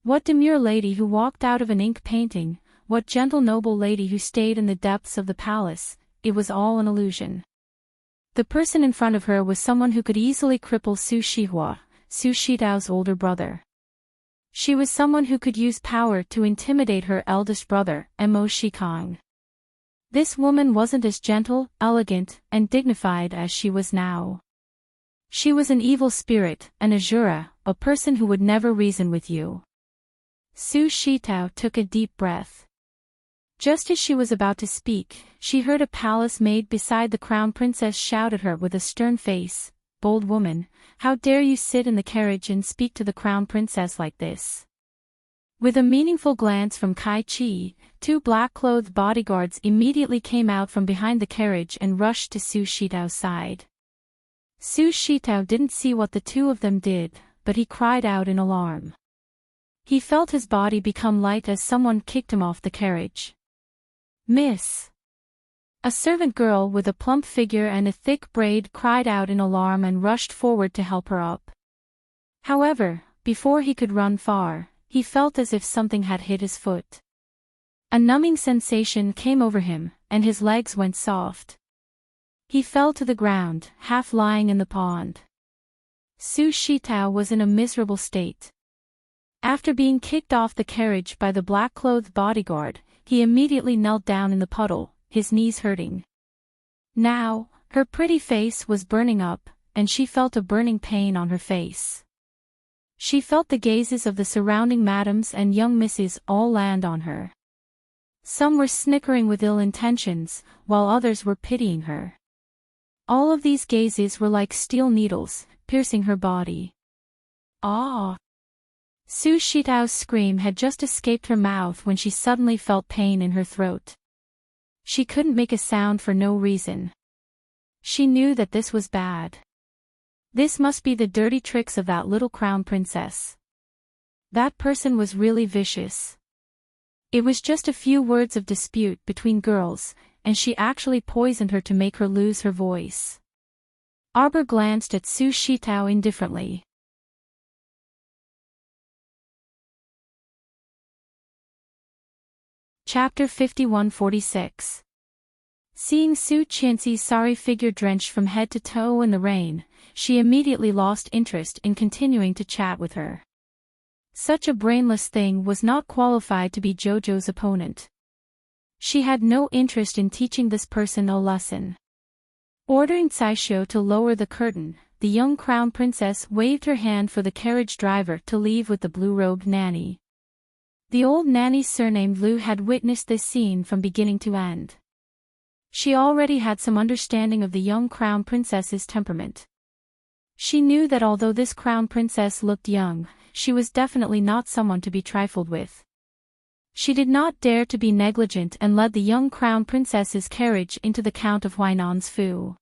What demure lady who walked out of an ink painting, what gentle noble lady who stayed in the depths of the palace, it was all an illusion. The person in front of her was someone who could easily cripple Su Shihua, Su Shitao's older brother. She was someone who could use power to intimidate her eldest brother, Mo Shikang. This woman wasn't as gentle, elegant, and dignified as she was now. She was an evil spirit, an Azura, a person who would never reason with you. Su Shitao took a deep breath. Just as she was about to speak, she heard a palace maid beside the crown princess shout at her with a stern face, "Bold woman, how dare you sit in the carriage and speak to the crown princess like this?" With a meaningful glance from Kai Chi, 2 black-clothed bodyguards immediately came out from behind the carriage and rushed to Su Shitao's side. Su Shitao didn't see what the 2 of them did, but he cried out in alarm. He felt his body become light as someone kicked him off the carriage. "Miss!" A servant girl with a plump figure and a thick braid cried out in alarm and rushed forward to help her up. However, before he could run far, he felt as if something had hit his foot. A numbing sensation came over him, and his legs went soft. He fell to the ground, half lying in the pond. Su Shitao was in a miserable state. After being kicked off the carriage by the black-clothed bodyguard, he immediately knelt down in the puddle, his knees hurting. Now, her pretty face was burning up, and she felt a burning pain on her face. She felt the gazes of the surrounding madams and young misses all land on her. Some were snickering with ill intentions, while others were pitying her. All of these gazes were like steel needles, piercing her body. Ah! Su Shitao's scream had just escaped her mouth when she suddenly felt pain in her throat. She couldn't make a sound for no reason. She knew that this was bad. This must be the dirty tricks of that little crown princess. That person was really vicious. It was just a few words of dispute between girls, and she actually poisoned her to make her lose her voice. Arbor glanced at Su Shitao indifferently. Chapter 51-46. Seeing Su Qianxi's sorry figure drenched from head to toe in the rain, she immediately lost interest in continuing to chat with her. Such a brainless thing was not qualified to be Jojo's opponent. She had no interest in teaching this person a lesson. Ordering Caisho to lower the curtain, the young crown princess waved her hand for the carriage driver to leave with the blue-robed nanny. The old nanny surnamed Lu had witnessed this scene from beginning to end. She already had some understanding of the young crown princess's temperament. She knew that although this crown princess looked young, she was definitely not someone to be trifled with. She did not dare to be negligent and led the young crown princess's carriage into the Count of Huainan's fu.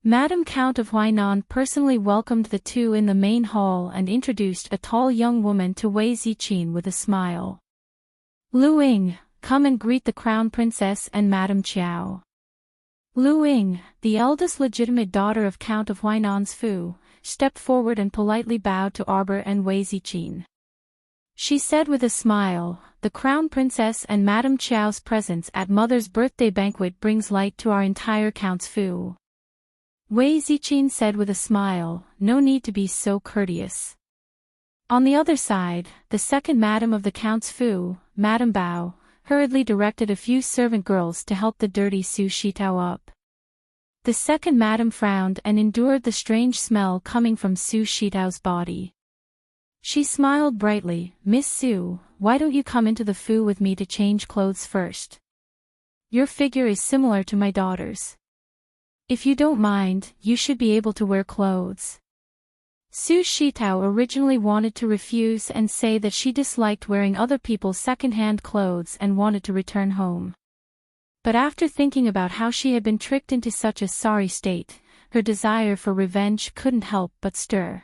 Madame Count of Huainan personally welcomed the two in the main hall and introduced a tall young woman to Wei Ziqin with a smile. Lu Ying, come and greet the crown princess and Madame Qiao. Lu Ying, the eldest legitimate daughter of Count of Huainan's fu, stepped forward and politely bowed to Arbor and Wei Ziqin. She said with a smile, the crown princess and Madame Qiao's presence at mother's birthday banquet brings light to our entire count's fu. Wei Ziqin said with a smile, no need to be so courteous. On the other side, the second madam of the count's fu, Madame Bao, hurriedly directed a few servant girls to help the dirty Su Shitao up. The second madam frowned and endured the strange smell coming from Su Shitao's body. She smiled brightly, Miss Su, why don't you come into the fu with me to change clothes first? Your figure is similar to my daughter's. If you don't mind, you should be able to wear clothes. Su Shitao originally wanted to refuse and say that she disliked wearing other people's second-hand clothes and wanted to return home. But after thinking about how she had been tricked into such a sorry state, her desire for revenge couldn't help but stir.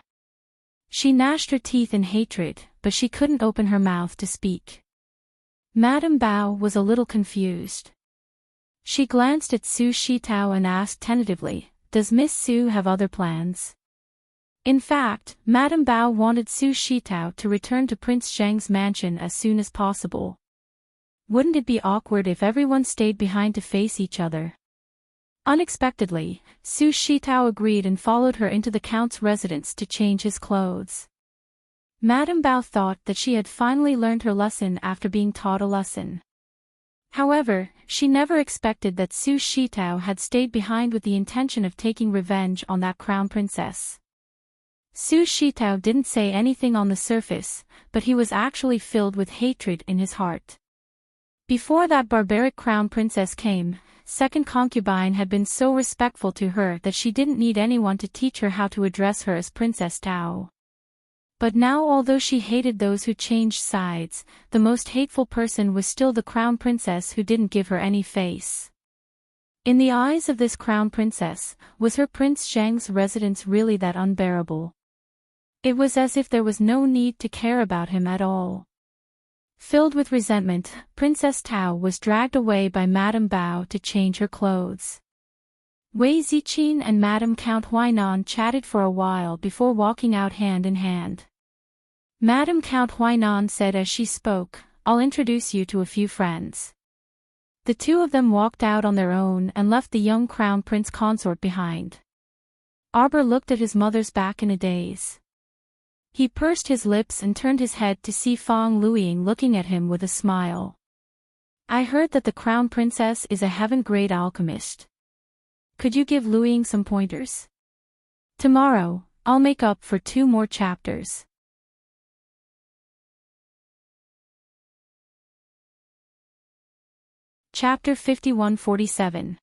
She gnashed her teeth in hatred, but she couldn't open her mouth to speak. Madame Bao was a little confused. She glanced at Su Shitao and asked tentatively, does Miss Su have other plans? In fact, Madame Bao wanted Su Shitao to return to Prince Zheng's mansion as soon as possible. Wouldn't it be awkward if everyone stayed behind to face each other? Unexpectedly, Su Shitao agreed and followed her into the count's residence to change his clothes. Madame Bao thought that she had finally learned her lesson after being taught a lesson. However, she never expected that Su Shitao had stayed behind with the intention of taking revenge on that crown princess. Su Shitao didn't say anything on the surface, but he was actually filled with hatred in his heart. Before that barbaric crown princess came, second concubine had been so respectful to her that she didn't need anyone to teach her how to address her as Princess Tao. But now, although she hated those who changed sides, the most hateful person was still the crown princess who didn't give her any face. In the eyes of this crown princess, was her Prince Zheng's residence really that unbearable? It was as if there was no need to care about him at all. Filled with resentment, Princess Tao was dragged away by Madame Bao to change her clothes. Wei Ziqin and Madame Count Huainan chatted for a while before walking out hand in hand. Madame Count Huainan said as she spoke, I'll introduce you to a few friends. The two of them walked out on their own and left the young crown prince consort behind. Arbor looked at his mother's back in a daze. He pursed his lips and turned his head to see Fang Luiying looking at him with a smile. I heard that the crown princess is a heaven-grade alchemist. Could you give Luiying some pointers? Tomorrow, I'll make up for 2 more chapters. Chapter 51-47.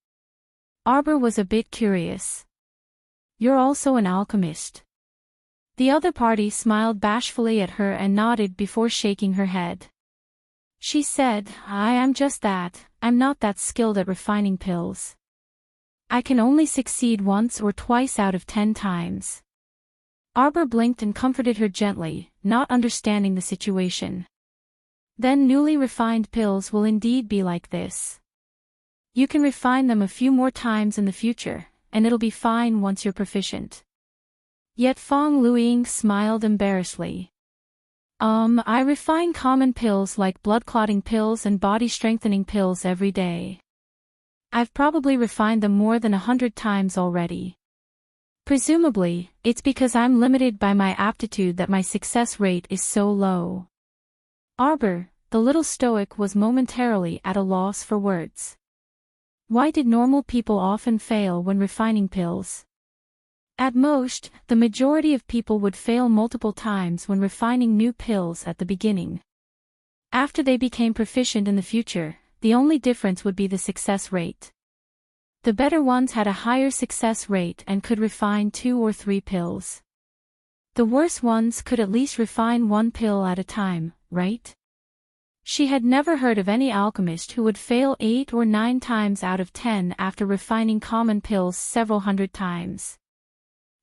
Arbor was a bit curious. You're also an alchemist. The other party smiled bashfully at her and nodded before shaking her head. She said, I am just that, I'm not that skilled at refining pills. I can only succeed once or twice out of 10 times. Arbor blinked and comforted her gently, not understanding the situation. Then newly refined pills will indeed be like this. You can refine them a few more times in the future, and it'll be fine once you're proficient. Yet Fong Luiying smiled embarrassedly. I refine common pills like blood-clotting pills and body-strengthening pills every day. I've probably refined them more than 100 times already. Presumably, it's because I'm limited by my aptitude that my success rate is so low. Arbor, the little stoic, was momentarily at a loss for words. Why did normal people often fail when refining pills? At most, the majority of people would fail multiple times when refining new pills at the beginning. After they became proficient in the future, the only difference would be the success rate. The better ones had a higher success rate and could refine 2 or 3 pills. The worse ones could at least refine 1 pill at a time, right? She had never heard of any alchemist who would fail 8 or 9 times out of 10 after refining common pills several hundred times.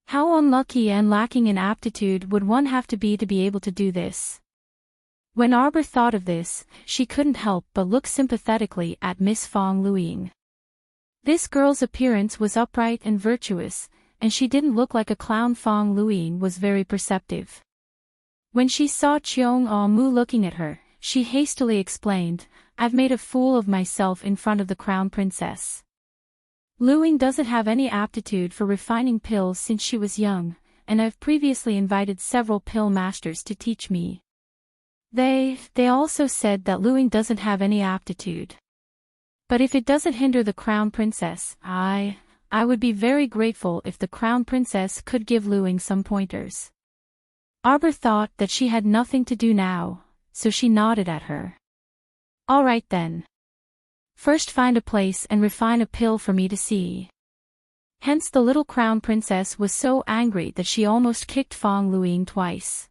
How unlucky and lacking in aptitude would one have to be able to do this? When Arbor thought of this, she couldn't help but look sympathetically at Miss Fong Luiying. This girl's appearance was upright and virtuous, and she didn't look like a clown. Fong Luiying was very perceptive. When she saw Cheong Mu looking at her, she hastily explained, I've made a fool of myself in front of the Crown Princess. Luiying doesn't have any aptitude for refining pills since she was young, and I've previously invited several pill masters to teach me. They also said that Luiying doesn't have any aptitude. But if it doesn't hinder the Crown Princess, I would be very grateful if the Crown Princess could give Luiying some pointers. Arbor thought that she had nothing to do now, so she nodded at her. All right then. First find a place and refine a pill for me to see. Hence the little Crown Princess was so angry that she almost kicked Fong Luiying twice.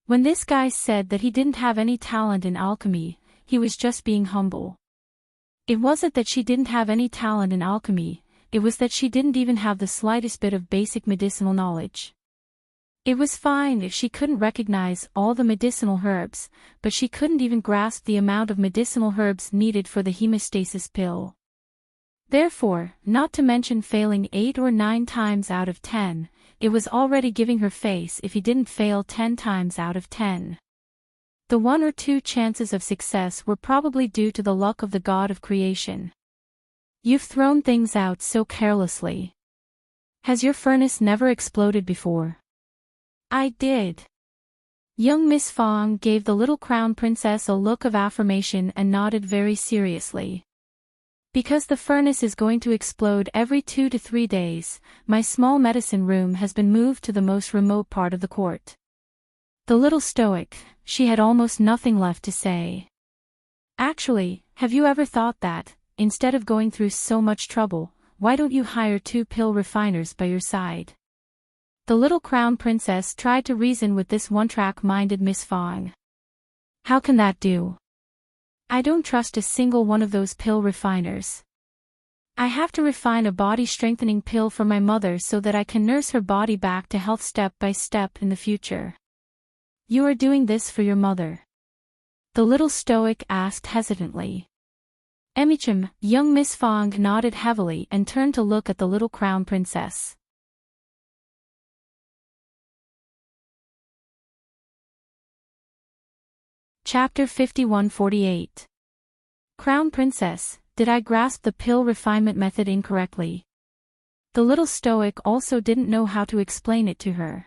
When this guy said that he didn't have any talent in alchemy, he was just being humble. It wasn't that she didn't have any talent in alchemy, it was that she didn't even have the slightest bit of basic medicinal knowledge. It was fine if she couldn't recognize all the medicinal herbs, but she couldn't even grasp the amount of medicinal herbs needed for the hemostasis pill. Therefore, not to mention failing 8 or 9 times out of 10, it was already giving her face if he didn't fail 10 times out of 10. The 1 or 2 chances of success were probably due to the luck of the god of creation. You've thrown things out so carelessly. Has your furnace never exploded before? I did. Young Miss Fong gave the little Crown Princess a look of affirmation and nodded very seriously. Because the furnace is going to explode every 2 to 3 days, my small medicine room has been moved to the most remote part of the court. The little stoic, she had almost nothing left to say. Actually, have you ever thought that, instead of going through so much trouble, why don't you hire 2 pill refiners by your side? The little Crown Princess tried to reason with this one-track-minded Miss Fong. How can that do? I don't trust a single one of those pill refiners. I have to refine a body-strengthening pill for my mother so that I can nurse her body back to health step by step in the future. You are doing this for your mother? The little stoic asked hesitantly. Emichim, young Miss Fong nodded heavily and turned to look at the little Crown Princess. Chapter 51-48. Crown Princess, did I grasp the pill refinement method incorrectly? The little stoic also didn't know how to explain it to her.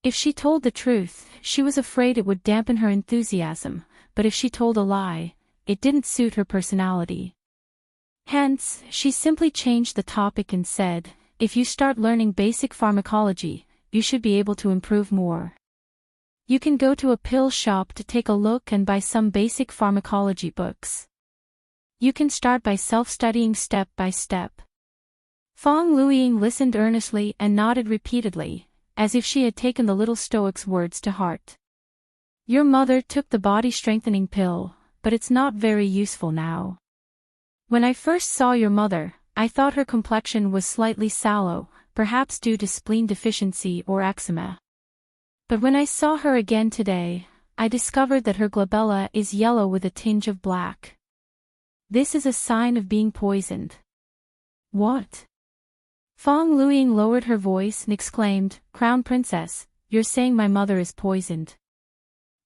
If she told the truth, she was afraid it would dampen her enthusiasm, but if she told a lie, it didn't suit her personality. Hence, she simply changed the topic and said, if you start learning basic pharmacology, you should be able to improve more. You can go to a pill shop to take a look and buy some basic pharmacology books. You can start by self-studying step by step. Fong Luiying listened earnestly and nodded repeatedly, as if she had taken the little stoic's words to heart. Your mother took the body-strengthening pill, but it's not very useful now. When I first saw your mother, I thought her complexion was slightly sallow, perhaps due to spleen deficiency or eczema. But when I saw her again today, I discovered that her glabella is yellow with a tinge of black. This is a sign of being poisoned. What? Fong Luiying lowered her voice and exclaimed, Crown Princess, you're saying my mother is poisoned?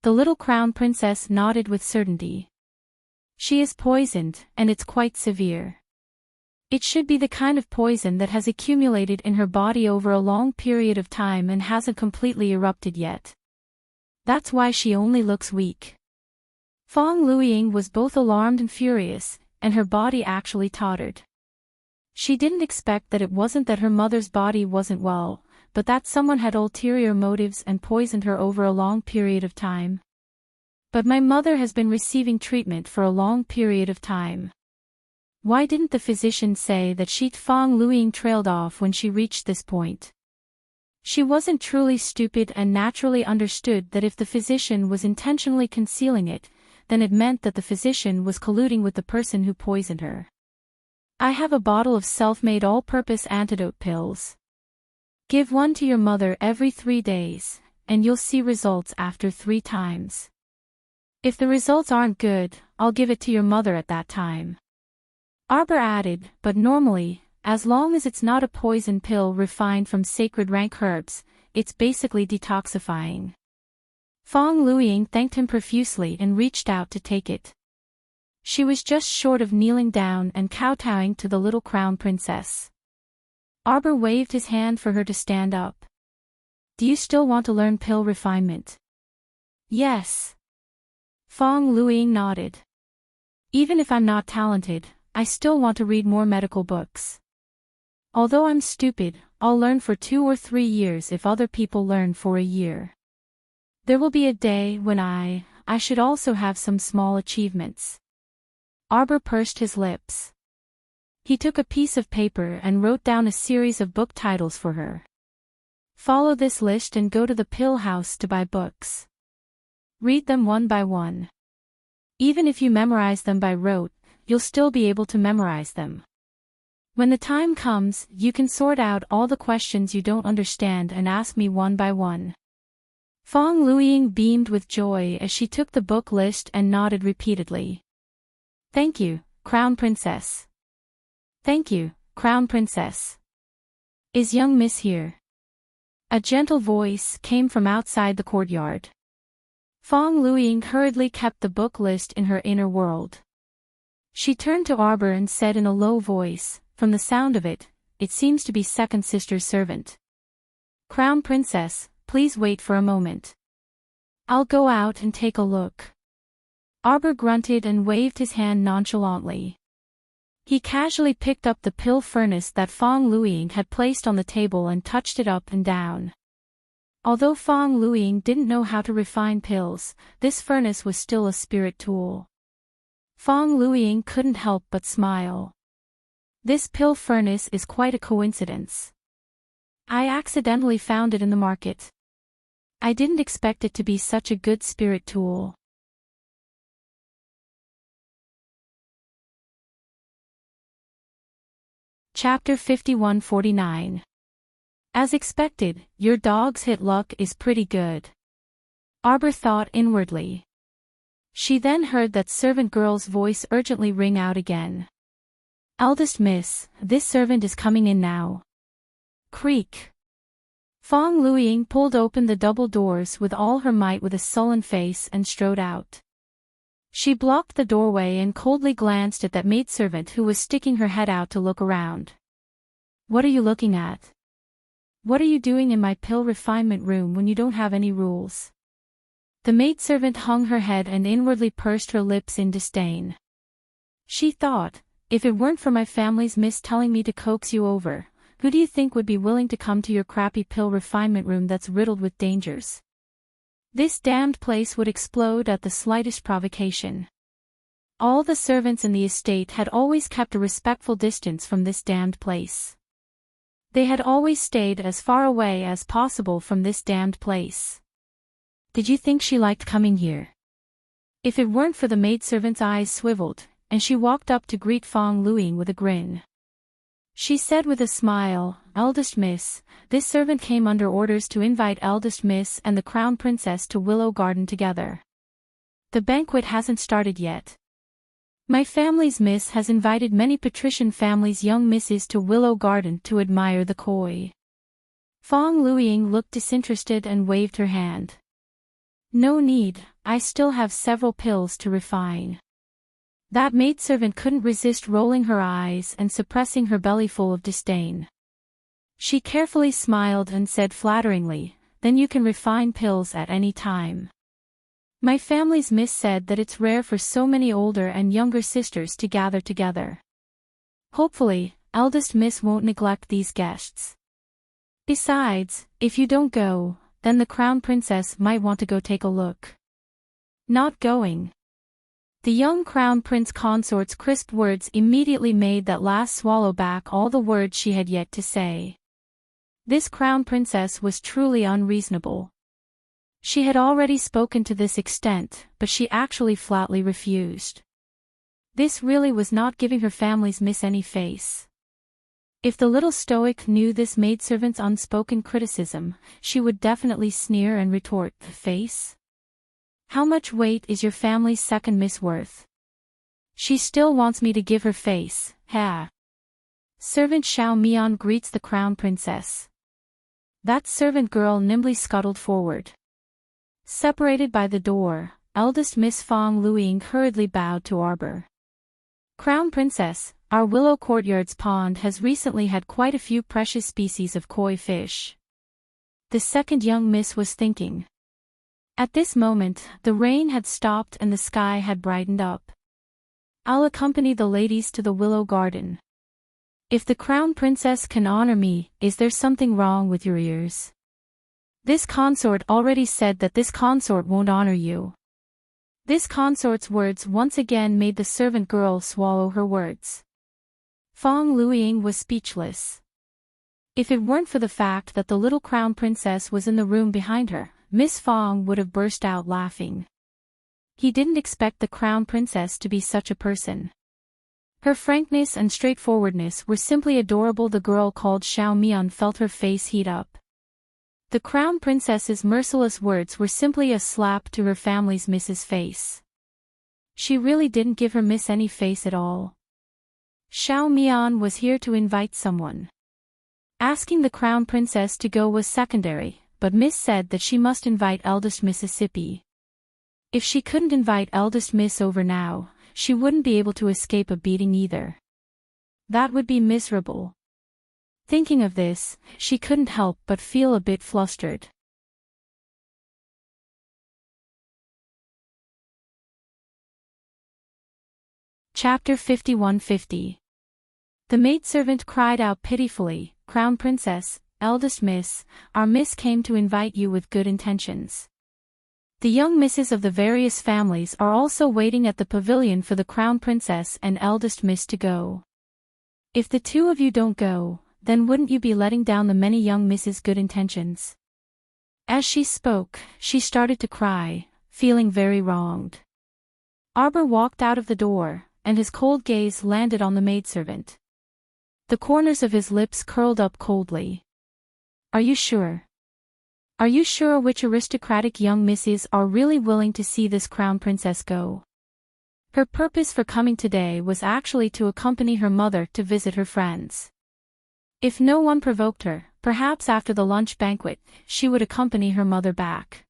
The little Crown Princess nodded with certainty. She is poisoned, and it's quite severe. It should be the kind of poison that has accumulated in her body over a long period of time and hasn't completely erupted yet. That's why she only looks weak. Fong Luiying was both alarmed and furious, and her body actually tottered. She didn't expect that it wasn't that her mother's body wasn't well, but that someone had ulterior motives and poisoned her over a long period of time. But my mother has been receiving treatment for a long period of time. Why didn't the physician say that Fong Luiying trailed off when she reached this point? She wasn't truly stupid and naturally understood that if the physician was intentionally concealing it, then it meant that the physician was colluding with the person who poisoned her. I have a bottle of self-made all-purpose antidote pills. Give one to your mother every 3 days, and you'll see results after 3 times. If the results aren't good, I'll give it to your mother at that time. Arbor added, but normally, as long as it's not a poison pill refined from sacred rank herbs, it's basically detoxifying. Fong Luiying thanked him profusely and reached out to take it. She was just short of kneeling down and kowtowing to the little Crown Princess. Arbor waved his hand for her to stand up. Do you still want to learn pill refinement? Yes. Fong Luiying nodded. Even if I'm not talented, I still want to read more medical books. Although I'm stupid, I'll learn for 2 or 3 years if other people learn for a year. There will be a day when I should also have some small achievements. Arbor pursed his lips. He took a piece of paper and wrote down a series of book titles for her. Follow this list and go to the pill house to buy books. Read them one by one. Even if you memorize them by rote, you'll still be able to memorize them. When the time comes, you can sort out all the questions you don't understand and ask me one by one. Fong Luiying beamed with joy as she took the book list and nodded repeatedly. Thank you, Crown Princess. Thank you, Crown Princess. Is young Miss here? A gentle voice came from outside the courtyard. Fong Luiying hurriedly kept the book list in her inner world. She turned to Arbor and said in a low voice, from the sound of it, it seems to be second sister's servant. Crown Princess, please wait for a moment. I'll go out and take a look. Arbor grunted and waved his hand nonchalantly. He casually picked up the pill furnace that Fong Luiying had placed on the table and touched it up and down. Although Fong Luiying didn't know how to refine pills, this furnace was still a spirit tool. Fong Luiying couldn't help but smile. This pill furnace is quite a coincidence. I accidentally found it in the market. I didn't expect it to be such a good spirit tool. Chapter 51-49. As expected, your dog's hit luck is pretty good. Arbor thought inwardly. She then heard that servant girl's voice urgently ring out again. Eldest miss, this servant is coming in now. Creak. Fong Luiying pulled open the double doors with all her might with a sullen face and strode out. She blocked the doorway and coldly glanced at that maidservant who was sticking her head out to look around. What are you looking at? What are you doing in my pill refinement room when you don't have any rules? The maidservant hung her head and inwardly pursed her lips in disdain. She thought, if it weren't for my family's miss telling me to coax you over, who do you think would be willing to come to your crappy pill refinement room that's riddled with dangers? This damned place would explode at the slightest provocation. All the servants in the estate had always kept a respectful distance from this damned place. They had always stayed as far away as possible from this damned place. Did you think she liked coming here? If it weren't for the maidservant's eyes swiveled, and she walked up to greet Fong Luing with a grin. She said with a smile, "Eldest Miss, this servant came under orders to invite Eldest Miss and the Crown Princess to Willow Garden together. The banquet hasn't started yet. My family's miss has invited many patrician families' young misses to Willow Garden to admire the koi." Fong Luing looked disinterested and waved her hand. "No need, I still have several pills to refine." That maidservant couldn't resist rolling her eyes and suppressing her bellyful of disdain. She carefully smiled and said flatteringly, "Then you can refine pills at any time. My family's miss said that it's rare for so many older and younger sisters to gather together. Hopefully, eldest miss won't neglect these guests. Besides, if you don't go, then the Crown Princess might want to go take a look." "Not going." The young Crown Prince Consort's crisp words immediately made that last swallow back all the words she had yet to say. This Crown Princess was truly unreasonable. She had already spoken to this extent, but she actually flatly refused. This really was not giving her family's miss any face. If the little stoic knew this maidservant's unspoken criticism, she would definitely sneer and retort, "Face? How much weight is your family's second miss worth? She still wants me to give her face, ha." Servant Xiao Mian greets the Crown Princess. That servant girl nimbly scuttled forward. Separated by the door, eldest Miss Fong Luing hurriedly bowed to Arbor. "Crown Princess, our Willow Courtyard's pond has recently had quite a few precious species of koi fish." The second young miss was thinking. At this moment, the rain had stopped and the sky had brightened up. "I'll accompany the ladies to the Willow Garden. If the Crown Princess can honor me, is there something wrong with your ears? This consort already said that this consort won't honor you." This consort's words once again made the servant girl swallow her words. Fong Luing was speechless. If it weren't for the fact that the little Crown Princess was in the room behind her, Miss Fong would have burst out laughing. He didn't expect the Crown Princess to be such a person. Her frankness and straightforwardness were simply adorable. The girl called Xiao Mian felt her face heat up. The Crown Princess's merciless words were simply a slap to her family's miss's face. She really didn't give her miss any face at all. Xiao Mian was here to invite someone. Asking the Crown Princess to go was secondary, but Miss said that she must invite eldest Mississippi. If she couldn't invite eldest Miss over now, she wouldn't be able to escape a beating either. That would be miserable. Thinking of this, she couldn't help but feel a bit flustered. Chapter 5150. The maidservant cried out pitifully, "Crown Princess, eldest Miss, our Miss came to invite you with good intentions. The young misses of the various families are also waiting at the pavilion for the Crown Princess and eldest Miss to go. If the two of you don't go, then wouldn't you be letting down the many young misses' good intentions?" As she spoke, she started to cry, feeling very wronged. Arbor walked out of the door, and his cold gaze landed on the maidservant. The corners of his lips curled up coldly. "Are you sure? Are you sure which aristocratic young misses are really willing to see this Crown Princess go?" Her purpose for coming today was actually to accompany her mother to visit her friends. If no one provoked her, perhaps after the lunch banquet, she would accompany her mother back.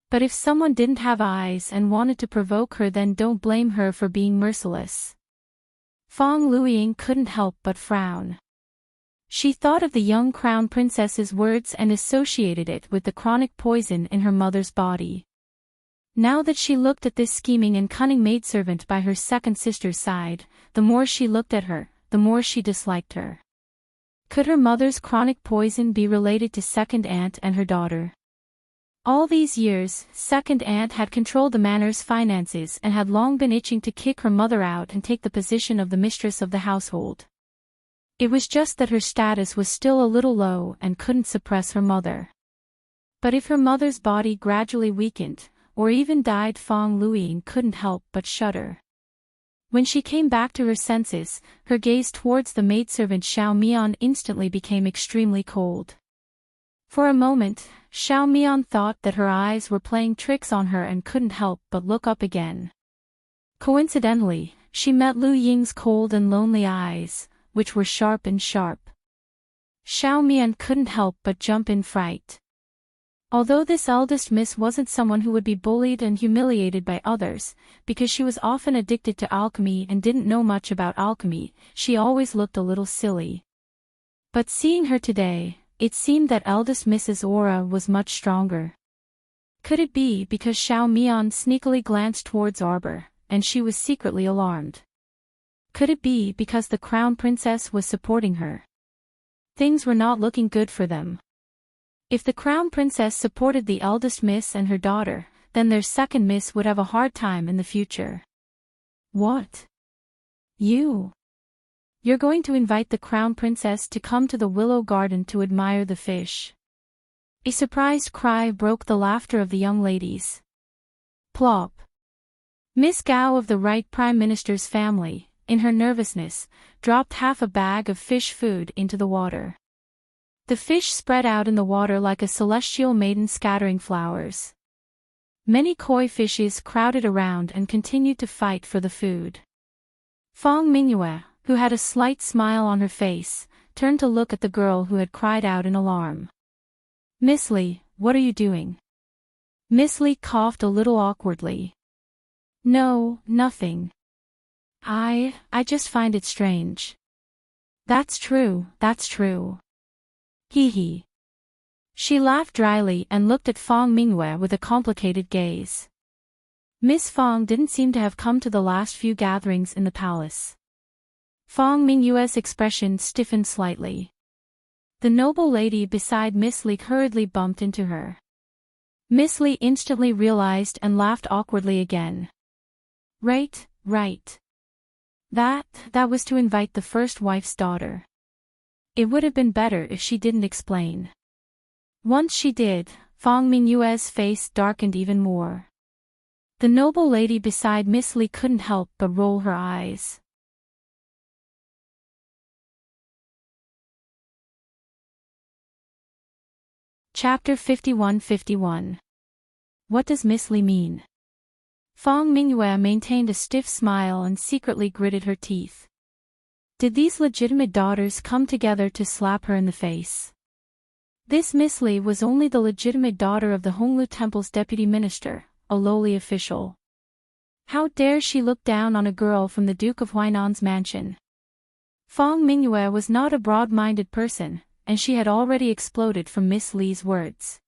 But if someone didn't have eyes and wanted to provoke her, then don't blame her for being merciless. Fong Luing couldn't help but frown. She thought of the young Crown Princess's words and associated it with the chronic poison in her mother's body. Now that she looked at this scheming and cunning maidservant by her second sister's side, the more she looked at her, the more she disliked her. Could her mother's chronic poison be related to Second Aunt and her daughter? All these years, Second Aunt had controlled the manor's finances and had long been itching to kick her mother out and take the position of the mistress of the household. It was just that her status was still a little low and couldn't suppress her mother. But if her mother's body gradually weakened, or even died, Fong Luiying couldn't help but shudder. When she came back to her senses, her gaze towards the maidservant Xiao Mian instantly became extremely cold. For a moment, Xiao Mian thought that her eyes were playing tricks on her and couldn't help but look up again. Coincidentally, she met Lu Ying's cold and lonely eyes, which were sharp and sharp. Xiao Mian couldn't help but jump in fright. Although this eldest miss wasn't someone who would be bullied and humiliated by others, because she was often addicted to alchemy and didn't know much about alchemy, she always looked a little silly. But seeing her today, it seemed that eldest Miss's aura was much stronger. Could it be because Xiao Mian sneakily glanced towards Arbor, and she was secretly alarmed? Could it be because the crown princess was supporting her? Things were not looking good for them. If the crown princess supported the eldest miss and her daughter, then their second miss would have a hard time in the future. What? You're going to invite the crown princess to come to the willow garden to admire the fish? A surprised cry broke the laughter of the young ladies. Plop. Miss Gao of the Right Prime Minister's family, in her nervousness, dropped half a bag of fish food into the water. The fish spread out in the water like a celestial maiden scattering flowers. Many koi fishes crowded around and continued to fight for the food. Fong Mingyue, who had a slight smile on her face, turned to look at the girl who had cried out in alarm. Miss Li, what are you doing? Miss Li coughed a little awkwardly. No, nothing. I just find it strange. That's true. Hee hee. She laughed dryly and looked at Fong Mingyue with a complicated gaze. Miss Fong didn't seem to have come to the last few gatherings in the palace. Fong Mingyue's expression stiffened slightly. The noble lady beside Miss Li hurriedly bumped into her. Miss Li instantly realized and laughed awkwardly again. Right. That was to invite the first wife's daughter. It would have been better if she didn't explain. Once she did, Fong Mingyue's face darkened even more. The noble lady beside Miss Li couldn't help but roll her eyes. Chapter 51-51. What does Miss Li mean? Fong Mingyue maintained a stiff smile and secretly gritted her teeth. Did these legitimate daughters come together to slap her in the face? This Miss Li was only the legitimate daughter of the Honglu Temple's deputy minister, a lowly official. How dare she look down on a girl from the Duke of Huainan's mansion? Fong Mingyue was not a broad-minded person, and she had already exploded from Miss Li's words.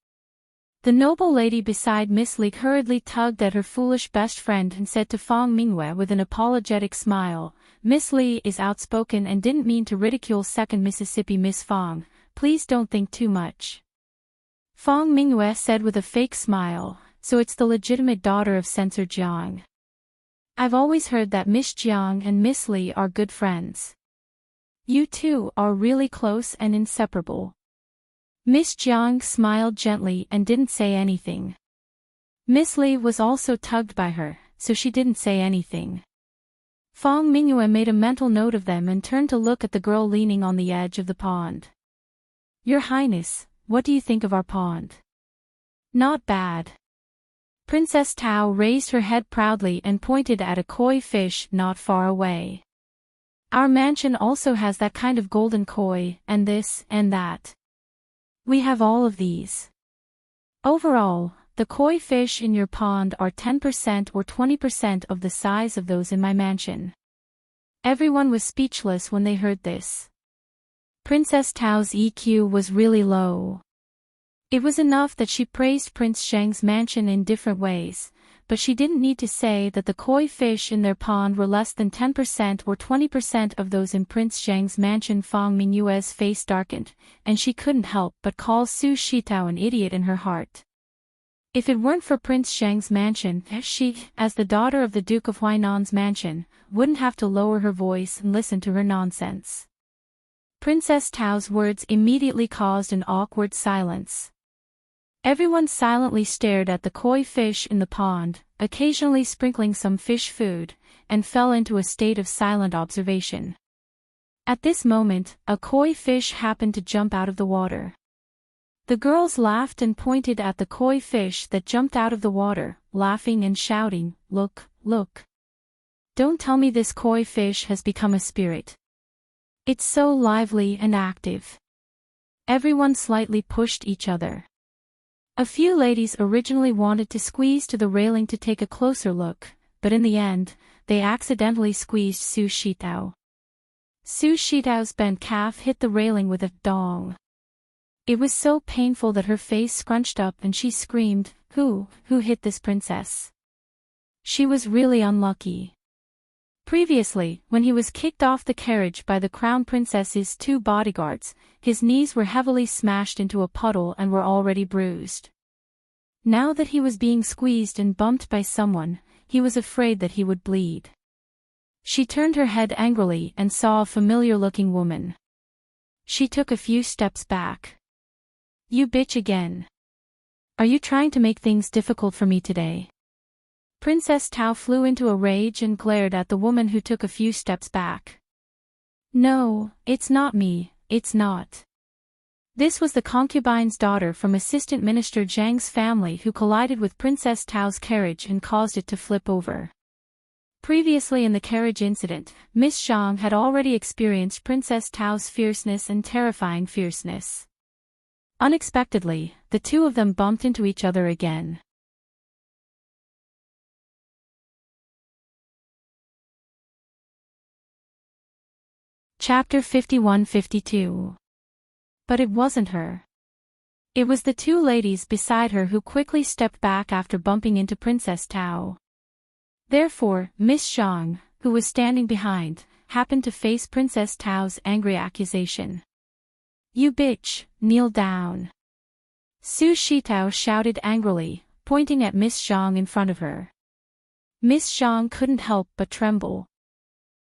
The noble lady beside Miss Li hurriedly tugged at her foolish best friend and said to Fong Mingyue with an apologetic smile, Miss Li is outspoken and didn't mean to ridicule second Mississippi Miss Fong, please don't think too much. Fong Mingyue said with a fake smile, so it's the legitimate daughter of Censor Jiang. I've always heard that Miss Jiang and Miss Li are good friends. You two are really close and inseparable. Miss Jiang smiled gently and didn't say anything. Miss Li was also tugged by her, so she didn't say anything. Fong Mingyue made a mental note of them and turned to look at the girl leaning on the edge of the pond. Your Highness, what do you think of our pond? Not bad. Princess Tao raised her head proudly and pointed at a koi fish not far away. Our mansion also has that kind of golden koi, and this, and that. We have all of these. Overall, the koi fish in your pond are 10% or 20% of the size of those in my mansion. Everyone was speechless when they heard this. Princess Tao's EQ was really low. It was enough that she praised Prince Sheng's mansion in different ways, but she didn't need to say that the koi fish in their pond were less than 10% or 20% of those in Prince Sheng's mansion. Fong Mingyue's face darkened, and she couldn't help but call Su Shitao an idiot in her heart. If it weren't for Prince Sheng's mansion, she, as the daughter of the Duke of Huainan's mansion, wouldn't have to lower her voice and listen to her nonsense. Princess Tao's words immediately caused an awkward silence. Everyone silently stared at the koi fish in the pond, occasionally sprinkling some fish food, and fell into a state of silent observation. At this moment, a koi fish happened to jump out of the water. The girls laughed and pointed at the koi fish that jumped out of the water, laughing and shouting, "Look, look! Don't tell me this koi fish has become a spirit. It's so lively and active." Everyone slightly pushed each other. A few ladies originally wanted to squeeze to the railing to take a closer look, but in the end, they accidentally squeezed Su Shitao. Su Shitao's bent calf hit the railing with a dong. It was so painful that her face scrunched up and she screamed, Who hit this princess? She was really unlucky." Previously, when he was kicked off the carriage by the crown princess's 2 bodyguards, his knees were heavily smashed into a puddle and were already bruised. Now that he was being squeezed and bumped by someone, he was afraid that he would bleed. She turned her head angrily and saw a familiar-looking woman. She took a few steps back. "You bitch again. Are you trying to make things difficult for me today?" Princess Tao flew into a rage and glared at the woman who took a few steps back. "No, it's not me, it's not." This was the concubine's daughter from Assistant Minister Zhang's family who collided with Princess Tao's carriage and caused it to flip over. Previously in the carriage incident, Miss Zhang had already experienced Princess Tao's fierceness and terrifying fierceness. Unexpectedly, the two of them bumped into each other again. Chapter 51-52. But it wasn't her. It was the 2 ladies beside her who quickly stepped back after bumping into Princess Tao. Therefore, Miss Zhang, who was standing behind, happened to face Princess Tao's angry accusation. "You bitch, kneel down." Su Shitao shouted angrily, pointing at Miss Zhang in front of her. Miss Zhang couldn't help but tremble.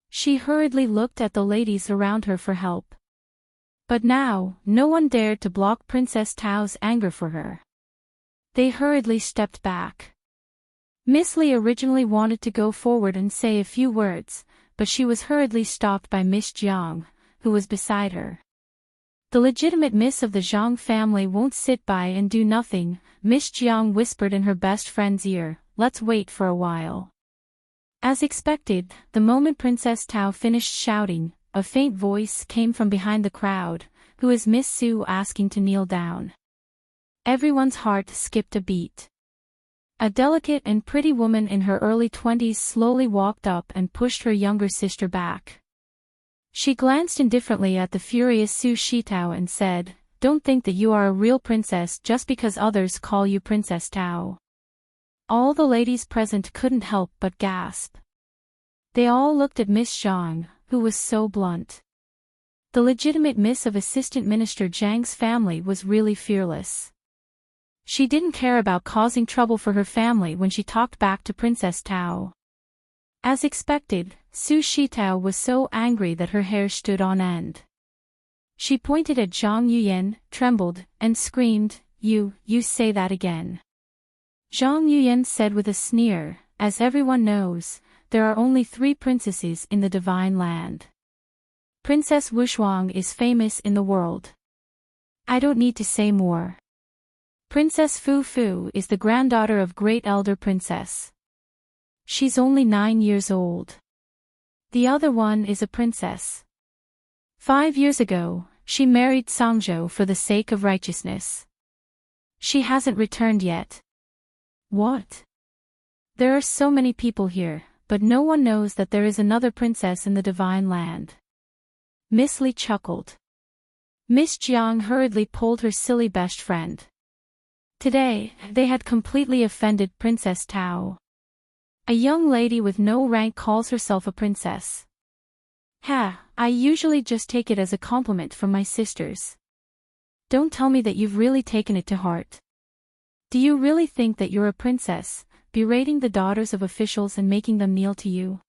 She hurriedly looked at the ladies around her for help. But now, no one dared to block Princess Tao's anger for her. They hurriedly stepped back. Miss Li originally wanted to go forward and say a few words, but she was hurriedly stopped by Miss Jiang, who was beside her. "The legitimate miss of the Zhang family won't sit by and do nothing," Miss Jiang whispered in her best friend's ear. "Let's wait for a while." As expected, the moment Princess Tao finished shouting, a faint voice came from behind the crowd, "Who is Miss Su asking to kneel down?" Everyone's heart skipped a beat. A delicate and pretty woman in her early 20s slowly walked up and pushed her younger sister back. She glanced indifferently at the furious Su Shitao and said, "Don't think that you are a real princess just because others call you Princess Tao." All the ladies present couldn't help but gasp. They all looked at Miss Zhang, who was so blunt. The legitimate miss of Assistant Minister Zhang's family was really fearless. She didn't care about causing trouble for her family when she talked back to Princess Tao. As expected, Su Shitao was so angry that her hair stood on end. She pointed at Zhang Yuyan, trembled, and screamed, You say that again." Zhang Yuyan said with a sneer, "As everyone knows, there are only 3 princesses in the divine land. Princess Wushuang is famous in the world. I don't need to say more. Princess Fu Fu is the granddaughter of Great Elder Princess. She's only 9 years old. The other one is a princess. 5 years ago, she married Songzhou for the sake of righteousness. She hasn't returned yet." "What? There are so many people here, but no one knows that there is another princess in the divine land." Miss Li chuckled. Miss Jiang hurriedly pulled her silly best friend. Today, they had completely offended Princess Tao. A young lady with no rank calls herself a princess. I usually just take it as a compliment from my sisters. Don't tell me that you've really taken it to heart. Do you really think that you're a princess, berating the daughters of officials and making them kneel to you?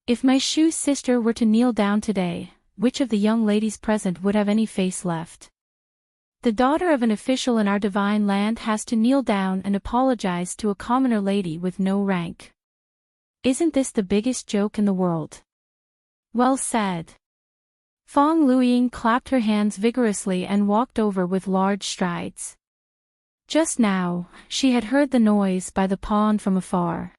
If my Shu sister were to kneel down today, which of the young ladies present would have any face left? The daughter of an official in our divine land has to kneel down and apologize to a commoner lady with no rank. Isn't this the biggest joke in the world? Well said. Fong Luiying clapped her hands vigorously and walked over with large strides. Just now, she had heard the noise by the pond from afar.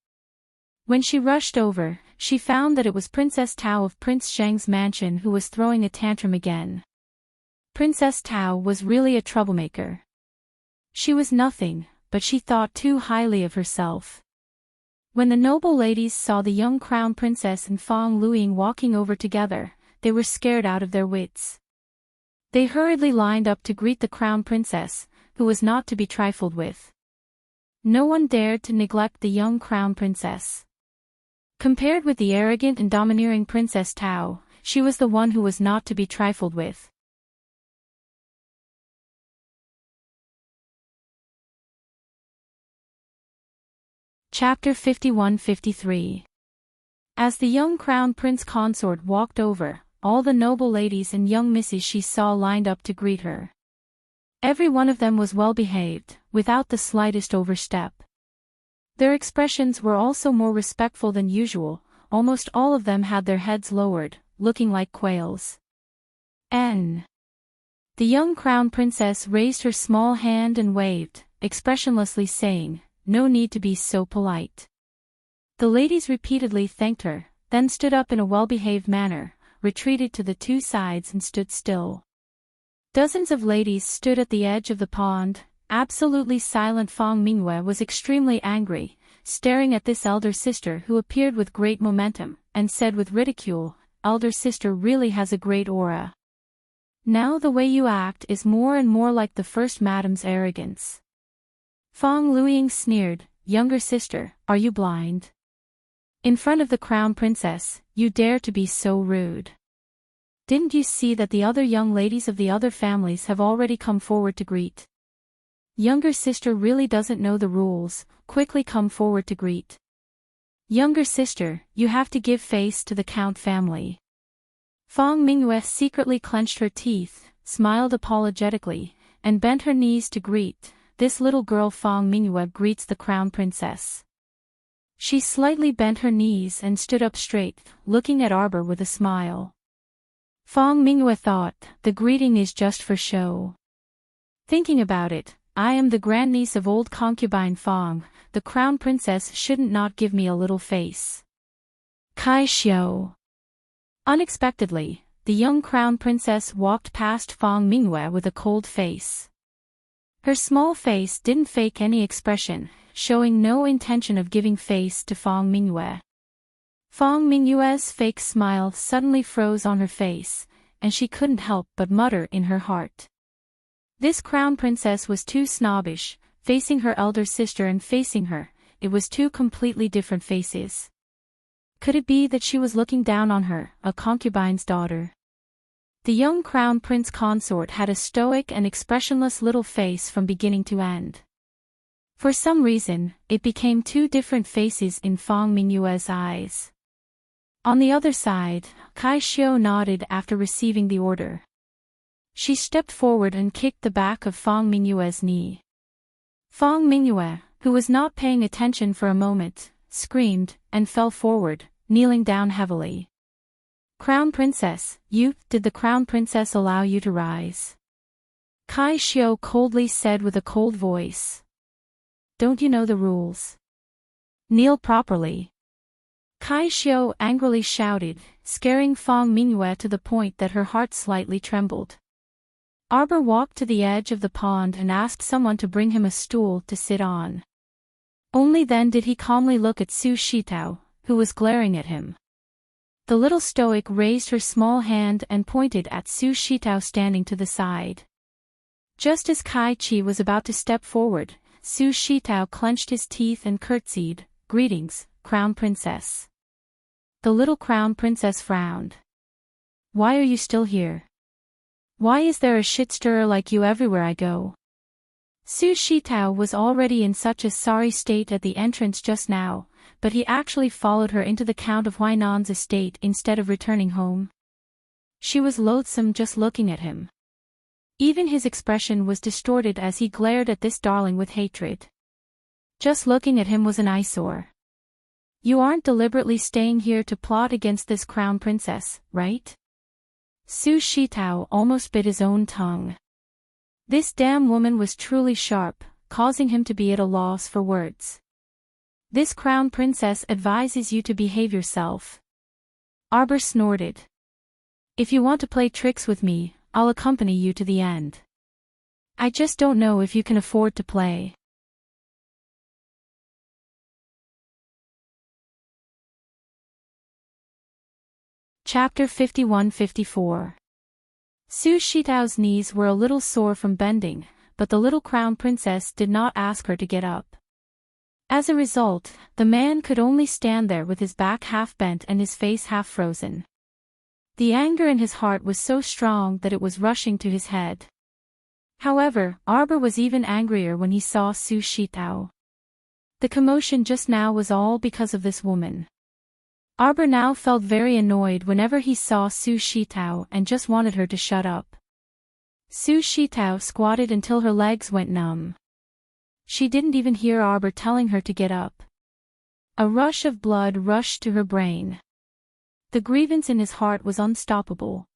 When she rushed over, she found that it was Princess Tao of Prince Zheng's mansion who was throwing a tantrum again. Princess Tao was really a troublemaker. She was nothing, but she thought too highly of herself. When the noble ladies saw the young crown princess and Fong Luiying walking over together, they were scared out of their wits. They hurriedly lined up to greet the crown princess, who was not to be trifled with. No one dared to neglect the young crown princess. Compared with the arrogant and domineering Princess Tao, she was the one who was not to be trifled with. Chapter 51-53. As the young crown prince consort walked over, all the noble ladies and young misses she saw lined up to greet her. Every one of them was well behaved, without the slightest overstep. Their expressions were also more respectful than usual, almost all of them had their heads lowered, looking like quails. The young crown princess raised her small hand and waved, expressionlessly saying, "No need to be so polite." The ladies repeatedly thanked her, then stood up in a well-behaved manner, retreated to the two sides and stood still. Dozens of ladies stood at the edge of the pond. Absolutely silent Fong Mingyue was extremely angry, staring at this elder sister who appeared with great momentum, and said with ridicule, "Elder sister really has a great aura. Now the way you act is more and more like the first madam's arrogance." Fong Luiying sneered, "Younger sister, are you blind? In front of the crown princess, you dare to be so rude. Didn't you see that the other young ladies of the other families have already come forward to greet? Younger sister really doesn't know the rules, quickly come forward to greet. Younger sister, you have to give face to the Count family." Fong Mingyue secretly clenched her teeth, smiled apologetically, and bent her knees to greet. This little girl Fong Mingyue greets the crown princess. She slightly bent her knees and stood up straight, looking at Arbor with a smile. Fong Mingyue thought, the greeting is just for show. Thinking about it, I am the grandniece of old concubine Fong, the crown princess shouldn't not give me a little face. Kai Xiao. Unexpectedly, the young crown princess walked past Fong Mingyue with a cold face. Her small face didn't fake any expression, showing no intention of giving face to Fong Mingyue. Fong Mingyue's fake smile suddenly froze on her face, and she couldn't help but mutter in her heart. This crown princess was too snobbish, facing her elder sister and facing her, it was two completely different faces. Could it be that she was looking down on her, a concubine's daughter? The young crown prince consort had a stoic and expressionless little face from beginning to end. For some reason, it became two different faces in Fong Mingyue's eyes. On the other side, Kai Xiao nodded after receiving the order. She stepped forward and kicked the back of Fong Mingyue's knee. Fong Mingyue, who was not paying attention for a moment, screamed, and fell forward, kneeling down heavily. "Crown princess, did the crown princess allow you to rise?" Kai Xiao coldly said with a cold voice. "Don't you know the rules? Kneel properly." Kai Xiao angrily shouted, scaring Fong Mingyue to the point that her heart slightly trembled. Arbor walked to the edge of the pond and asked someone to bring him a stool to sit on. Only then did he calmly look at Su Shitao, who was glaring at him. The little stoic raised her small hand and pointed at Su Shitao standing to the side. Just as Kai Chi was about to step forward, Su Shitao clenched his teeth and curtsied, "Greetings, Crown Princess." The little Crown Princess frowned. "Why are you still here? Why is there a shit-stirrer like you everywhere I go?" Su Shitao was already in such a sorry state at the entrance just now, but he actually followed her into the Count of Huainan's estate instead of returning home. She was loathsome just looking at him. Even his expression was distorted as he glared at this darling with hatred. Just looking at him was an eyesore. You aren't deliberately staying here to plot against this crown princess, right? Su Shitao almost bit his own tongue. This damn woman was truly sharp, causing him to be at a loss for words. This crown princess advises you to behave yourself. Arbor snorted. If you want to play tricks with me, I'll accompany you to the end. I just don't know if you can afford to play. Chapter 51-54. Su Shitao's knees were a little sore from bending, but the little crown princess did not ask her to get up. As a result, the man could only stand there with his back half bent and his face half frozen. The anger in his heart was so strong that it was rushing to his head. However, Arbor was even angrier when he saw Su Shitao. The commotion just now was all because of this woman. Arbor now felt very annoyed whenever he saw Su Shitao and just wanted her to shut up. Su Shitao squatted until her legs went numb. She didn't even hear Arbor telling her to get up. A rush of blood rushed to her brain. The grievance in his heart was unstoppable.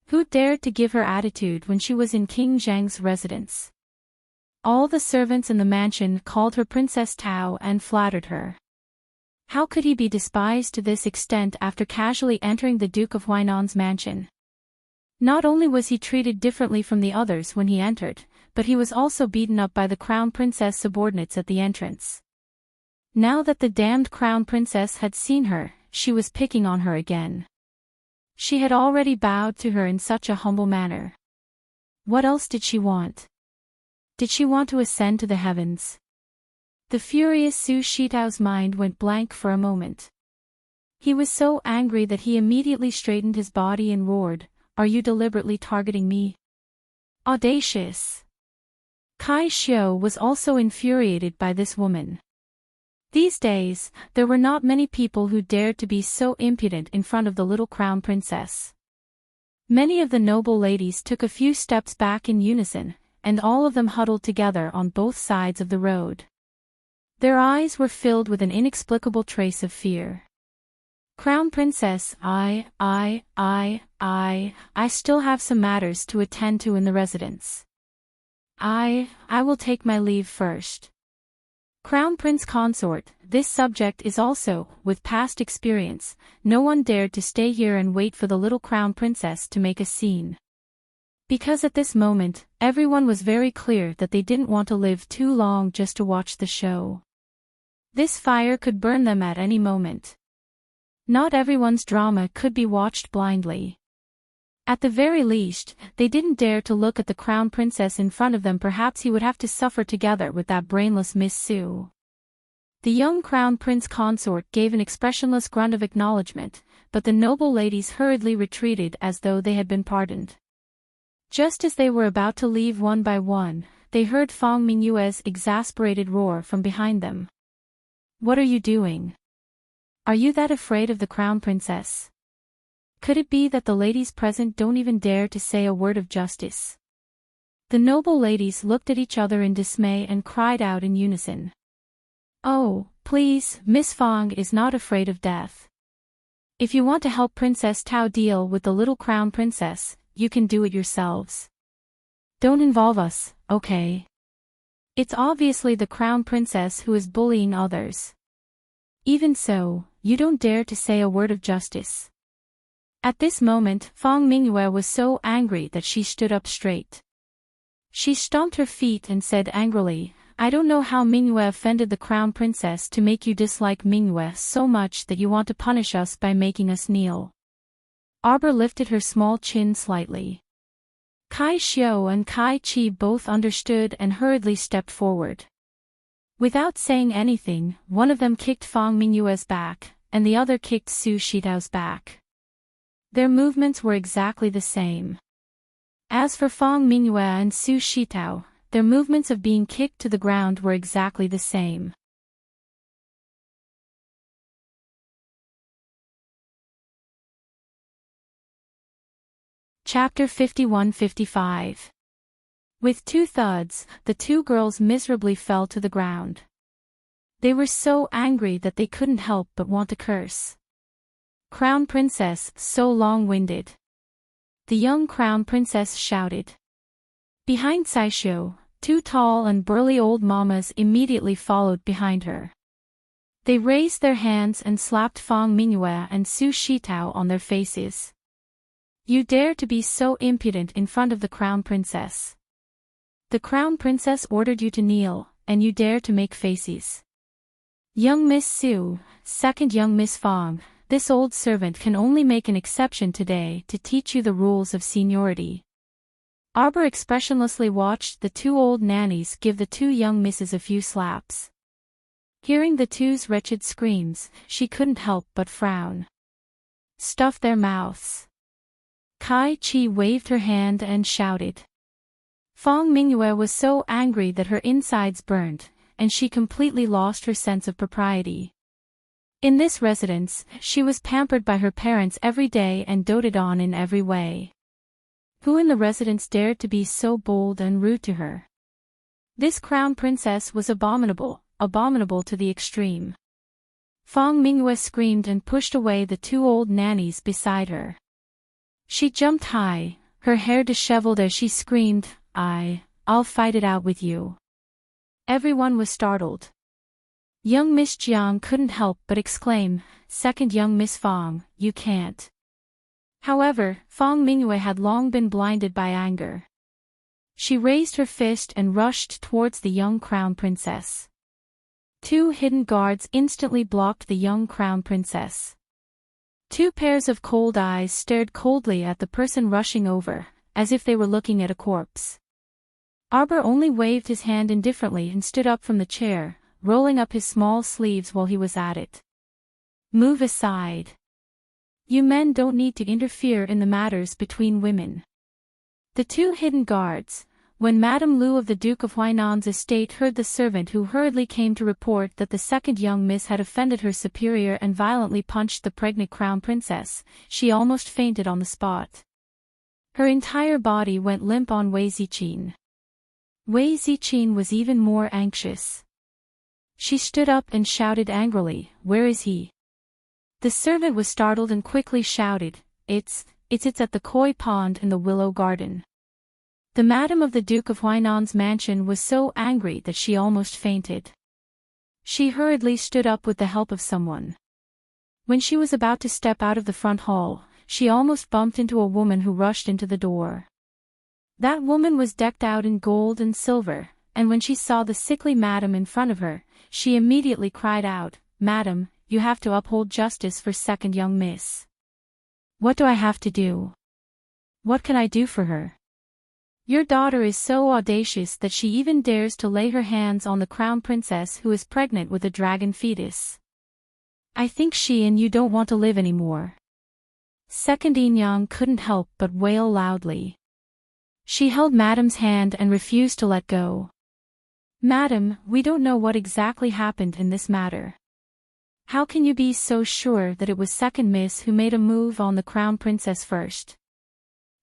Who dared to give her attitude when she was in King Zhang's residence? All the servants in the mansion called her Princess Tao and flattered her. How could he be despised to this extent after casually entering the Duke of Huainan's mansion? Not only was he treated differently from the others when he entered, but he was also beaten up by the crown princess subordinates at the entrance. Now that the damned crown princess had seen her, she was picking on her again. She had already bowed to her in such a humble manner. What else did she want? Did she want to ascend to the heavens? The furious Su Shitao's mind went blank for a moment. He was so angry that he immediately straightened his body and roared, "Are you deliberately targeting me? Audacious!" Kai Xiu was also infuriated by this woman. These days, there were not many people who dared to be so impudent in front of the little crown princess. Many of the noble ladies took a few steps back in unison, and all of them huddled together on both sides of the road. Their eyes were filled with an inexplicable trace of fear. Crown Princess, I still have some matters to attend to in the residence. I will take my leave first. Crown Prince Consort, this subject is also, with past experience, no one dared to stay here and wait for the little Crown Princess to make a scene. Because at this moment, everyone was very clear that they didn't want to live too long just to watch the show. This fire could burn them at any moment. Not everyone's drama could be watched blindly. At the very least, they didn't dare to look at the crown princess in front of them. Perhaps he would have to suffer together with that brainless Miss Su. The young crown prince consort gave an expressionless grunt of acknowledgement, but the noble ladies hurriedly retreated as though they had been pardoned. Just as they were about to leave one by one, they heard Fang Mingyue's exasperated roar from behind them. What are you doing? Are you that afraid of the crown princess? Could it be that the ladies present don't even dare to say a word of justice? The noble ladies looked at each other in dismay and cried out in unison. Oh, please, Miss Fang is not afraid of death. If you want to help Princess Tao deal with the little crown princess, you can do it yourselves. Don't involve us, okay? It's obviously the crown princess who is bullying others. Even so, you don't dare to say a word of justice. At this moment, Fang Mingyue was so angry that she stood up straight. She stomped her feet and said angrily, I don't know how Mingyue offended the crown princess to make you dislike Mingyue so much that you want to punish us by making us kneel. Arbor lifted her small chin slightly. Kai Xiu and Kai Chi both understood and hurriedly stepped forward. Without saying anything, one of them kicked Fang Mingyue's back, and the other kicked Su Shitao's back. Their movements were exactly the same. As for Fang Mingyue and Su Shitao, their movements of being kicked to the ground were exactly the same. Chapter 51-55. With 2 thuds, the 2 girls miserably fell to the ground. They were so angry that they couldn't help but want to curse. Crown Princess, so long-winded. The young Crown Princess shouted. Behind Saisho, 2 tall and burly old mamas immediately followed behind her. They raised their hands and slapped Fang Mingyue and Su Shitao on their faces. You dare to be so impudent in front of the Crown Princess. The Crown Princess ordered you to kneel, and you dare to make faces. Young Miss Su, second young Miss Fang, this old servant can only make an exception today to teach you the rules of seniority. Arbor expressionlessly watched the 2 old nannies give the 2 young misses a few slaps. Hearing the 2's wretched screams, she couldn't help but frown. Stuff their mouths. Kai Chi waved her hand and shouted. Fang Mingyue was so angry that her insides burned, and she completely lost her sense of propriety. In this residence, she was pampered by her parents every day and doted on in every way. Who in the residence dared to be so bold and rude to her? This Crown Princess was abominable to the extreme. Fang Mingyue screamed and pushed away the 2 old nannies beside her. She jumped high, her hair disheveled as she screamed, I'll fight it out with you. Everyone was startled. Young Miss Jiang couldn't help but exclaim, second young Miss Fang, you can't. However, Fang Mingyue had long been blinded by anger. She raised her fist and rushed towards the young Crown Princess. 2 hidden guards instantly blocked the young Crown Princess. 2 pairs of cold eyes stared coldly at the person rushing over, as if they were looking at a corpse. Arbor only waved his hand indifferently and stood up from the chair, rolling up his small sleeves while he was at it. Move aside. You men don't need to interfere in the matters between women. The 2 hidden guards, when Madame Lu of the Duke of Huainan's estate heard the servant who hurriedly came to report that the second young miss had offended her superior and violently punched the pregnant Crown Princess, she almost fainted on the spot. Her entire body went limp on Wei Ziqin. Wei Ziqin was even more anxious. She stood up and shouted angrily, where is he? The servant was startled and quickly shouted, It's at the koi pond in the willow garden. The madam of the Duke of Huainan's mansion was so angry that she almost fainted. She hurriedly stood up with the help of someone. When she was about to step out of the front hall, she almost bumped into a woman who rushed into the door. That woman was decked out in gold and silver, and when she saw the sickly madam in front of her, she immediately cried out, Madam, you have to uphold justice for second young miss. What do I have to do? What can I do for her? Your daughter is so audacious that she even dares to lay her hands on the Crown Princess who is pregnant with a dragon fetus. I think she and you don't want to live anymore. Second Enyang couldn't help but wail loudly. She held Madam's hand and refused to let go. Madam, we don't know what exactly happened in this matter. How can you be so sure that it was second miss who made a move on the Crown Princess first?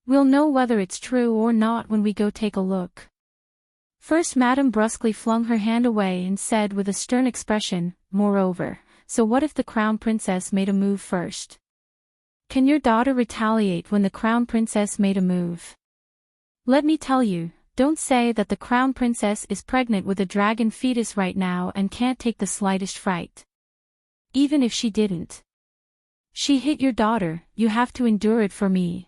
We'll know whether it's true or not when we go take a look. First Madam brusquely flung her hand away and said with a stern expression, moreover, so what if the Crown Princess made a move first? Can your daughter retaliate when the Crown Princess made a move? Let me tell you, don't say that the Crown Princess is pregnant with a dragon fetus right now and can't take the slightest fright. Even if she didn't. She hit your daughter, you have to endure it for me.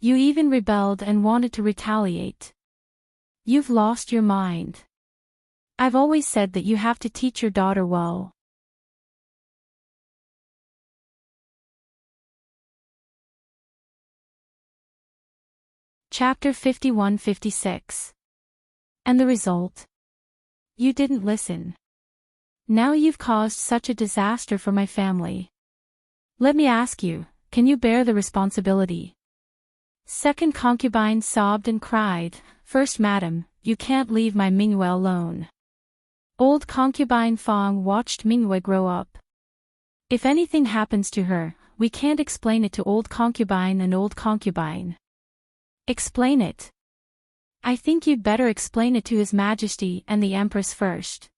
You even rebelled and wanted to retaliate. You've lost your mind. I've always said that you have to teach your daughter well. Chapter 51-56. And the result? You didn't listen. Now you've caused such a disaster for my family. Let me ask you, can you bear the responsibility? Second concubine sobbed and cried, First Madam, you can't leave my Mingyue alone. Old concubine Fang watched Mingyue grow up. If anything happens to her, we can't explain it to old concubine and old concubine. Explain it. I think you'd better explain it to His Majesty and the Empress first.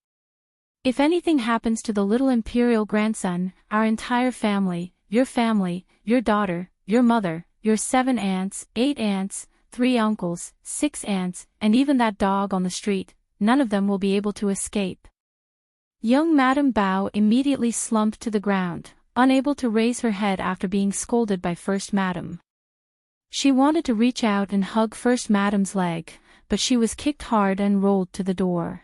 If anything happens to the little imperial grandson, our entire family, your daughter, your mother, your 7 aunts, 8 aunts, 3 uncles, 6 aunts, and even that dog on the street, none of them will be able to escape. Young Madame Bao immediately slumped to the ground, unable to raise her head after being scolded by First Madame. She wanted to reach out and hug First Madame's leg, but she was kicked hard and rolled to the door.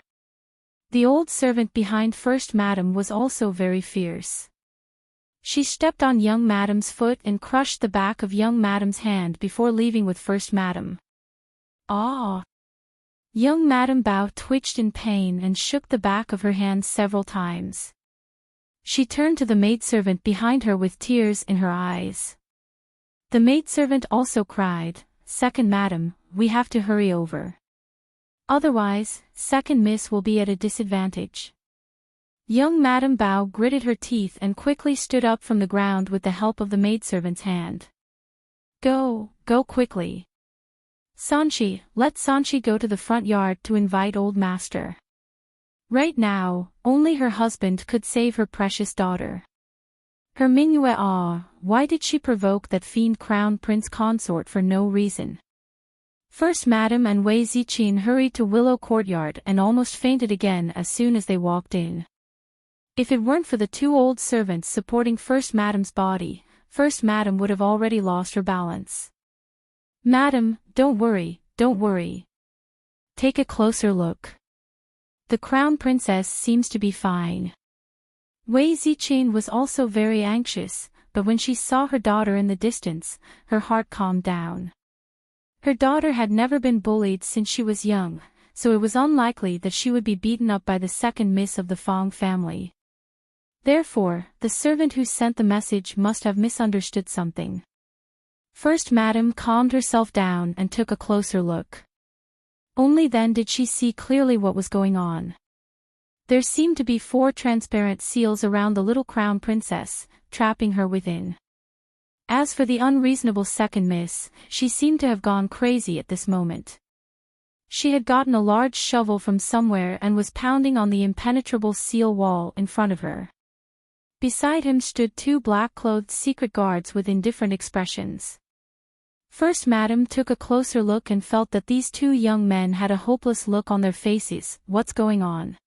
The old servant behind First Madame was also very fierce. She stepped on young Madame's foot and crushed the back of young Madame's hand before leaving with First Madame. Ah! Young Madame Bao twitched in pain and shook the back of her hand several times. She turned to the maidservant behind her with tears in her eyes. The maidservant also cried, "Second Madam, we have to hurry over. Otherwise, Second Miss will be at a disadvantage." Young Madame Bao gritted her teeth and quickly stood up from the ground with the help of the maidservant's hand. Go quickly. Sanchi, let Sanchi go to the front yard to invite old master. Right now, only her husband could save her precious daughter. Her Mingyue, why did she provoke that fiend Crown Prince Consort for no reason? First Madame and Wei Ziqin hurried to Willow Courtyard and almost fainted again as soon as they walked in. If it weren't for the 2 old servants supporting First Madame's body, First Madame would have already lost her balance. Madam, don't worry. Take a closer look. The Crown Princess seems to be fine. Wei Ziqin was also very anxious, but when she saw her daughter in the distance, her heart calmed down. Her daughter had never been bullied since she was young, so it was unlikely that she would be beaten up by the second miss of the Fong family. Therefore, the servant who sent the message must have misunderstood something. First Madame calmed herself down and took a closer look. Only then did she see clearly what was going on. There seemed to be 4 transparent seals around the little Crown Princess, trapping her within. As for the unreasonable second miss, she seemed to have gone crazy at this moment. She had gotten a large shovel from somewhere and was pounding on the impenetrable seal wall in front of her. Beside him stood 2 black-clothed secret guards with indifferent expressions. First Madame took a closer look and felt that these 2 young men had a hopeless look on their faces. What's going on?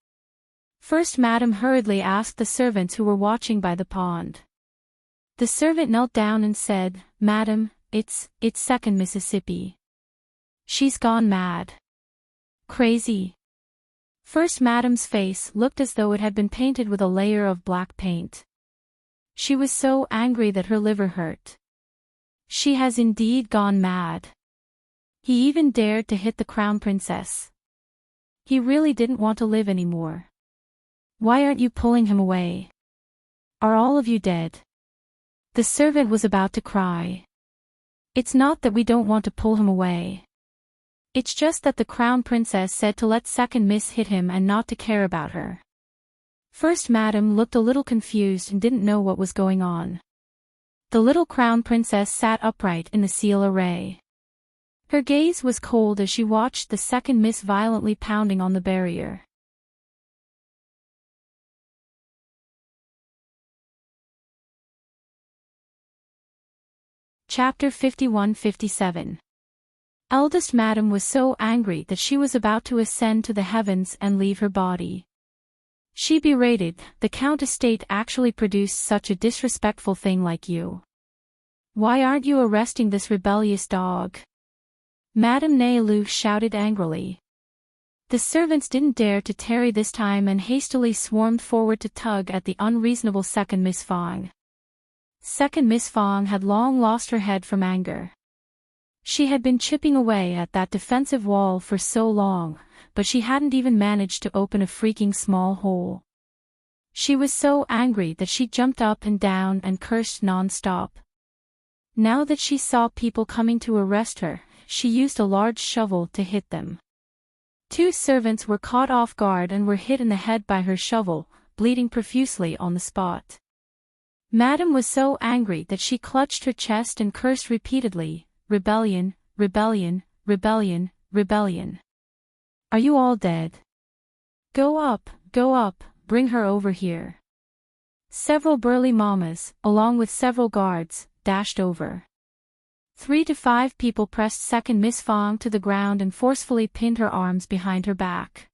First Madame hurriedly asked the servants who were watching by the pond. The servant knelt down and said, "Madam, it's Second Mississippi. She's gone mad. Crazy." First Madame's face looked as though it had been painted with a layer of black paint. She was so angry that her liver hurt. She has indeed gone mad. He even dared to hit the Crown Princess. He really didn't want to live anymore. Why aren't you pulling him away? Are all of you dead? The servant was about to cry. It's not that we don't want to pull him away. It's just that the Crown Princess said to let Second Miss hit him and not to care about her. First Madame looked a little confused and didn't know what was going on. The little Crown Princess sat upright in the seal array. Her gaze was cold as she watched the second miss violently pounding on the barrier. Chapter 51-57. Eldest Madame was so angry that she was about to ascend to the heavens and leave her body. She berated, "The Count Estate actually produced such a disrespectful thing like you. Why aren't you arresting this rebellious dog?" Madame Neilu shouted angrily. The servants didn't dare to tarry this time and hastily swarmed forward to tug at the unreasonable second Miss Fong. Second Miss Fong had long lost her head from anger. She had been chipping away at that defensive wall for so long, but she hadn't even managed to open a freaking small hole. She was so angry that she jumped up and down and cursed non-stop. Now that she saw people coming to arrest her, she used a large shovel to hit them. 2 servants were caught off guard and were hit in the head by her shovel, bleeding profusely on the spot. Madame was so angry that she clutched her chest and cursed repeatedly, "Rebellion, rebellion, rebellion, rebellion. Are you all dead? Go up, bring her over here. Several burly mamas, along with several guards, dashed over. 3 to 5 people pressed second Miss Fong to the ground and forcefully pinned her arms behind her back.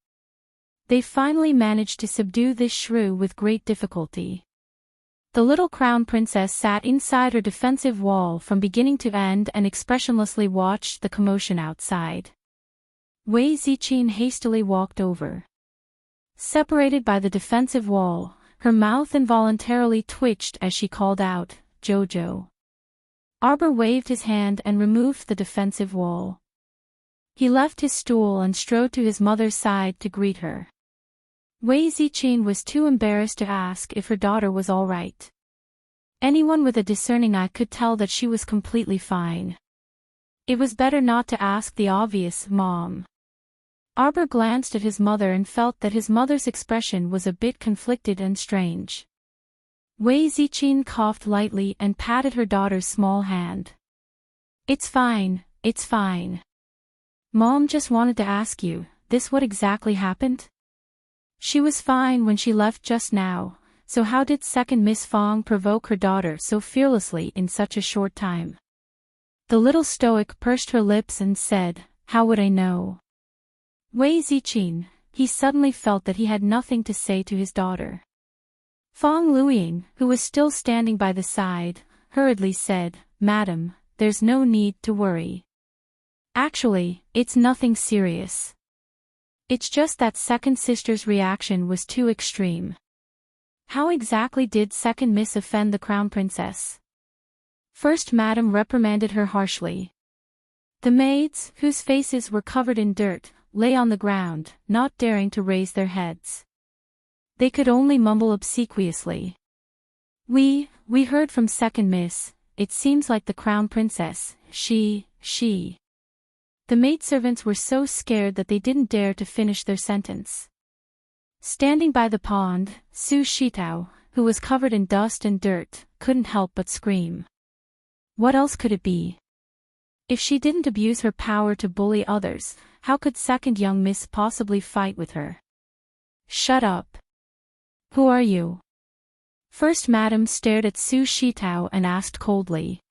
They finally managed to subdue this shrew with great difficulty. The little crown princess sat inside her defensive wall from beginning to end and expressionlessly watched the commotion outside. Wei Ziqin hastily walked over. Separated by the defensive wall, her mouth involuntarily twitched as she called out, "Jojo." Arbor waved his hand and removed the defensive wall. He left his stool and strode to his mother's side to greet her. Wei Ziqin was too embarrassed to ask if her daughter was all right. Anyone with a discerning eye could tell that she was completely fine. It was better not to ask the obvious, "Mom." Arbor glanced at his mother and felt that his mother's expression was a bit conflicted and strange. Wei Ziqin coughed lightly and patted her daughter's small hand. It's fine. Mom just wanted to ask you, this what exactly happened? She was fine when she left just now, so how did second Miss Fong provoke her daughter so fearlessly in such a short time? The little stoic pursed her lips and said, "How would I know?" Wei Ziqin, he suddenly felt that he had nothing to say to his daughter. Fong Luiying, who was still standing by the side, hurriedly said, "Madam, there's no need to worry. Actually, it's nothing serious. It's just that second sister's reaction was too extreme." How exactly did second Miss offend the crown princess? First Madam reprimanded her harshly. The maids, whose faces were covered in dirt, lay on the ground, not daring to raise their heads. They could only mumble obsequiously. We heard from second Miss, it seems like the crown princess, she. The maidservants were so scared that they didn't dare to finish their sentence. Standing by the pond, Su Shitao, who was covered in dust and dirt, couldn't help but scream. What else could it be? If she didn't abuse her power to bully others, how could second young Miss possibly fight with her? Shut up. Who are you? First Madam stared at Su Shitao and asked coldly.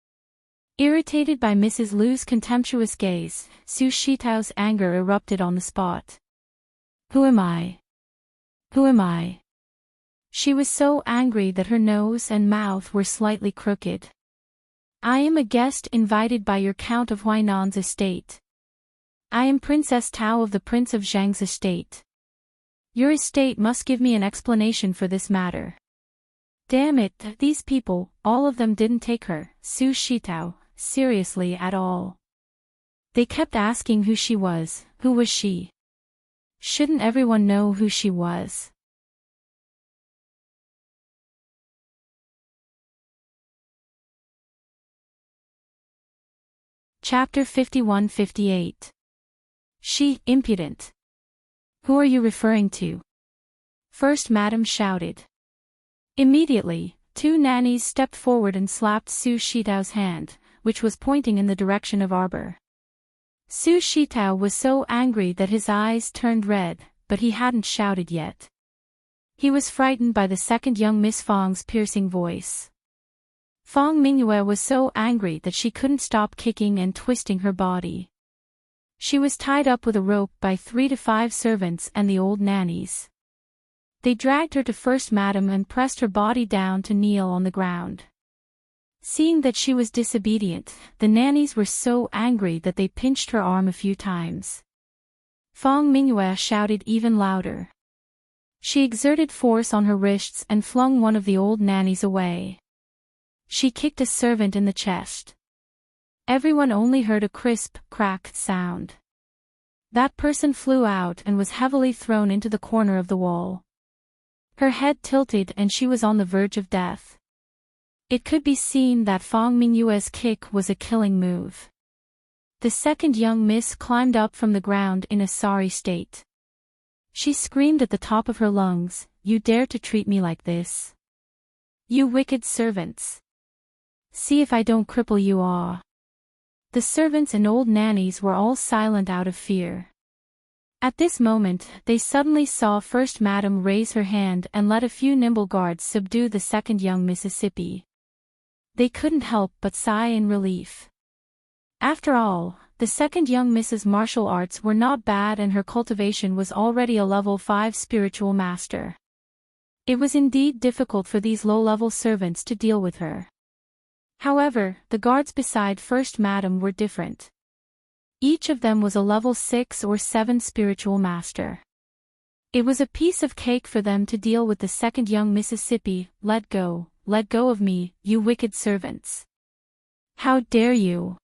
Irritated by Mrs. Lu's contemptuous gaze, Su Shitao's anger erupted on the spot. Who am I? She was so angry that her nose and mouth were slightly crooked. I am a guest invited by your Count of Huainan's estate. I am Princess Tao of the Prince of Zhang's estate. Your estate must give me an explanation for this matter. Damn it, these people, all of them didn't take her, Su Shitao, seriously at all. They kept asking who she was. Who was she? Shouldn't everyone know who she was? Chapter 51-58. She, impudent. Who are you referring to? First Madam shouted. Immediately, 2 nannies stepped forward and slapped Su Shitao's hand, which was pointing in the direction of Arbor. Su Shitao was so angry that his eyes turned red, but he hadn't shouted yet. He was frightened by the second young Miss Fong's piercing voice. Fong Mingyue was so angry that she couldn't stop kicking and twisting her body. She was tied up with a rope by 3 to 5 servants and the old nannies. They dragged her to First Madam and pressed her body down to kneel on the ground. Seeing that she was disobedient, the nannies were so angry that they pinched her arm a few times. Fong Mingyue shouted even louder. She exerted force on her wrists and flung one of the old nannies away. She kicked a servant in the chest. Everyone only heard a crisp, cracked sound. That person flew out and was heavily thrown into the corner of the wall. Her head tilted and she was on the verge of death. It could be seen that Fong Mingyue's kick was a killing move. The second young miss climbed up from the ground in a sorry state. She screamed at the top of her lungs, "You dare to treat me like this? You wicked servants! See if I don't cripple you all." The servants and old nannies were all silent out of fear. At this moment, they suddenly saw First Madam raise her hand and let a few nimble guards subdue the second young Mississippi. They couldn't help but sigh in relief. After all, the second young Mrs. Martial Arts were not bad and her cultivation was already a level 5 spiritual master. It was indeed difficult for these low-level servants to deal with her. However, the guards beside First Madam were different. Each of them was a level 6 or 7 spiritual master. It was a piece of cake for them to deal with the second young Mississippi. Let go of me, you wicked servants. How dare you?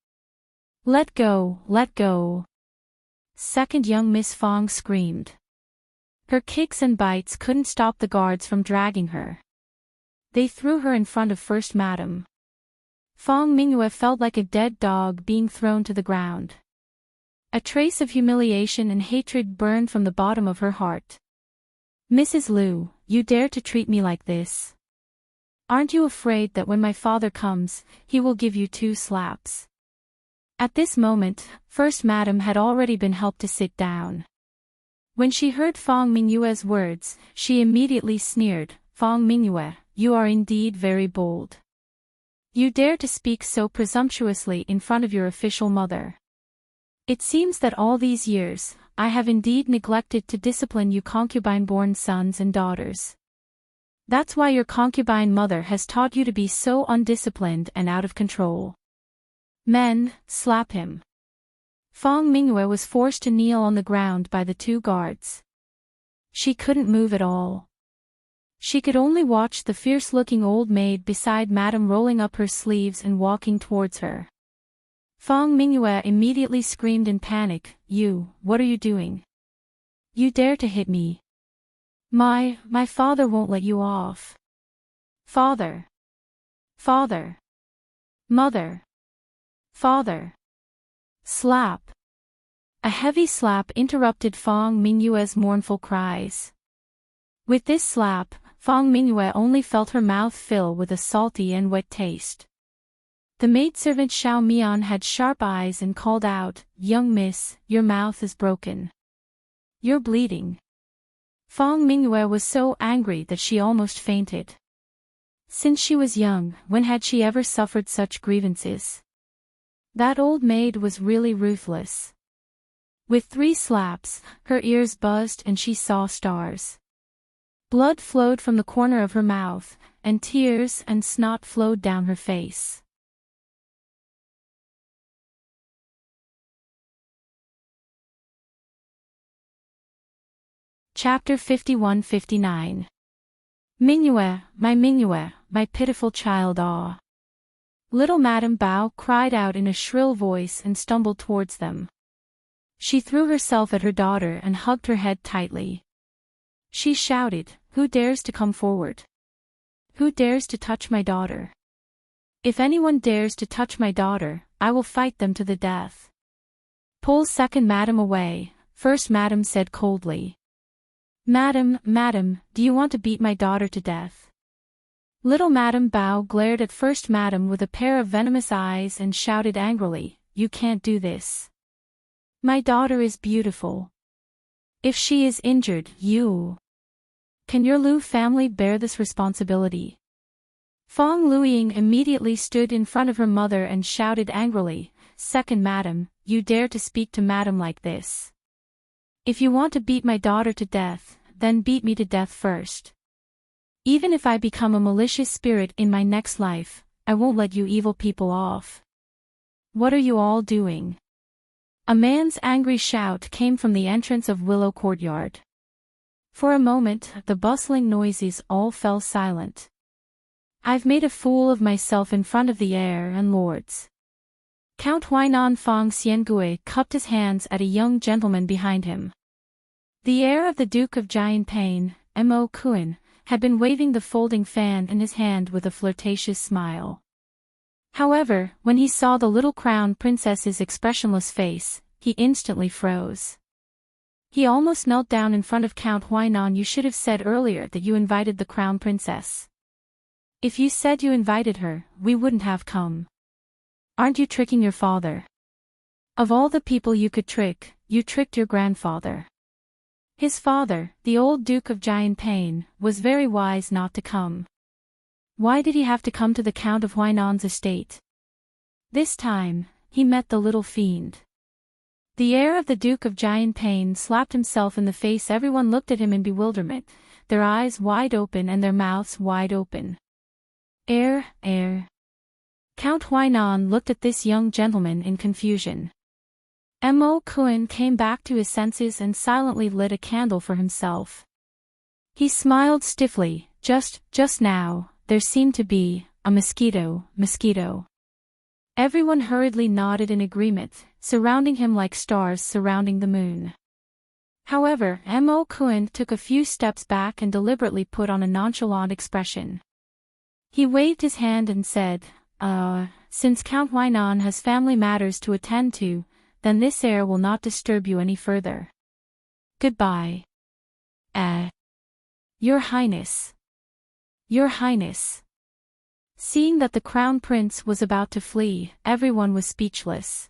Let go. Second young Miss Fong screamed. Her kicks and bites couldn't stop the guards from dragging her. They threw her in front of First Madam. Fong Mingyue felt like a dead dog being thrown to the ground. A trace of humiliation and hatred burned from the bottom of her heart. Mrs. Liu, you dare to treat me like this? Aren't you afraid that when my father comes, he will give you 2 slaps? At this moment, First Madam had already been helped to sit down. When she heard Fong Mingyue's words, she immediately sneered. Fong Mingyue, you are indeed very bold. You dare to speak so presumptuously in front of your official mother. It seems that all these years, I have indeed neglected to discipline you concubine-born sons and daughters. That's why your concubine mother has taught you to be so undisciplined and out of control. Men, slap him. Fong Mingyue was forced to kneel on the ground by the 2 guards. She couldn't move at all. She could only watch the fierce-looking old maid beside Madam rolling up her sleeves and walking towards her. Fong Mingyue immediately screamed in panic, what are you doing? You dare to hit me. My father won't let you off. Father. Mother. Father. Slap. A heavy slap interrupted Fong Mingyue's mournful cries. With this slap, Fong Mingyue only felt her mouth fill with a salty and wet taste. The maidservant Xiao Mian had sharp eyes and called out, Young miss, your mouth is broken. You're bleeding. Fong Mingyue was so angry that she almost fainted. Since she was young, when had she ever suffered such grievances? That old maid was really ruthless. With 3 slaps, her ears buzzed and she saw stars. Blood flowed from the corner of her mouth, and tears and snot flowed down her face. Chapter 51-59. Mingyue, my pitiful child ah. Little Madame Bao cried out in a shrill voice and stumbled towards them. She threw herself at her daughter and hugged her head tightly. She shouted, Who dares to come forward? Who dares to touch my daughter? If anyone dares to touch my daughter, I will fight them to the death. Pull second Madam away, First Madam said coldly. Madam, do you want to beat my daughter to death? Little Madame Bao glared at First Madam with a pair of venomous eyes and shouted angrily, You can't do this. My daughter is beautiful. If she is injured, Can your Liu family bear this responsibility? Fong Luiying immediately stood in front of her mother and shouted angrily, Second Madam, you dare to speak to Madam like this. If you want to beat my daughter to death, then beat me to death first. Even if I become a malicious spirit in my next life, I won't let you evil people off. What are you all doing? A man's angry shout came from the entrance of Willow Courtyard. For a moment, the bustling noises all fell silent. I've made a fool of myself in front of the heir and lords. Count Huainan Fong Xiangui cupped his hands at a young gentleman behind him. The heir of the Duke of Jianping, Mo Kun, had been waving the folding fan in his hand with a flirtatious smile. However, when he saw the little crown princess's expressionless face, he instantly froze. He almost knelt down in front of Count Huainan. You should have said earlier that you invited the crown princess. If you said you invited her, we wouldn't have come. Aren't you tricking your father? Of all the people you could trick, you tricked your grandfather. His father, the old Duke of Giantpain, was very wise not to come. Why did he have to come to the Count of Huainan's estate? This time, he met the little fiend. The heir of the Duke of Giantpain slapped himself in the face. Everyone looked at him in bewilderment, their eyes wide open and their mouths wide open. Heir. Count Huainan looked at this young gentleman in confusion. Mo Kun came back to his senses and silently lit a candle for himself. He smiled stiffly. Just now, there seemed to be a mosquito. Everyone hurriedly nodded in agreement, surrounding him like stars surrounding the moon. However, Mo Kun took a few steps back and deliberately put on a nonchalant expression. He waved his hand and said, since Count Huainan has family matters to attend to, then this heir will not disturb you any further. Goodbye. Your Highness. Your Highness. Seeing that the Crown Prince was about to flee, everyone was speechless.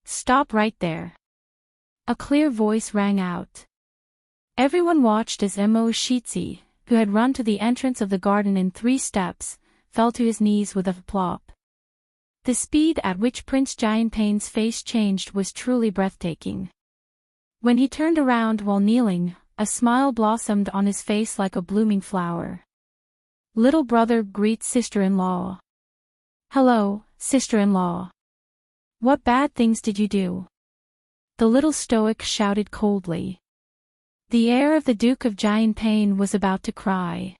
Stop right there. A clear voice rang out. Everyone watched as Mo Shitzi, who had run to the entrance of the garden in 3 steps, fell to his knees with a plop. The speed at which Prince Giantpain's face changed was truly breathtaking. When he turned around while kneeling, a smile blossomed on his face like a blooming flower. Little brother greets sister-in-law. Hello, sister-in-law. What bad things did you do? The little stoic shouted coldly. The heir of the Duke of Giantpain was about to cry.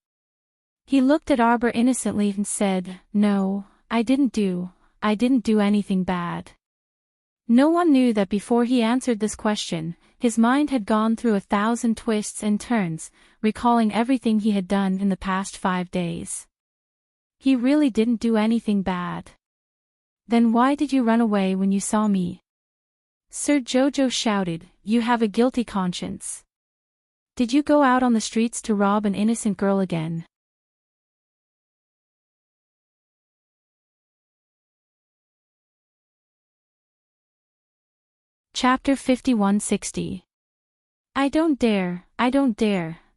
He looked at Arbor innocently and said, No, I didn't do anything bad. No one knew that before he answered this question, his mind had gone through 1,000 twists and turns, recalling everything he had done in the past 5 days. He really didn't do anything bad. Then why did you run away when you saw me? Sir Jojo shouted, You have a guilty conscience. Did you go out on the streets to rob an innocent girl again? Chapter 5160. I don't dare,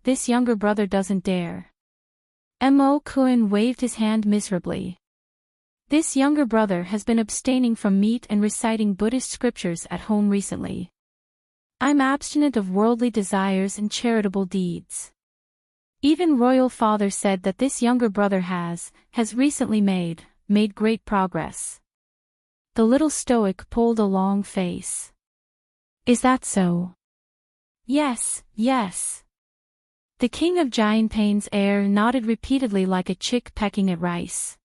this younger brother doesn't dare. Mo Kun waved his hand miserably. This younger brother has been abstaining from meat and reciting Buddhist scriptures at home recently. I'm abstinent of worldly desires and charitable deeds. Even royal father said that this younger brother has recently made great progress. The little stoic pulled a long face. Is that so? Yes. The king of Giantpain's heir nodded repeatedly like a chick pecking at rice.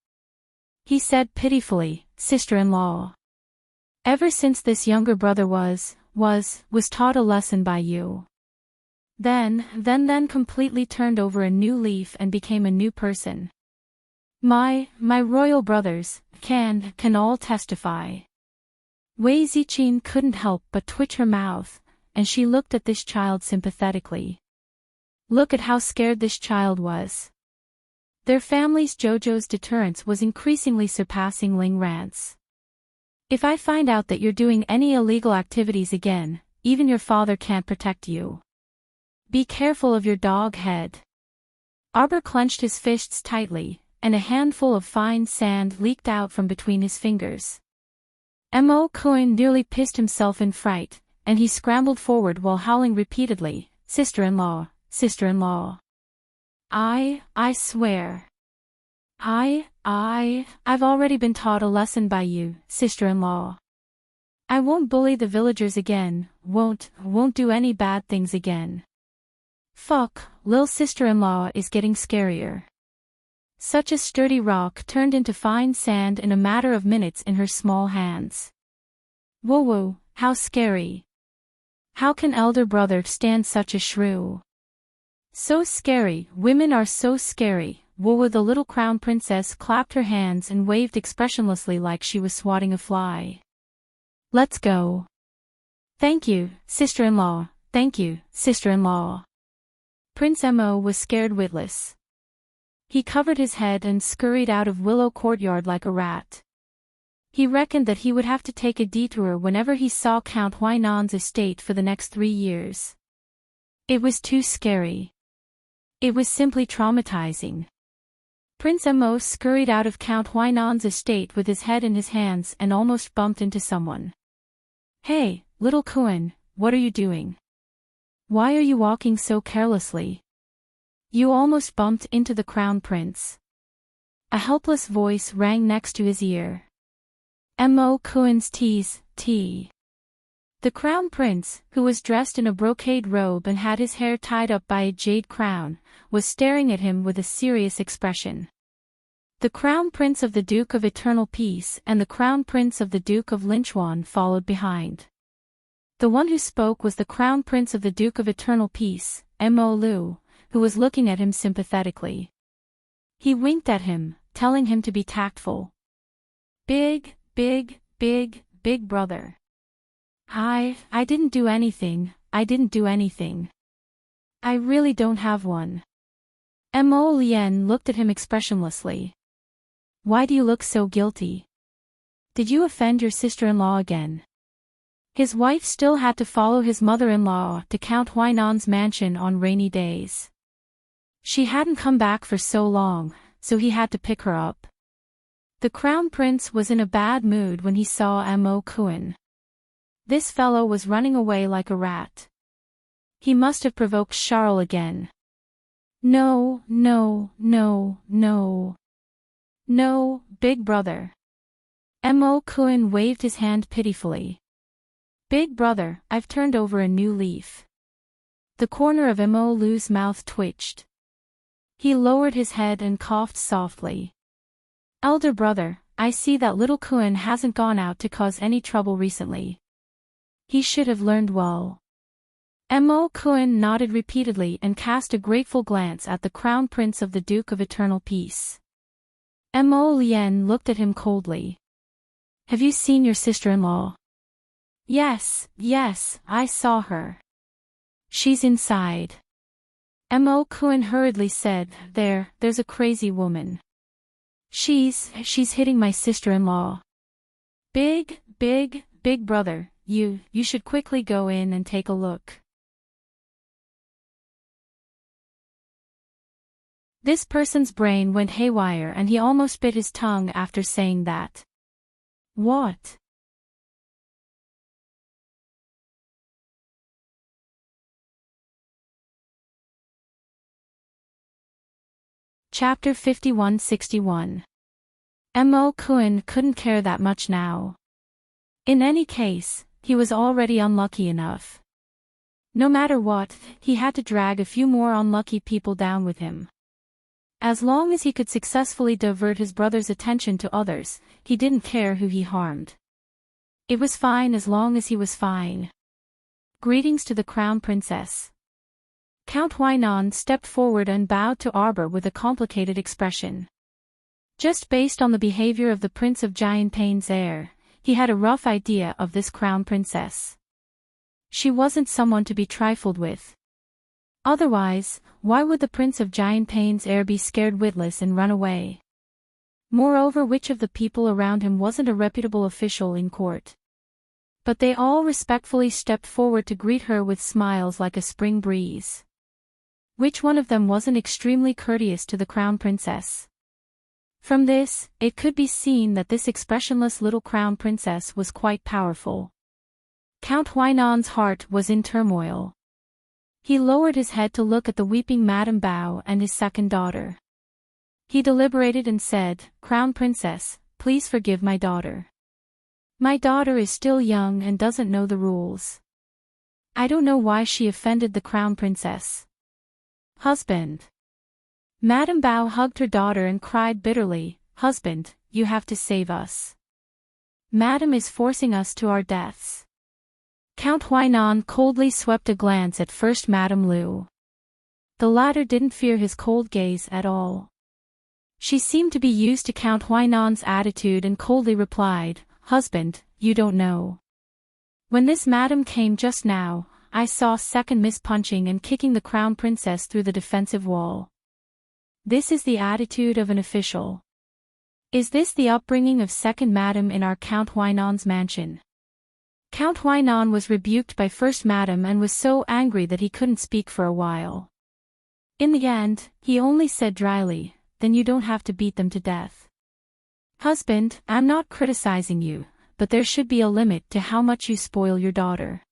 He said pitifully, Sister-in-law. Ever since this younger brother was taught a lesson by you. Then completely turned over a new leaf and became a new person. My royal brothers can all testify. Wei Ziqin couldn't help but twitch her mouth, and she looked at this child sympathetically. Look at how scared this child was. Their family's Jojo's deterrence was increasingly surpassing Ling Rant's. If I find out that you're doing any illegal activities again, even your father can't protect you. Be careful of your dog head. Arbor clenched his fists tightly, and a handful of fine sand leaked out from between his fingers. Mo Kun nearly pissed himself in fright, and he scrambled forward while howling repeatedly, Sister-in-law, sister-in-law. I swear. I've already been taught a lesson by you, sister-in-law. I won't bully the villagers again, won't do any bad things again. Fuck, lil sister-in-law is getting scarier. Such a sturdy rock turned into fine sand in a matter of minutes in her small hands. Whoa, how scary. How can elder brother stand such a shrew? So scary, women are so scary. Whoa, the little crown princess clapped her hands and waved expressionlessly like she was swatting a fly. Let's go. Thank you, sister-in-law, thank you, sister-in-law. Prince Mo was scared witless. He covered his head and scurried out of Willow Courtyard like a rat. He reckoned that he would have to take a detour whenever he saw Count Huainan's estate for the next 3 years. It was too scary. It was simply traumatizing. Prince Mo scurried out of Count Huainan's estate with his head in his hands and almost bumped into someone. "Hey, little Kuan, what are you doing? Why are you walking so carelessly? You almost bumped into the crown prince." A helpless voice rang next to his ear. Mo Kuan's tea. The crown prince, who was dressed in a brocade robe and had his hair tied up by a jade crown, was staring at him with a serious expression. The crown prince of the Duke of Eternal Peace and the crown prince of the Duke of Linchuan followed behind. The one who spoke was the crown prince of the Duke of Eternal Peace, Mo Lu, who was looking at him sympathetically. He winked at him, telling him to be tactful. Big brother. I didn't do anything. I really don't have one. Mo Lien looked at him expressionlessly. Why do you look so guilty? Did you offend your sister-in-law again? His wife still had to follow his mother-in-law to Count Huainan's mansion on rainy days. She hadn't come back for so long, so he had to pick her up. The crown prince was in a bad mood when he saw Mo Kuan. This fellow was running away like a rat. He must have provoked Charles again. No, big brother. Mo Kuan waved his hand pitifully. Big brother, I've turned over a new leaf. The corner of Mo Lu's mouth twitched. He lowered his head and coughed softly. Elder brother, I see that little Kuan hasn't gone out to cause any trouble recently. He should have learned well. Mo Kuan nodded repeatedly and cast a grateful glance at the crown prince of the Duke of Eternal Peace. Mo Lien looked at him coldly. Have you seen your sister-in-law? Yes, I saw her. She's inside. Mo Kuan hurriedly said, There's a crazy woman. She's hitting my sister-in-law. Big brother, you should quickly go in and take a look. This person's brain went haywire and he almost bit his tongue after saying that. What? Chapter 5161. Mo Kuan couldn't care that much now. In any case, he was already unlucky enough. No matter what, he had to drag a few more unlucky people down with him. As long as he could successfully divert his brother's attention to others, he didn't care who he harmed. It was fine as long as he was fine. Greetings to the Crown Princess. Count Huainan stepped forward and bowed to Arbor with a complicated expression. Just based on the behavior of the Prince of Giantpain's heir, he had a rough idea of this Crown Princess. She wasn't someone to be trifled with. Otherwise, why would the Prince of Giantpain's heir be scared witless and run away? Moreover, which of the people around him wasn't a reputable official in court? But they all respectfully stepped forward to greet her with smiles like a spring breeze. Which one of them wasn't extremely courteous to the Crown Princess? From this, it could be seen that this expressionless little Crown Princess was quite powerful. Count Huainan's heart was in turmoil. He lowered his head to look at the weeping Madame Bao and his second daughter. He deliberated and said, Crown Princess, please forgive my daughter. My daughter is still young and doesn't know the rules. I don't know why she offended the Crown Princess. Husband. Madame Bao hugged her daughter and cried bitterly, Husband, you have to save us. Madame is forcing us to our deaths. Count Huainan coldly swept a glance at first Madame Lu. The latter didn't fear his cold gaze at all. She seemed to be used to Count Huainan's attitude and coldly replied, Husband, you don't know. When this madam came just now, I saw second Miss punching and kicking the Crown Princess through the defensive wall. This is the attitude of an official. Is this the upbringing of second madam in our Count Huainan's mansion? Count Huainan was rebuked by first madam and was so angry that he couldn't speak for a while. In the end, he only said dryly, "Then you don't have to beat them to death." "Husband, I'm not criticizing you, but there should be a limit to how much you spoil your daughter.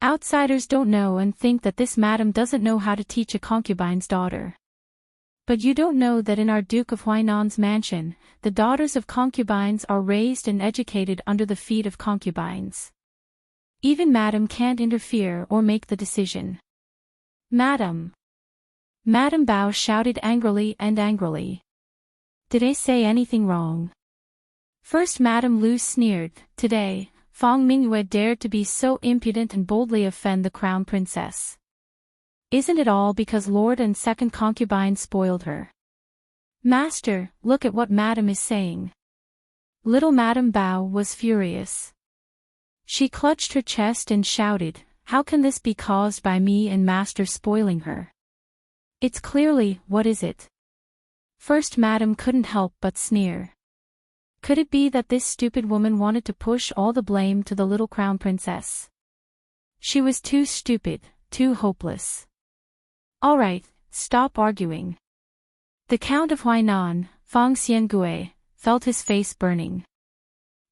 Outsiders don't know and think that this madam doesn't know how to teach a concubine's daughter. But you don't know that in our Duke of Huainan's mansion, the daughters of concubines are raised and educated under the feet of concubines. Even madam can't interfere or make the decision." "Madam!" Madam Bao shouted angrily. "Did I say anything wrong?" First Madam Lu sneered. Today, Fang Mingyue dared to be so impudent and boldly offend the crown princess. Isn't it all because Lord and second concubine spoiled her? "Master, look at what Madam is saying." Little Madam Bao was furious. She clutched her chest and shouted, "How can this be caused by me and Master spoiling her? It's clearly, what is it?" First Madam couldn't help but sneer. Could it be that this stupid woman wanted to push all the blame to the little crown princess? She was too stupid, too hopeless. "All right, stop arguing." The Count of Huainan, Fang Xiangue, felt his face burning.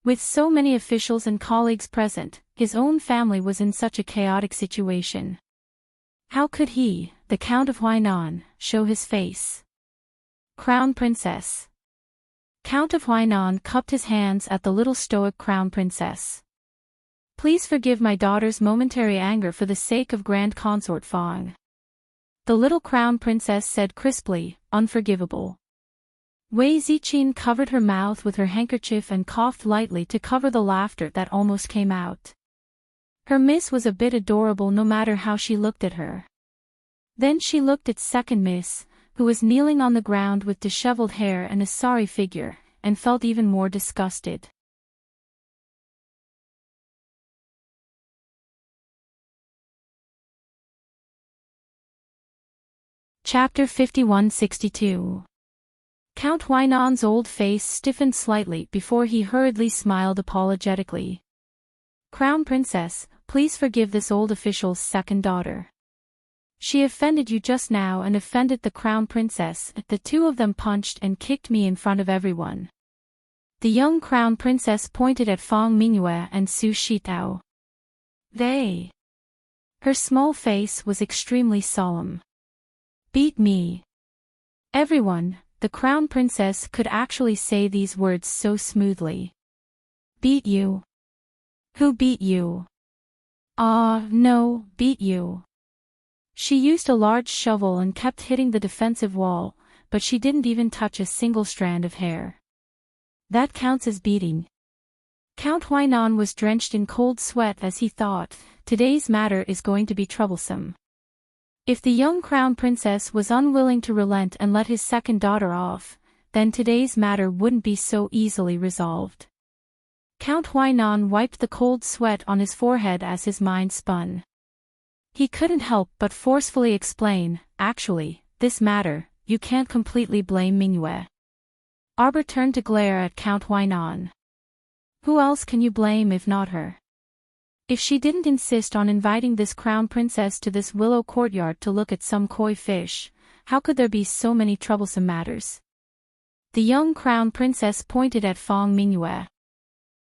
With so many officials and colleagues present, his own family was in such a chaotic situation. How could he, the Count of Huainan, show his face? Crown Princess. Count of Huainan cupped his hands at the little stoic Crown Princess. "Please forgive my daughter's momentary anger for the sake of Grand Consort Fang." The little Crown Princess said crisply, "Unforgivable." Wei Ziqin covered her mouth with her handkerchief and coughed lightly to cover the laughter that almost came out. Her miss was a bit adorable no matter how she looked at her. Then she looked at second miss, who was kneeling on the ground with disheveled hair and a sorry figure, and felt even more disgusted. Chapter 5162. Count Huainan's old face stiffened slightly before he hurriedly smiled apologetically. "Crown Princess, please forgive this old official's second daughter. She offended you just now and offended the Crown Princess. The two of them punched and kicked me in front of everyone." The young Crown Princess pointed at Fang Mingyue and Su Shitao. "They." Her small face was extremely solemn. "Beat me." Everyone, the Crown Princess could actually say these words so smoothly. "Beat you? Who beat you?" No, beat you." She used a large shovel and kept hitting the defensive wall, but she didn't even touch a single strand of hair. "That counts as beating." Count Huainan was drenched in cold sweat as he thought, today's matter is going to be troublesome. If the young Crown Princess was unwilling to relent and let his second daughter off, then today's matter wouldn't be so easily resolved. Count Huainan wiped the cold sweat on his forehead as his mind spun. He couldn't help but forcefully explain, "Actually, this matter, you can't completely blame Mingyue." Arbor turned to glare at Count Huainan. "Who else can you blame if not her? If she didn't insist on inviting this Crown Princess to this willow courtyard to look at some koi fish, how could there be so many troublesome matters?" The young Crown Princess pointed at Fang Mingyue.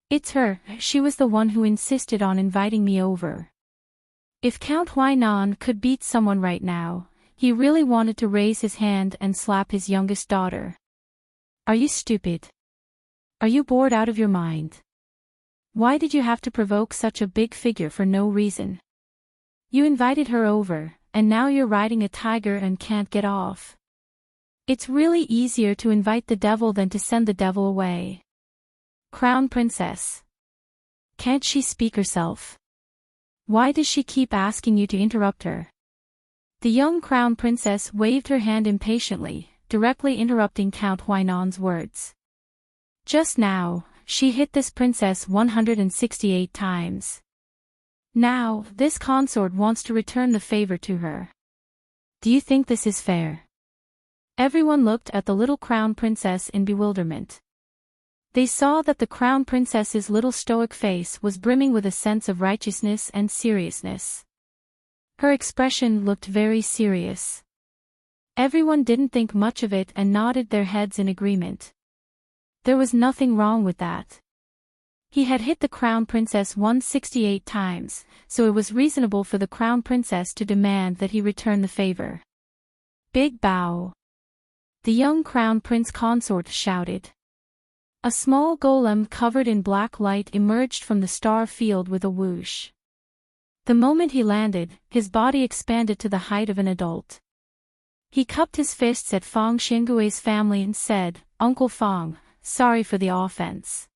"It's her, she was the one who insisted on inviting me over." If Count Huainan could beat someone right now, he really wanted to raise his hand and slap his youngest daughter. "Are you stupid? Are you bored out of your mind? Why did you have to provoke such a big figure for no reason? You invited her over, and now you're riding a tiger and can't get off. It's really easier to invite the devil than to send the devil away." Crown Princess. Can't she speak herself? Why does she keep asking you to interrupt her? The young Crown Princess waved her hand impatiently, directly interrupting Count Huainan's words. Just now, she hit this princess 168 times. Now, this consort wants to return the favor to her. Do you think this is fair? Everyone looked at the little Crown Princess in bewilderment. They saw that the crown princess's little stoic face was brimming with a sense of righteousness and seriousness. Her expression looked very serious. Everyone didn't think much of it and nodded their heads in agreement. There was nothing wrong with that. He had hit the crown princess 168 times, so it was reasonable for the crown princess to demand that he return the favor. Big bow. The young crown prince consort shouted. A small golem covered in black light emerged from the star field with a whoosh. The moment he landed, his body expanded to the height of an adult. He cupped his fists at Fang Xingui's family and said, "Uncle Fang, sorry for the offense.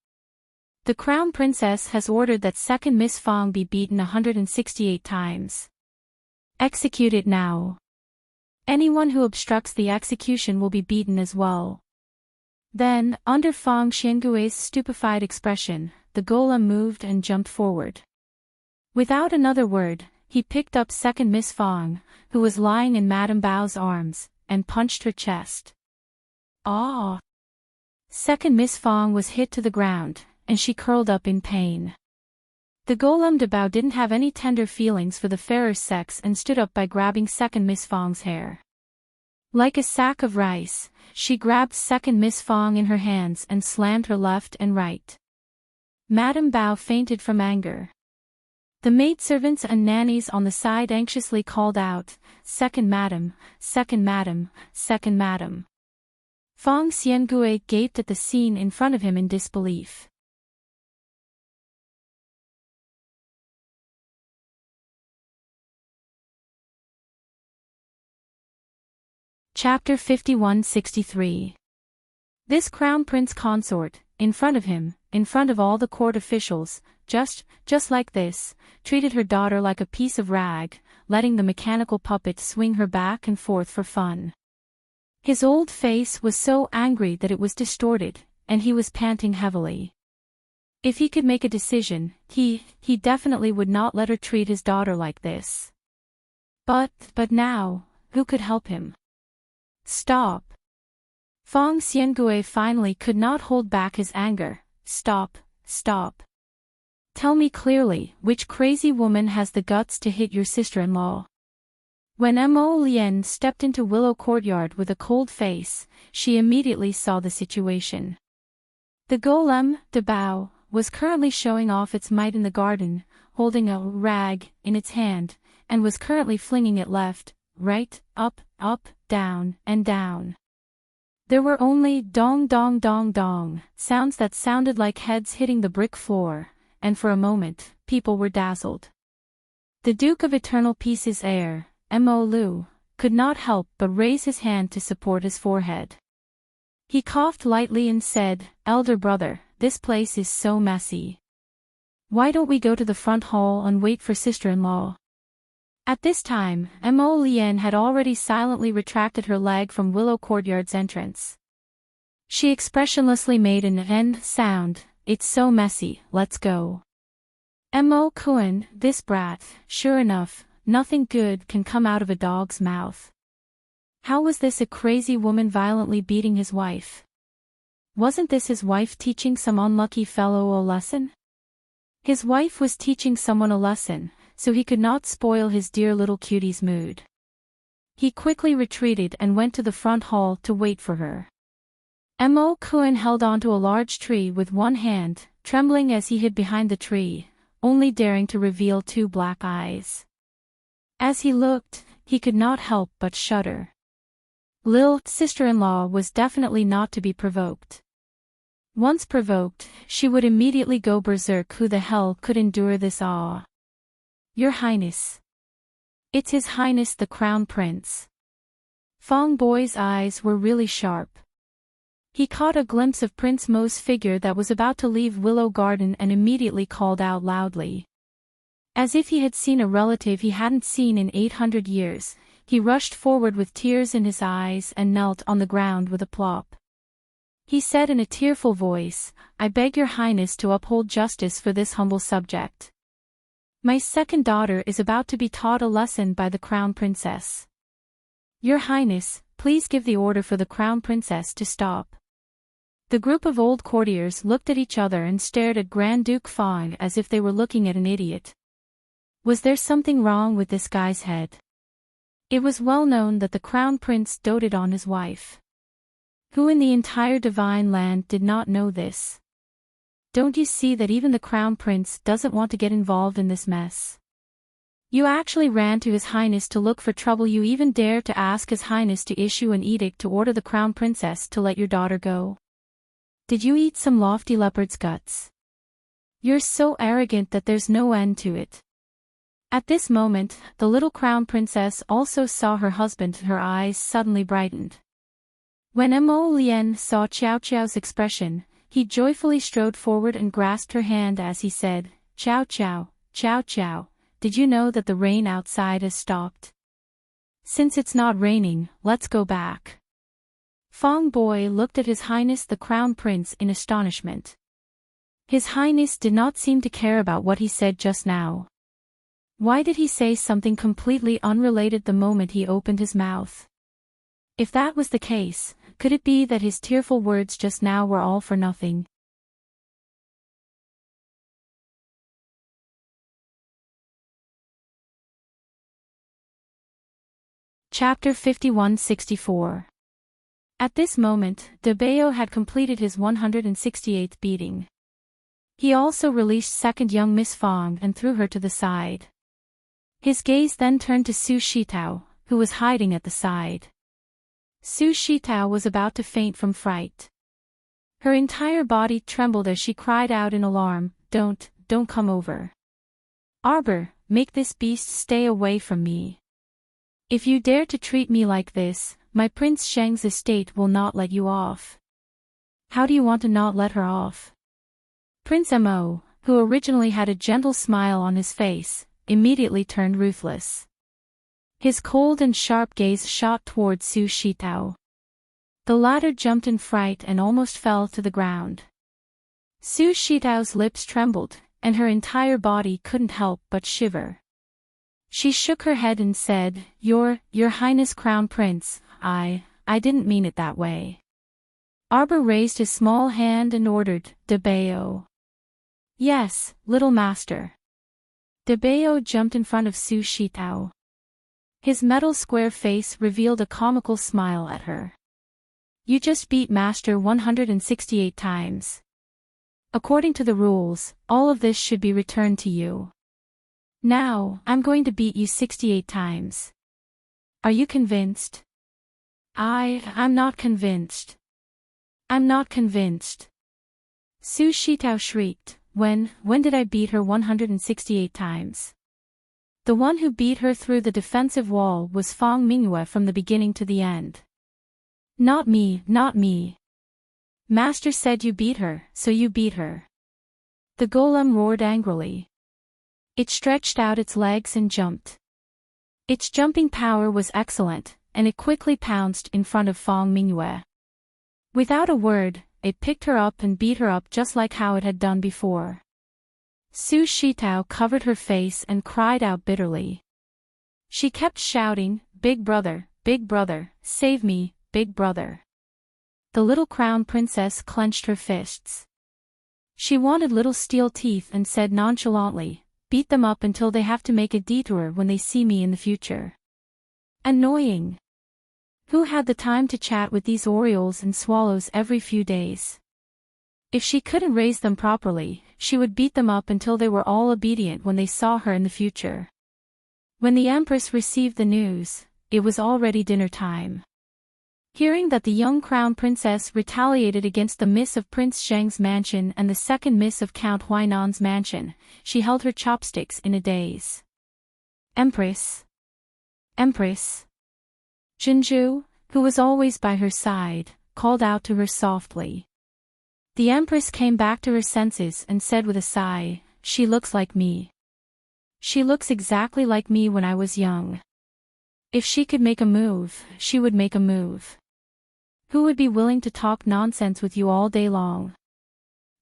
The crown princess has ordered that second Miss Fang be beaten 168 times. Execute it now. Anyone who obstructs the execution will be beaten as well." Then, under Fang Xingui's stupefied expression, the golem moved and jumped forward. Without another word, he picked up second Miss Fang, who was lying in Madame Bao's arms, and punched her chest. Ah! Second Miss Fang was hit to the ground, and she curled up in pain. The golem de Bao didn't have any tender feelings for the fairer sex and stood up by grabbing second Miss Fang's hair. Like a sack of rice, she grabbed second Miss Fang in her hands and slammed her left and right. Madame Bao fainted from anger. The maidservants and nannies on the side anxiously called out, "Second madam, second madam, second madam." Fang Xiangui gaped at the scene in front of him in disbelief. Chapter 5163. This crown prince consort, in front of him, in front of all the court officials, just like this, treated her daughter like a piece of rag, letting the mechanical puppet swing her back and forth for fun. His old face was so angry that it was distorted, and he was panting heavily. If he could make a decision, he definitely would not let her treat his daughter like this. But now, who could help him? Stop. Fang Xiangui finally could not hold back his anger. Stop. Tell me clearly, which crazy woman has the guts to hit your sister-in-law? When Mo Lian stepped into Willow Courtyard with a cold face, she immediately saw the situation. The golem, de Bao, was currently showing off its might in the garden, holding a rag in its hand, and was currently flinging it left, right, up, down, and down. There were only dong dong dong dong sounds that sounded like heads hitting the brick floor, and for a moment, people were dazzled. The Duke of Eternal Peace's heir, Mo Lu, could not help but raise his hand to support his forehead. He coughed lightly and said, "Elder brother, this place is so messy. Why don't we go to the front hall and wait for sister-in-law?" At this time, Mo Lian had already silently retracted her leg from Willow Courtyard's entrance. She expressionlessly made an end sound. "It's so messy, let's go." Mo Kuan, this brat, sure enough, nothing good can come out of a dog's mouth. How was this a crazy woman violently beating his wife? Wasn't this his wife teaching some unlucky fellow a lesson? His wife was teaching someone a lesson, so he could not spoil his dear little cutie's mood. He quickly retreated and went to the front hall to wait for her. Mo Kuan held onto a large tree with one hand, trembling as he hid behind the tree, only daring to reveal two black eyes. As he looked, he could not help but shudder. Lil sister-in-law was definitely not to be provoked. Once provoked, she would immediately go berserk. Who the hell could endure this awe? Your Highness. It's His Highness the Crown Prince. Fang Boy's eyes were really sharp. He caught a glimpse of Prince Mo's figure that was about to leave Willow Garden and immediately called out loudly. As if he had seen a relative he hadn't seen in 800 years, he rushed forward with tears in his eyes and knelt on the ground with a plop. He said in a tearful voice, "I beg your Highness to uphold justice for this humble subject. My second daughter is about to be taught a lesson by the Crown Princess. Your Highness, please give the order for the Crown Princess to stop." The The group of old courtiers looked at each other and stared at Grand Duke Fong as if they were looking at an idiot. Was there something wrong with this guy's head? It was well known that the crown prince doted on his wife. Who in the entire divine land did not know this? Don't you see that even the crown prince doesn't want to get involved in this mess? You actually ran to His Highness to look for trouble. You even dare to ask His Highness to issue an edict to order the crown princess to let your daughter go. Did you eat some lofty leopard's guts? You're so arrogant that there's no end to it. At this moment, the little crown princess also saw her husband. Her eyes suddenly brightened. When Mo Lien saw Xiao Xiao's expression, he joyfully strode forward and grasped her hand as he said, "Xiao Xiao, Xiao Xiao, did you know that the rain outside has stopped? Since it's not raining, let's go back." Fong Boy looked at His Highness the Crown Prince in astonishment. His Highness did not seem to care about what he said just now. Why did he say something completely unrelated the moment he opened his mouth? If that was the case, could it be that his tearful words just now were all for nothing? Chapter 51-64. At this moment, De Bayo had completed his 168th beating. He also released second young Miss Fong and threw her to the side. His gaze then turned to Su Shitao, who was hiding at the side. Su Shitao was about to faint from fright. Her entire body trembled as she cried out in alarm, Don't come over. Arbor, make this beast stay away from me. If you dare to treat me like this, my Prince Sheng's estate will not let you off." "How do you want to not let her off?" Prince Mo, who originally had a gentle smile on his face, immediately turned ruthless. His cold and sharp gaze shot toward Su Shitao. The latter jumped in fright and almost fell to the ground. Su Shitao's lips trembled, and her entire body couldn't help but shiver. She shook her head and said, Your Highness Crown Prince, I didn't mean it that way." Arbor raised his small hand and ordered, "De Bayo." "Yes, little master." De Bayo jumped in front of Su Shitao. His metal square face revealed a comical smile at her. "You just beat Master 168 times. According to the rules, all of this should be returned to you. Now, I'm going to beat you 68 times. Are you convinced?" I'm not convinced. I'm not convinced." Su Shitao shrieked, When did I beat her 168 times? The one who beat her through the defensive wall was Fong Mingyue from the beginning to the end. Not me, not me. Master said you beat her, so you beat her." The golem roared angrily. It stretched out its legs and jumped. Its jumping power was excellent, and it quickly pounced in front of Fong Mingyue. Without a word, it picked her up and beat her up just like how it had done before. Su Shitao covered her face and cried out bitterly. She kept shouting, Big brother, save me, big brother." The little crown princess clenched her fists. She wanted little steel teeth and said nonchalantly, "Beat them up until they have to make a detour when they see me in the future." Annoying. Who had the time to chat with these orioles and swallows every few days? If she couldn't raise them properly, she would beat them up until they were all obedient when they saw her in the future. When the Empress received the news, it was already dinner time. Hearing that the young crown princess retaliated against the miss of Prince Sheng's mansion and the second miss of Count Huainan's mansion, she held her chopsticks in a daze. Empress! Empress! Jinju, who was always by her side, called out to her softly. The Empress came back to her senses and said with a sigh, "She looks like me. She looks exactly like me when I was young. If she could make a move, she would make a move. Who would be willing to talk nonsense with you all day long?"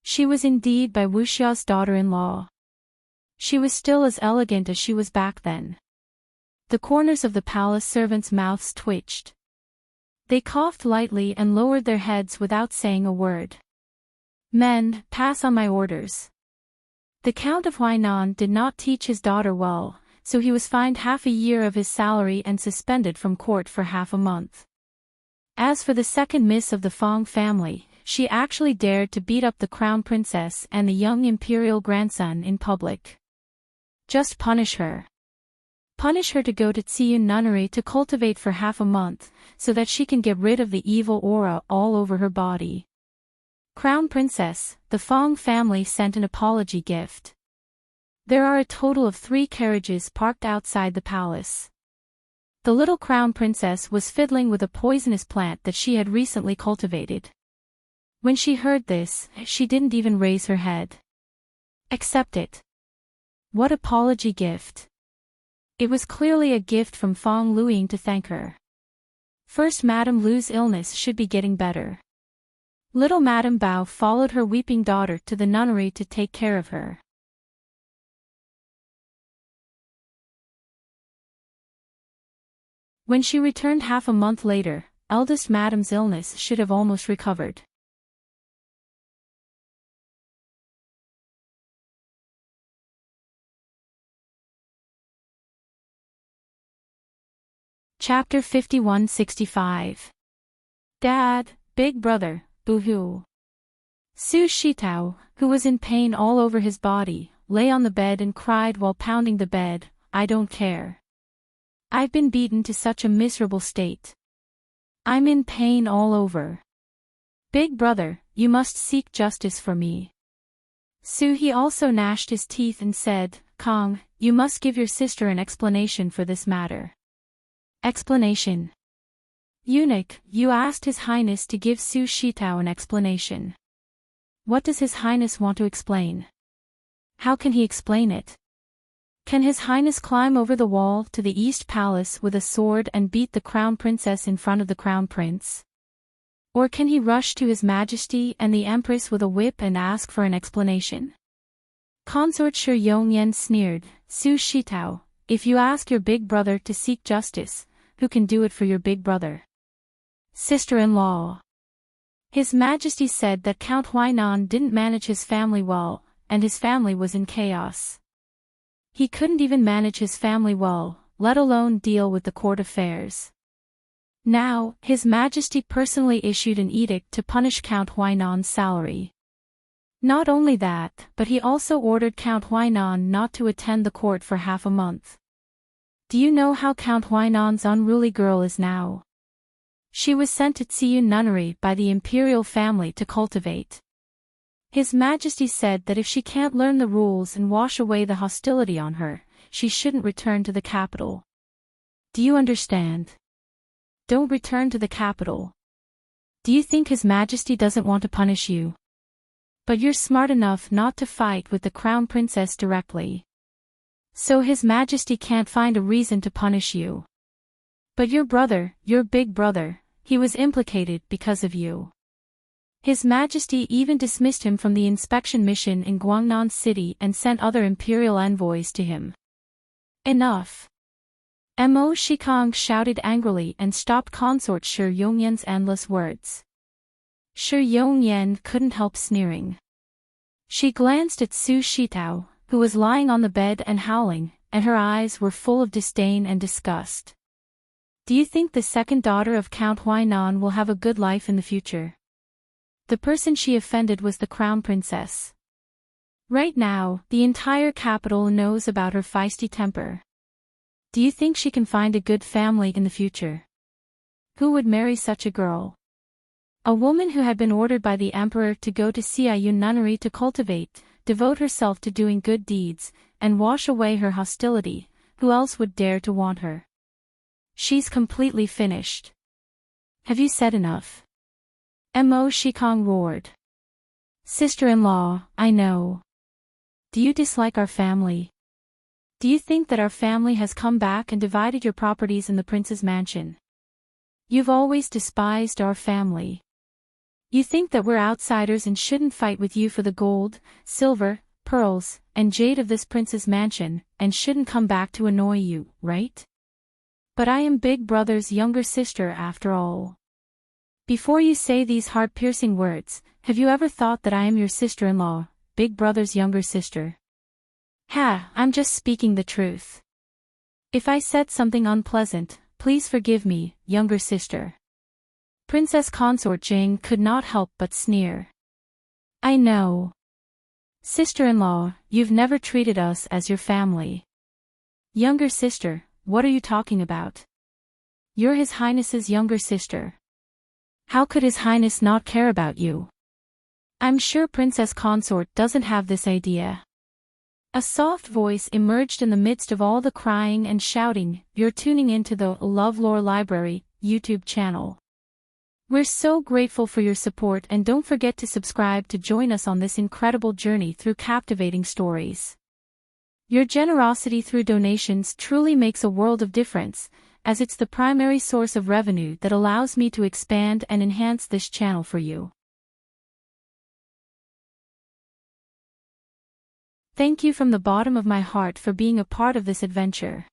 She was indeed by Wuxia's daughter-in-law. She was still as elegant as she was back then. The corners of the palace servants' mouths twitched. They coughed lightly and lowered their heads without saying a word. Men, pass on my orders. The Count of Huainan did not teach his daughter well, so he was fined half a year of his salary and suspended from court for half a month. As for the second miss of the Fong family, she actually dared to beat up the crown princess and the young imperial grandson in public. Just punish her. Punish her to go to Tsiyun Nunnery to cultivate for half a month, so that she can get rid of the evil aura all over her body. Crown Princess, the Fong family sent an apology gift. There are a total of 3 carriages parked outside the palace. The little Crown Princess was fiddling with a poisonous plant that she had recently cultivated. When she heard this, she didn't even raise her head. Accept it. What apology gift? It was clearly a gift from Fong Luiying to thank her. First, Madame Lu's illness should be getting better. Little Madame Bao followed her weeping daughter to the nunnery to take care of her. When she returned half a month later, eldest Madame's illness should have almost recovered. Chapter 5165. Dad, Big Brother, Boo-hoo. Su Shitao, who was in pain all over his body, lay on the bed and cried while pounding the bed, I don't care. I've been beaten to such a miserable state. I'm in pain all over. Big Brother, you must seek justice for me. Su-he also gnashed his teeth and said, Kong, you must give your sister an explanation for this matter. Explanation. Eunuch, you asked His Highness to give Su Shitao an explanation. What does His Highness want to explain? How can he explain it? Can His Highness climb over the wall to the East Palace with a sword and beat the Crown Princess in front of the Crown Prince? Or can he rush to His Majesty and the Empress with a whip and ask for an explanation? Consort Shi Yongyan sneered, Su Shitao, if you ask your big brother to seek justice, who can do it for your big brother? Sister-in-law. His Majesty said that Count Huainan didn't manage his family well, and his family was in chaos. He couldn't even manage his family well, let alone deal with the court affairs. Now, His Majesty personally issued an edict to punish Count Huainan's salary. Not only that, but he also ordered Count Huainan not to attend the court for half a month. Do you know how Count Huainan's unruly girl is now? She was sent to Tsiyun Nunnery by the imperial family to cultivate. His Majesty said that if she can't learn the rules and wash away the hostility on her, she shouldn't return to the capital. Do you understand? Don't return to the capital. Do you think His Majesty doesn't want to punish you? But you're smart enough not to fight with the Crown Princess directly. So His Majesty can't find a reason to punish you. But your brother, your big brother, he was implicated because of you. His Majesty even dismissed him from the inspection mission in Guangnan City and sent other imperial envoys to him. Enough. Mo Shikong shouted angrily and stopped Consort Shi Yongyan's endless words. Shi Yongyan couldn't help sneering. She glanced at Su Shitao, who was lying on the bed and howling, and her eyes were full of disdain and disgust. Do you think the second daughter of Count Huainan will have a good life in the future? The person she offended was the Crown Princess. Right now, the entire capital knows about her feisty temper. Do you think she can find a good family in the future? Who would marry such a girl? A woman who had been ordered by the emperor to go to Xiayun Nunnery to cultivate, devote herself to doing good deeds, and wash away her hostility, who else would dare to want her? She's completely finished. Have you said enough? Mo Shikong roared. Sister-in-law, I know. Do you dislike our family? Do you think that our family has come back and divided your properties in the prince's mansion? You've always despised our family. You think that we're outsiders and shouldn't fight with you for the gold, silver, pearls, and jade of this prince's mansion, and shouldn't come back to annoy you, right? But I am Big Brother's younger sister after all. Before you say these heart-piercing words, have you ever thought that I am your sister-in-law, Big Brother's younger sister? Ha, I'm just speaking the truth. If I said something unpleasant, please forgive me, younger sister. Princess Consort Jane could not help but sneer. I know. Sister-in-law, you've never treated us as your family. Younger sister, what are you talking about? You're His Highness's younger sister. How could His Highness not care about you? I'm sure Princess Consort doesn't have this idea. A soft voice emerged in the midst of all the crying and shouting. You're tuning into the LoveLore Library YouTube channel. We're so grateful for your support, and don't forget to subscribe to join us on this incredible journey through captivating stories. Your generosity through donations truly makes a world of difference, as it's the primary source of revenue that allows me to expand and enhance this channel for you. Thank you from the bottom of my heart for being a part of this adventure.